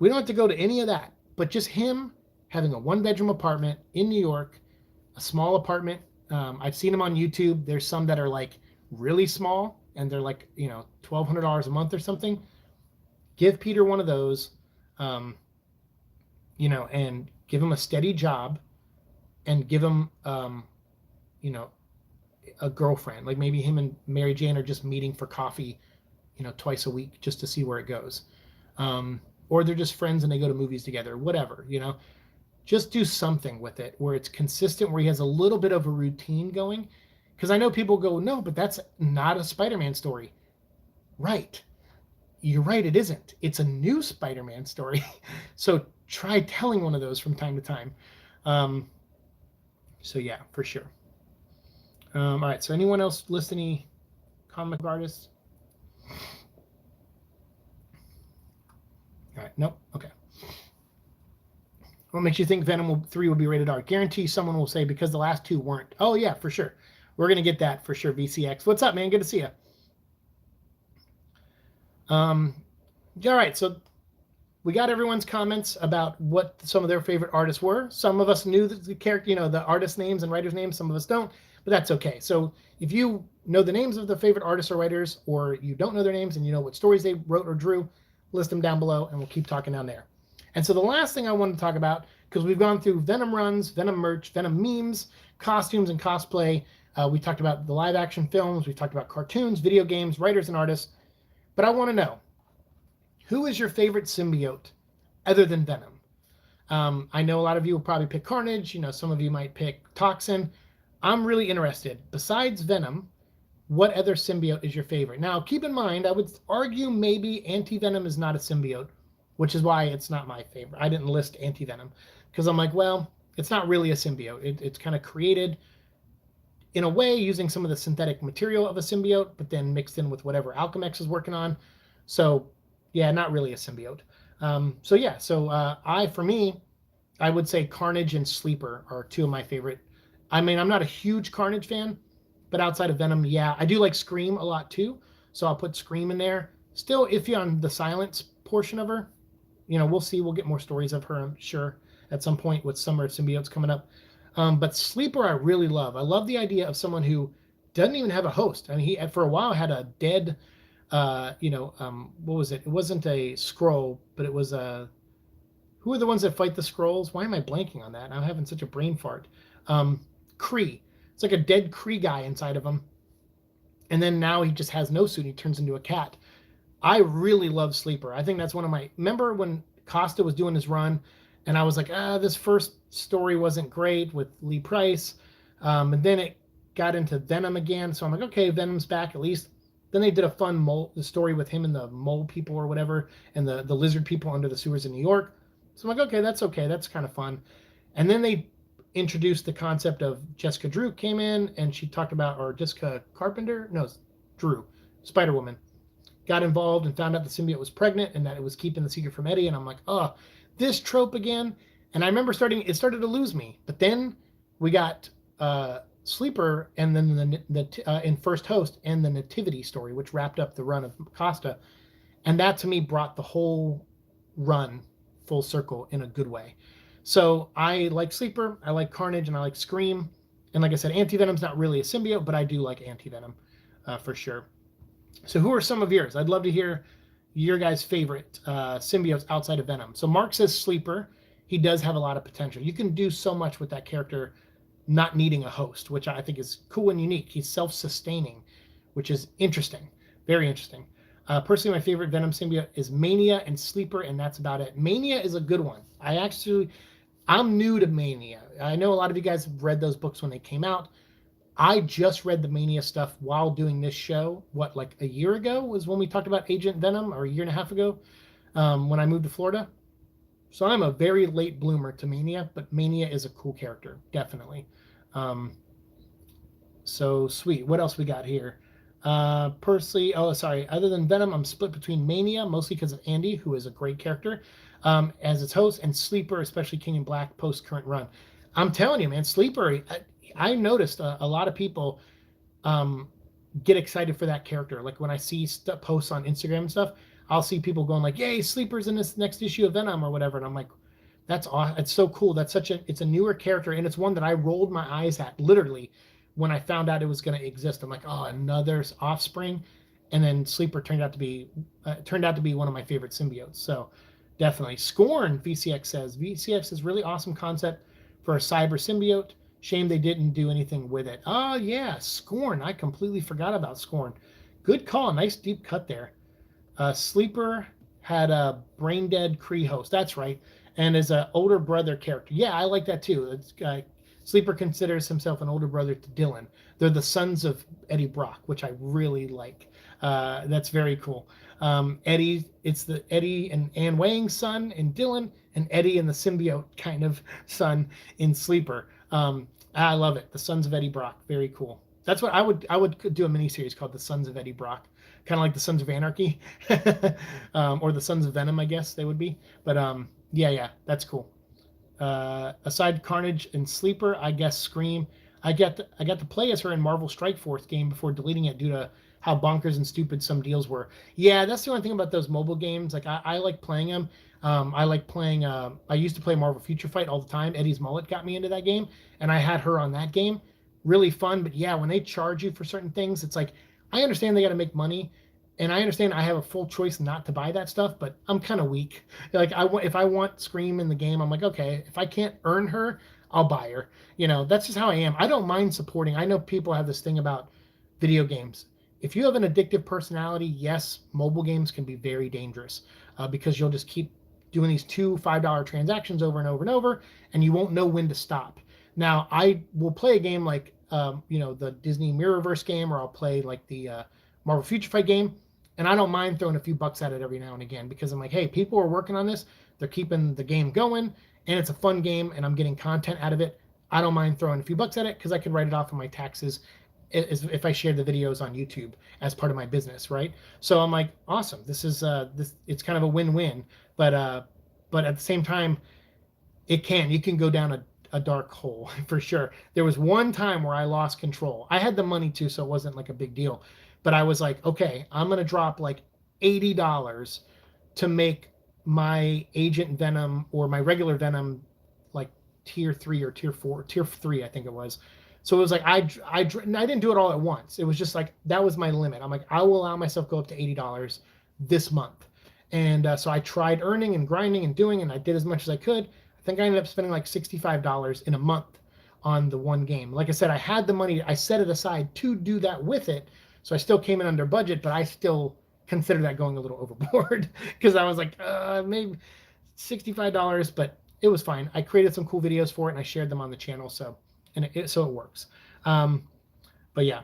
We don't have to go to any of that. But just him having a 1-bedroom apartment in New York, a small apartment. I've seen them on YouTube. There's some that are like really small and they're like, $1,200 a month or something. Give Peter one of those, and give him a steady job and give him, a girlfriend. Like maybe him and Mary Jane are just meeting for coffee, twice a week just to see where it goes. Or they're just friends and they go to movies together, whatever, just do something with it where it's consistent, where he has a little bit of a routine going. Because I know people go, no, but that's not a Spider-Man story. Right. You're right, it isn't. It's a new Spider-Man story. So try telling one of those from time to time. So yeah, for sure. All right, so anyone else list any comic artists? All right, nope, okay. What makes you think Venom 3 will be rated R? Guarantee someone will say because the last 2 weren't. Oh yeah, for sure. We're going to get that for sure, VCX. What's up, man? Good to see you. All right, so we got everyone's comments about what some of their favorite artists were. Some of us knew the character, the artist names and writers' names. Some of us don't, but that's okay. So if you know the names of the favorite artists or writers, or you don't know their names and you know what stories they wrote or drew, list them down below, and we'll keep talking down there. And so the last thing I want to talk about, because we've gone through Venom runs, Venom merch, Venom memes, costumes, and cosplay. We talked about the live action films. We talked about cartoons, video games, writers, and artists. But I want to know, who is your favorite symbiote other than Venom? I know a lot of you will probably pick Carnage. Some of you might pick Toxin. I'm really interested. Besides Venom, what other symbiote is your favorite? Now, keep in mind, I would argue maybe Anti-Venom is not a symbiote, which is why it's not my favorite. I didn't list Anti-Venom because I'm like, well, it's not really a symbiote. It's kind of created in a way using some of the synthetic material of a symbiote, but then mixed in with whatever Alchemex is working on. So, yeah, not really a symbiote. For me, I would say Carnage and Sleeper are two of my favorite. I mean, I'm not a huge Carnage fan, but outside of Venom, yeah, I do like Scream a lot too. So I'll put Scream in there. Still iffy on the silence portion of her. We'll see. We'll get more stories of her, I'm sure, at some point with Summer of Symbiotes coming up. But Sleeper I really love. I love the idea of someone who doesn't even have a host. I mean, he for a while had a dead, what was it? It wasn't a Skrull, but it was a... Who are the ones that fight the Skrulls? Why am I blanking on that? I'm having such a brain fart. Kree. It's like a dead Kree guy inside of him. And then now he just has no suit. He turns into a cat. I really love Sleeper. I think that's one of my... Remember when Costa was doing his run and I was like, this first story wasn't great with Lee Price. And then it got into Venom again. So I'm like, okay, Venom's back at least. Then they did a fun story with him and the mole people or whatever, and the lizard people under the sewers in New York. So I'm like, okay. That's kind of fun. And then they introduced the concept of Jessica Drew came in and she talked about, or Jessica Carpenter? No, Drew, Spider-Woman, got involved and found out the symbiote was pregnant and that it was keeping the secret from Eddie. And I'm like, oh, this trope again. And I remember it started to lose me. But then we got Sleeper and then in First Host and the Nativity story, which wrapped up the run of Costa. And that to me brought the whole run full circle in a good way. So I like Sleeper, I like Carnage, and I like Scream. And like I said, Anti-Venom's not really a symbiote, but I do like Anti-Venom for sure. So who are some of yours? I'd love to hear your guys' favorite symbiotes outside of Venom. So Mark says Sleeper. He does have a lot of potential. You can do so much with that character not needing a host, which I think is cool and unique. He's self-sustaining, which is interesting. Very interesting. Personally, my favorite Venom symbiote is Mania and Sleeper, and that's about it. Mania is a good one. I'm new to Mania. I know a lot of you guys have read those books when they came out. I just read the Mania stuff while doing this show. Like a year ago was when we talked about Agent Venom, or a year and a half ago, when I moved to Florida. So I'm a very late bloomer to Mania, but Mania is a cool character, definitely. So sweet. What else we got here? Personally, other than Venom, I'm split between Mania, mostly because of Andy, who is a great character, as its host, and Sleeper, especially King in Black post-current run. I'm telling you, man, Sleeper, I noticed a lot of people get excited for that character. Like when I see posts on Instagram and stuff, I'll see people going like, yay, Sleeper's in this next issue of Venom or whatever. And I'm like, that's awesome. It's so cool. It's a newer character, and it's one that I rolled my eyes at literally when I found out it was going to exist. I'm like, oh, another offspring. And then Sleeper turned out to be one of my favorite symbiotes. So definitely. Scorn, VCX says. VCX is really awesome concept for a cyber symbiote. Shame they didn't do anything with it. Oh, yeah, Scorn. I completely forgot about Scorn. Good call. Nice deep cut there. Sleeper had a brain dead Kree host. That's right. And is an older brother character. Yeah, I like that too. Sleeper considers himself an older brother to Dylan. They're the sons of Eddie Brock, which I really like. That's very cool. Eddie, it's the Eddie and Anne Wang's son in Dylan, and Eddie and the symbiote kind of son in Sleeper. I love it. The Sons of Eddie Brock. Very cool. That's what I would do a miniseries called The Sons of Eddie Brock. Kind of like the Sons of Anarchy. Or the Sons of Venom, I guess they would be. But yeah, that's cool. Aside Carnage and Sleeper, I guess Scream. I got to play as her in Marvel Strike Force game before deleting it due to how bonkers and stupid some deals were. Yeah, that's the only thing about those mobile games. Like I like playing them. I like playing. I used to play Marvel Future Fight all the time. Eddie's mullet got me into that game, and I had her on that game. Really fun, but yeah, when they charge you for certain things, it's like I understand they got to make money, And I understand I have a full choice not to buy that stuff, but I'm kind of weak. Like if I want Scream in the game, I'm like, okay, if I can't earn her, I'll buy her. That's just how I am. I don't mind supporting. I know people have this thing about video games. If you have an addictive personality, yes, mobile games can be very dangerous because you'll just keep doing these $2 $5 transactions over and over and over, and you won't know when to stop. Now, I will play a game like the Disney Mirrorverse game, or I'll play like the Marvel Future Fight game, and I don't mind throwing a few bucks at it every now and again because I'm like, hey, people are working on this, they're keeping the game going, and it's a fun game, and I'm getting content out of it. I don't mind throwing a few bucks at it because I can write it off on my taxes if I share the videos on YouTube as part of my business, right? So I'm like, awesome. This is it's kind of a win-win, but at the same time, you can go down a dark hole for sure. There was one time where I lost control. I had the money too, so it wasn't like a big deal. But I was like, okay, I'm gonna drop like $80 to make my Agent Venom or my regular Venom like tier 3 or tier 4, tier 3, I think it was. So it was like I didn't do it all at once. It was just like that was my limit. I'm like, I will allow myself go up to $80 this month. And so I tried earning and grinding and doing, and I did as much as I could. I think I ended up spending like $65 in a month on the one game. Like I said, I had the money. I set it aside to do that with it. So I still came in under budget, but I still consider that going a little overboard because I was like, maybe $65, but it was fine. I created some cool videos for it and I shared them on the channel. So it works. But yeah.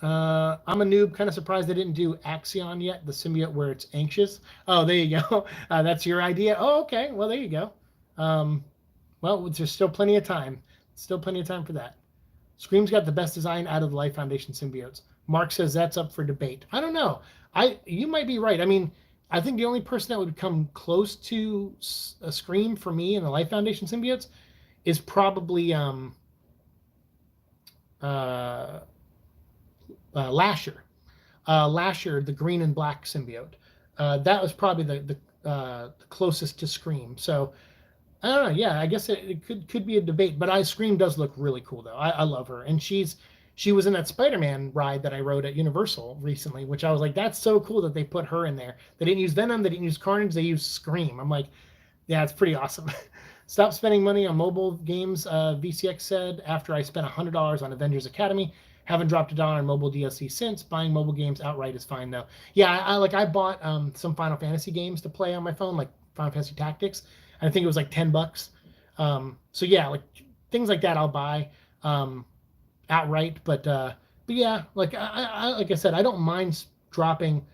I'm a noob, kind of surprised they didn't do Axion yet, the symbiote where it's anxious. Oh, there you go. That's your idea. Oh, okay. Well, there you go. Well, there's still plenty of time. Still plenty of time for that. Scream's got the best design out of the Life Foundation symbiotes. Mark says that's up for debate. I don't know. You might be right. I mean, I think the only person that would come close to a Scream for me in the Life Foundation symbiotes is probably Lasher. Lasher, the green and black symbiote. That was probably the closest to Scream. So I don't know. Yeah, I guess it could be a debate. But Scream does look really cool though. I love her, and she was in that Spider-Man ride that I rode at Universal recently, which I was like, that's so cool that they put her in there. They didn't use Venom, they didn't use Carnage, they used Scream. I'm like, yeah, it's pretty awesome. Stop spending money on mobile games, VCX said, after I spent $100 on Avengers Academy. Haven't dropped a dollar on mobile DLC since. Buying mobile games outright is fine though. Yeah, I bought some Final Fantasy games to play on my phone, like Final Fantasy Tactics. I think it was like $10. So yeah, like things like that I'll buy outright. But yeah, like like I said, I don't mind dropping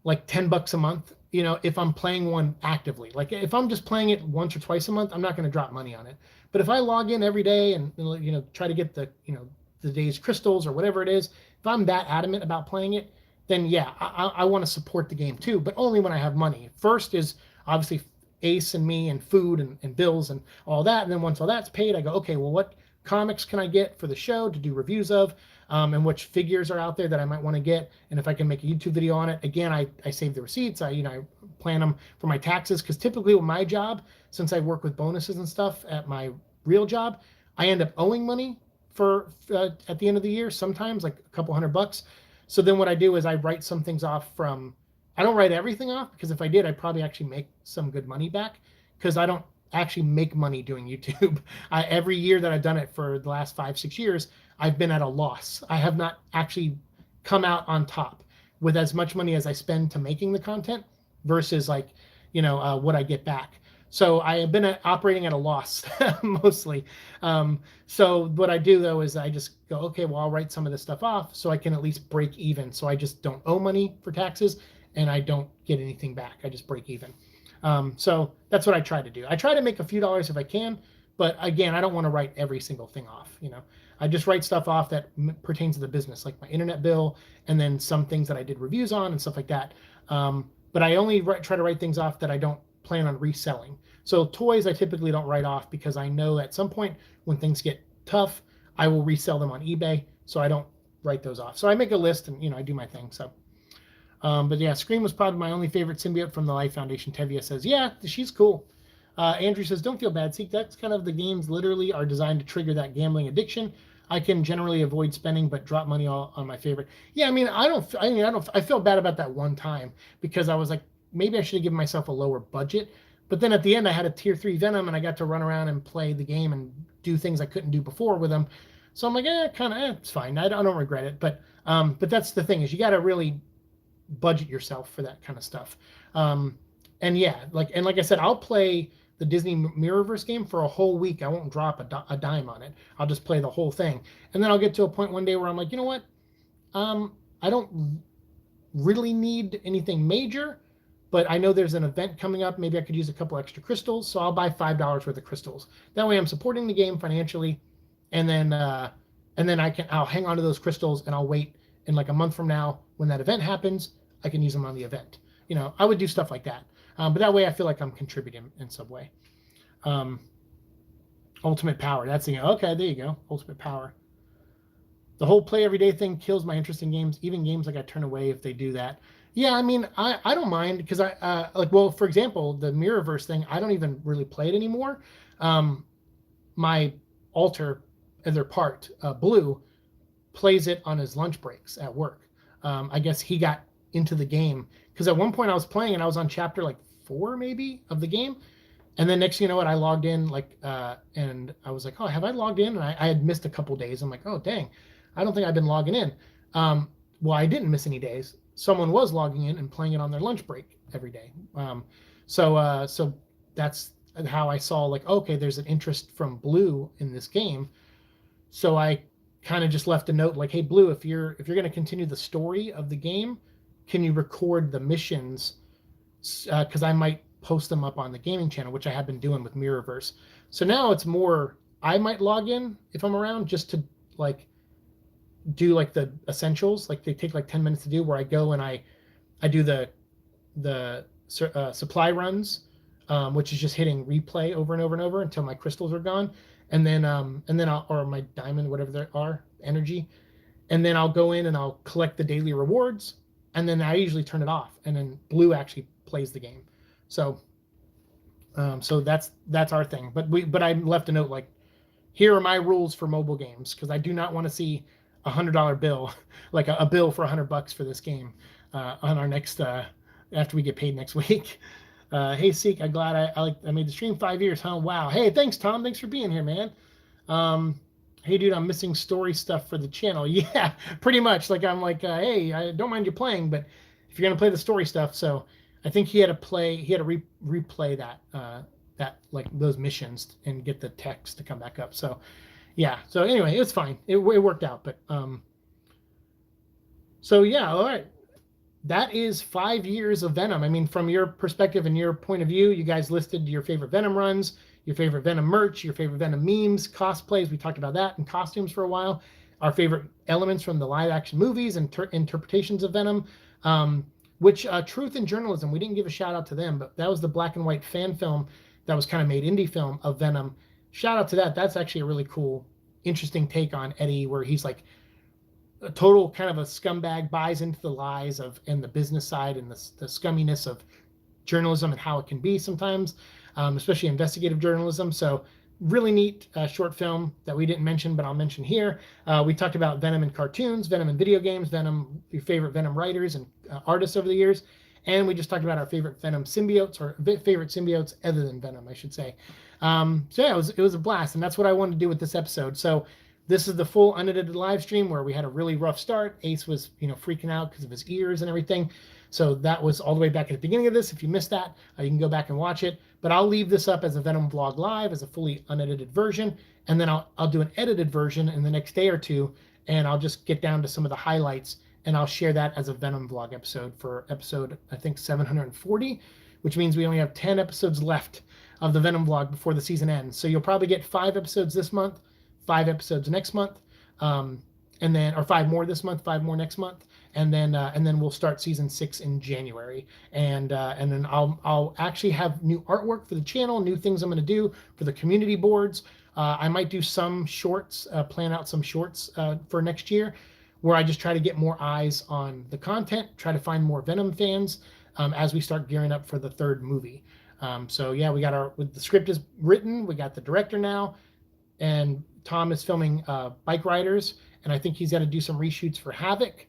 like $10 a month. If I'm playing one actively, like if I'm just playing it once or twice a month, I'm not going to drop money on it. But if I log in every day and try to get the day's crystals or whatever it is, if I'm that adamant about playing it, then yeah, I want to support the game too, but only when I have money. First is obviously Ace and me and food and bills and all that. And then once all that's paid, I go, okay, well, what comics can I get for the show to do reviews of, and which figures are out there that I might want to get. And if I can make a YouTube video on it, again, I save the receipts. I plan them for my taxes. Cause typically with my job, since I work with bonuses and stuff at my real job, I end up owing money for at the end of the year, sometimes like a couple $100. So then what I do is I write some things off I don't write everything off because if I did, I'd probably actually make some good money back because I don't actually make money doing YouTube. Every year that I've done it for the last 5-6 years, I've been at a loss. I have not actually come out on top with as much money as I spend to making the content versus like, what I get back. So I have been operating at a loss mostly. So what I do though is I just go, okay, well, I'll write some of this stuff off so I can at least break even. So I just don't owe money for taxes and I don't get anything back. I just break even. So that's what I try to do. I try to make a few dollars if I can, but again, I don't want to write every single thing off. I just write stuff off that pertains to the business, like my internet bill, and then some things that I did reviews on and stuff like that. But I only try to write things off that I don't plan on reselling. So toys I typically don't write off because I know at some point when things get tough, I will resell them on eBay. So I don't write those off. So I make a list and I do my thing. So but yeah, Scream was probably my only favorite symbiote from the Life Foundation. Tevia says, yeah, she's cool. Andrew says, don't feel bad, Siike. That's kind of the games literally are designed to trigger that gambling addiction. I can generally avoid spending, but drop money all on my favorite. Yeah, I mean, I felt bad about that one time because I was like, maybe I should have given myself a lower budget. But then at the end, I had a tier 3 Venom, and I got to run around and play the game and do things I couldn't do before with them. So I'm like, it's fine. I don't regret it. But that's the thing, is you got to really budget yourself for that kind of stuff. And yeah, like I said, I'll play the Disney Mirrorverse game for a whole week. I won't drop a dime on it. I'll just play the whole thing, and then I'll get to a point one day where I'm like, you know what? I don't really need anything major, but I know there's an event coming up. Maybe I could use a couple extra crystals, so I'll buy $5 worth of crystals. That way, I'm supporting the game financially, and then I'll hang on to those crystals, and I'll wait. And like a month from now, when that event happens, I can use them on the event. I would do stuff like that. But that way I feel like I'm contributing in some way. Ultimate power. That's the okay. There you go. Ultimate power. The whole play every day thing kills my interest in games. Even games like I turn away if they do that. Yeah, I mean, I don't mind because for example, the Mirrorverse thing, I don't even really play it anymore. My alter, other part, Blue, plays it on his lunch breaks at work. I guess he got into the game because at one point I was playing and I was on chapter like 4 maybe of the game, and then next thing you know what, I logged in and I was like, oh, have I logged in? And I had missed a couple days. I'm like, oh dang, I don't think I've been logging in. Well, I didn't miss any days. Someone was logging in and playing it on their lunch break every day. So that's how I saw like, okay, there's an interest from Blue in this game. So I kind of just left a note like, hey Blue, if you're going to continue the story of the game, can you record the missions? Because I might post them up on the gaming channel, which I have been doing with Mirrorverse. So now it's more, I might log in if I'm around just to like do like the essentials. Like they take like 10 minutes to do, where I go and I do the supply runs, which is just hitting replay over and over and over until my crystals are gone. And then I'll, or my diamond, whatever they are, energy. And then I'll go in and I'll collect the daily rewards. And then I usually turn it off. And then Blue actually plays the game. So that's our thing. But I left a note like, here are my rules for mobile games, because I do not want to see $100 bill, like a bill for $100 for this game on our next after we get paid next week. Hey Siike, I'm glad I made the stream 5 years, huh? Wow. Hey, thanks Tom. Thanks for being here, man. Hey dude, I'm missing story stuff for the channel. Yeah, pretty much. Like I'm like, hey, I don't mind you playing, but if you're gonna play the story stuff, so I think he had to replay that like those missions and get the text to come back up. So yeah. So anyway, it's fine. It worked out, but so yeah, all right. That is 5 years of Venom. I mean, from your perspective and your point of view, you guys listed your favorite Venom runs, your favorite Venom merch, your favorite Venom memes, cosplays. We talked about that, and costumes for a while. Our favorite elements from the live action movies and interpretations of Venom, which Truth in Journalism, we didn't give a shout out to them, but that was the black and white fan film that was kind of made indie film of Venom. Shout out to that. That's actually a really cool, interesting take on Eddie, where he's like a total kind of a scumbag, buys into the lies and the business side and the scumminess of journalism and how it can be sometimes, especially investigative journalism. So really neat short film that we didn't mention, but I'll mention here. We talked about Venom in cartoons, Venom in video games, Venom, your favorite Venom writers and artists over the years. And we just talked about our favorite Venom symbiotes, or favorite symbiotes other than Venom, I should say. So yeah, it was a blast, and that's what I wanted to do with this episode. So this is the full unedited live stream where we had a really rough start. Ace was, freaking out because of his ears and everything. So that was all the way back at the beginning of this. If you missed that, you can go back and watch it. But I'll leave this up as a Venom vlog live, as a fully unedited version. And then I'll do an edited version in the next day or two, and I'll just get down to some of the highlights, and I'll share that as a Venom vlog episode for episode, I think, 740, which means we only have 10 episodes left of the Venom vlog before the season ends. So you'll probably get 5 episodes this month, 5 episodes next month, and then, or 5 more this month, 5 more next month, and then we'll start season 6 in January, and then I'll actually have new artwork for the channel, new things I'm going to do for the community boards. I might do some shorts, plan out some shorts for next year, where I just try to get more eyes on the content, try to find more Venom fans as we start gearing up for the 3rd movie. So yeah, the script is written, we got the director now. and Tom is filming Bike Riders, and I think he's got to do some reshoots for Havoc,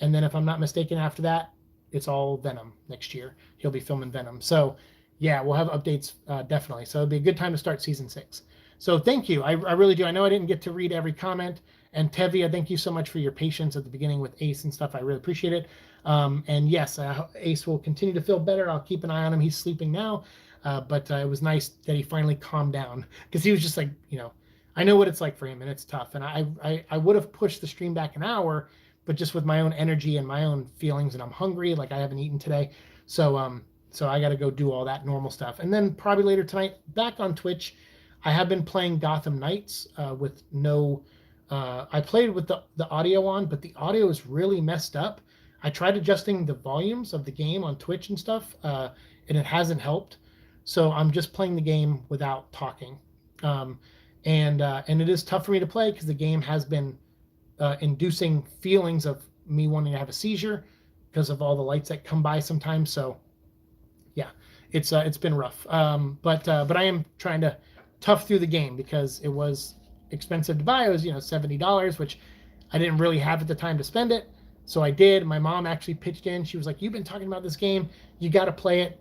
and then if I'm not mistaken, after that, it's all Venom next year. He'll be filming Venom. So yeah, we'll have updates definitely. So it'll be a good time to start season 6. So thank you. I really do. I know I didn't get to read every comment. And Tevia, thank you so much for your patience at the beginning with Ace and stuff. I really appreciate it. And yes, Ace will continue to feel better. I'll keep an eye on him. He's sleeping now. But it was nice that he finally calmed down, because he was just like, I know what it's like for him, and it's tough. And I would have pushed the stream back an hour, but just with my own energy and my own feelings, and I'm hungry, like I haven't eaten today. So I got to go do all that normal stuff. And then probably later tonight, back on Twitch, I have been playing Gotham Knights with no, I played with the audio on, but the audio is really messed up. I tried adjusting the volumes of the game on Twitch and stuff, and it hasn't helped. So I'm just playing the game without talking. And it is tough for me to play because the game has been inducing feelings of me wanting to have a seizure because of all the lights that come by sometimes. So yeah, it's been rough. But I am trying to tough through the game because it was expensive to buy. It was, $70, which I didn't really have at the time to spend it. So I did. My mom actually pitched in. She was like, "You've been talking about this game. You got to play it."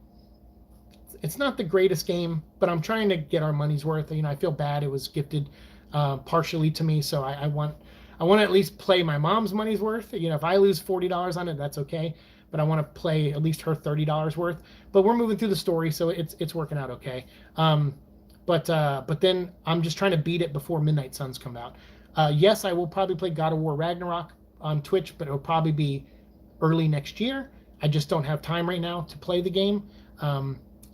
It's not the greatest game, but I'm trying to get our money's worth. I feel bad. It was gifted partially to me, so I want to at least play my mom's money's worth. If I lose $40 on it, that's okay. But I want to play at least her $30 worth. But we're moving through the story, so it's working out okay. But then I'm just trying to beat it before Midnight Suns come out. Yes, I will probably play God of War Ragnarok on Twitch, but it'll probably be early next year. I just don't have time right now to play the game.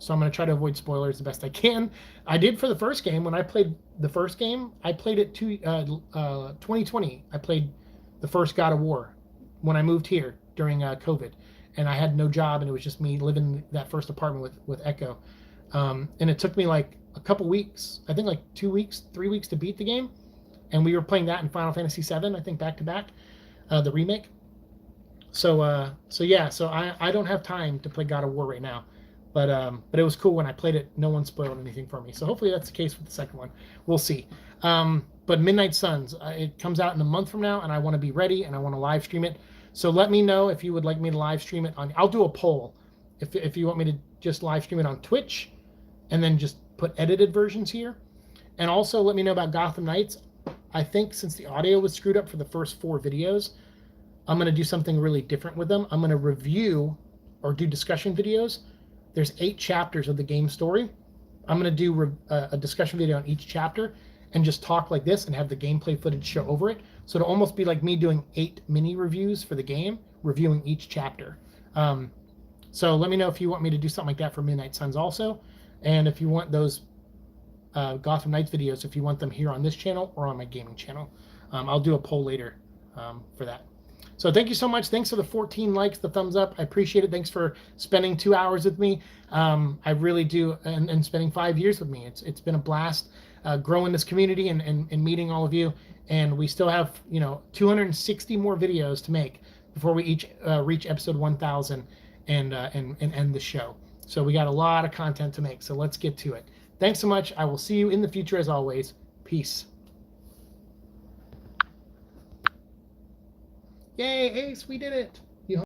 So I'm going to try to avoid spoilers the best I can. I did for the first game. When I played the first game, I played it 2020. I played the first God of War when I moved here during COVID. And I had no job, and it was just me living in that first apartment with Echo. And it took me like a couple weeks, I think like 2 weeks, 3 weeks to beat the game. And we were playing that in Final Fantasy VII, I think back to back, the remake. So I don't have time to play God of War right now. But it was cool when I played it. No one spoiled anything for me. So hopefully that's the case with the second one. We'll see. But Midnight Suns, it comes out in a month from now, and I want to be ready, and I want to live stream it. So let me know if you would like me to live stream it on. I'll do a poll if you want me to just live stream it on Twitch, and then just put edited versions here. And also let me know about Gotham Knights. I think since the audio was screwed up for the first 4 videos, I'm going to do something really different with them. I'm going to review or do discussion videos. There's 8 chapters of the game story. I'm going to do a discussion video on each chapter and just talk like this and have the gameplay footage show over it. So it'll almost be like me doing 8 mini reviews for the game, reviewing each chapter. So let me know if you want me to do something like that for Midnight Suns also. And if you want those Gotham Knights videos, if you want them here on this channel or on my gaming channel. I'll do a poll later for that. So thank you so much. Thanks for the 14 likes, the thumbs up. I appreciate it. Thanks for spending 2 hours with me. I really do, and spending 5 years with me. It's been a blast growing this community and meeting all of you. And we still have 260 more videos to make before we reach episode 1000 and end the show. So we got a lot of content to make. So let's get to it. Thanks so much. I will see you in the future as always. Peace. Yay, Ace, we did it.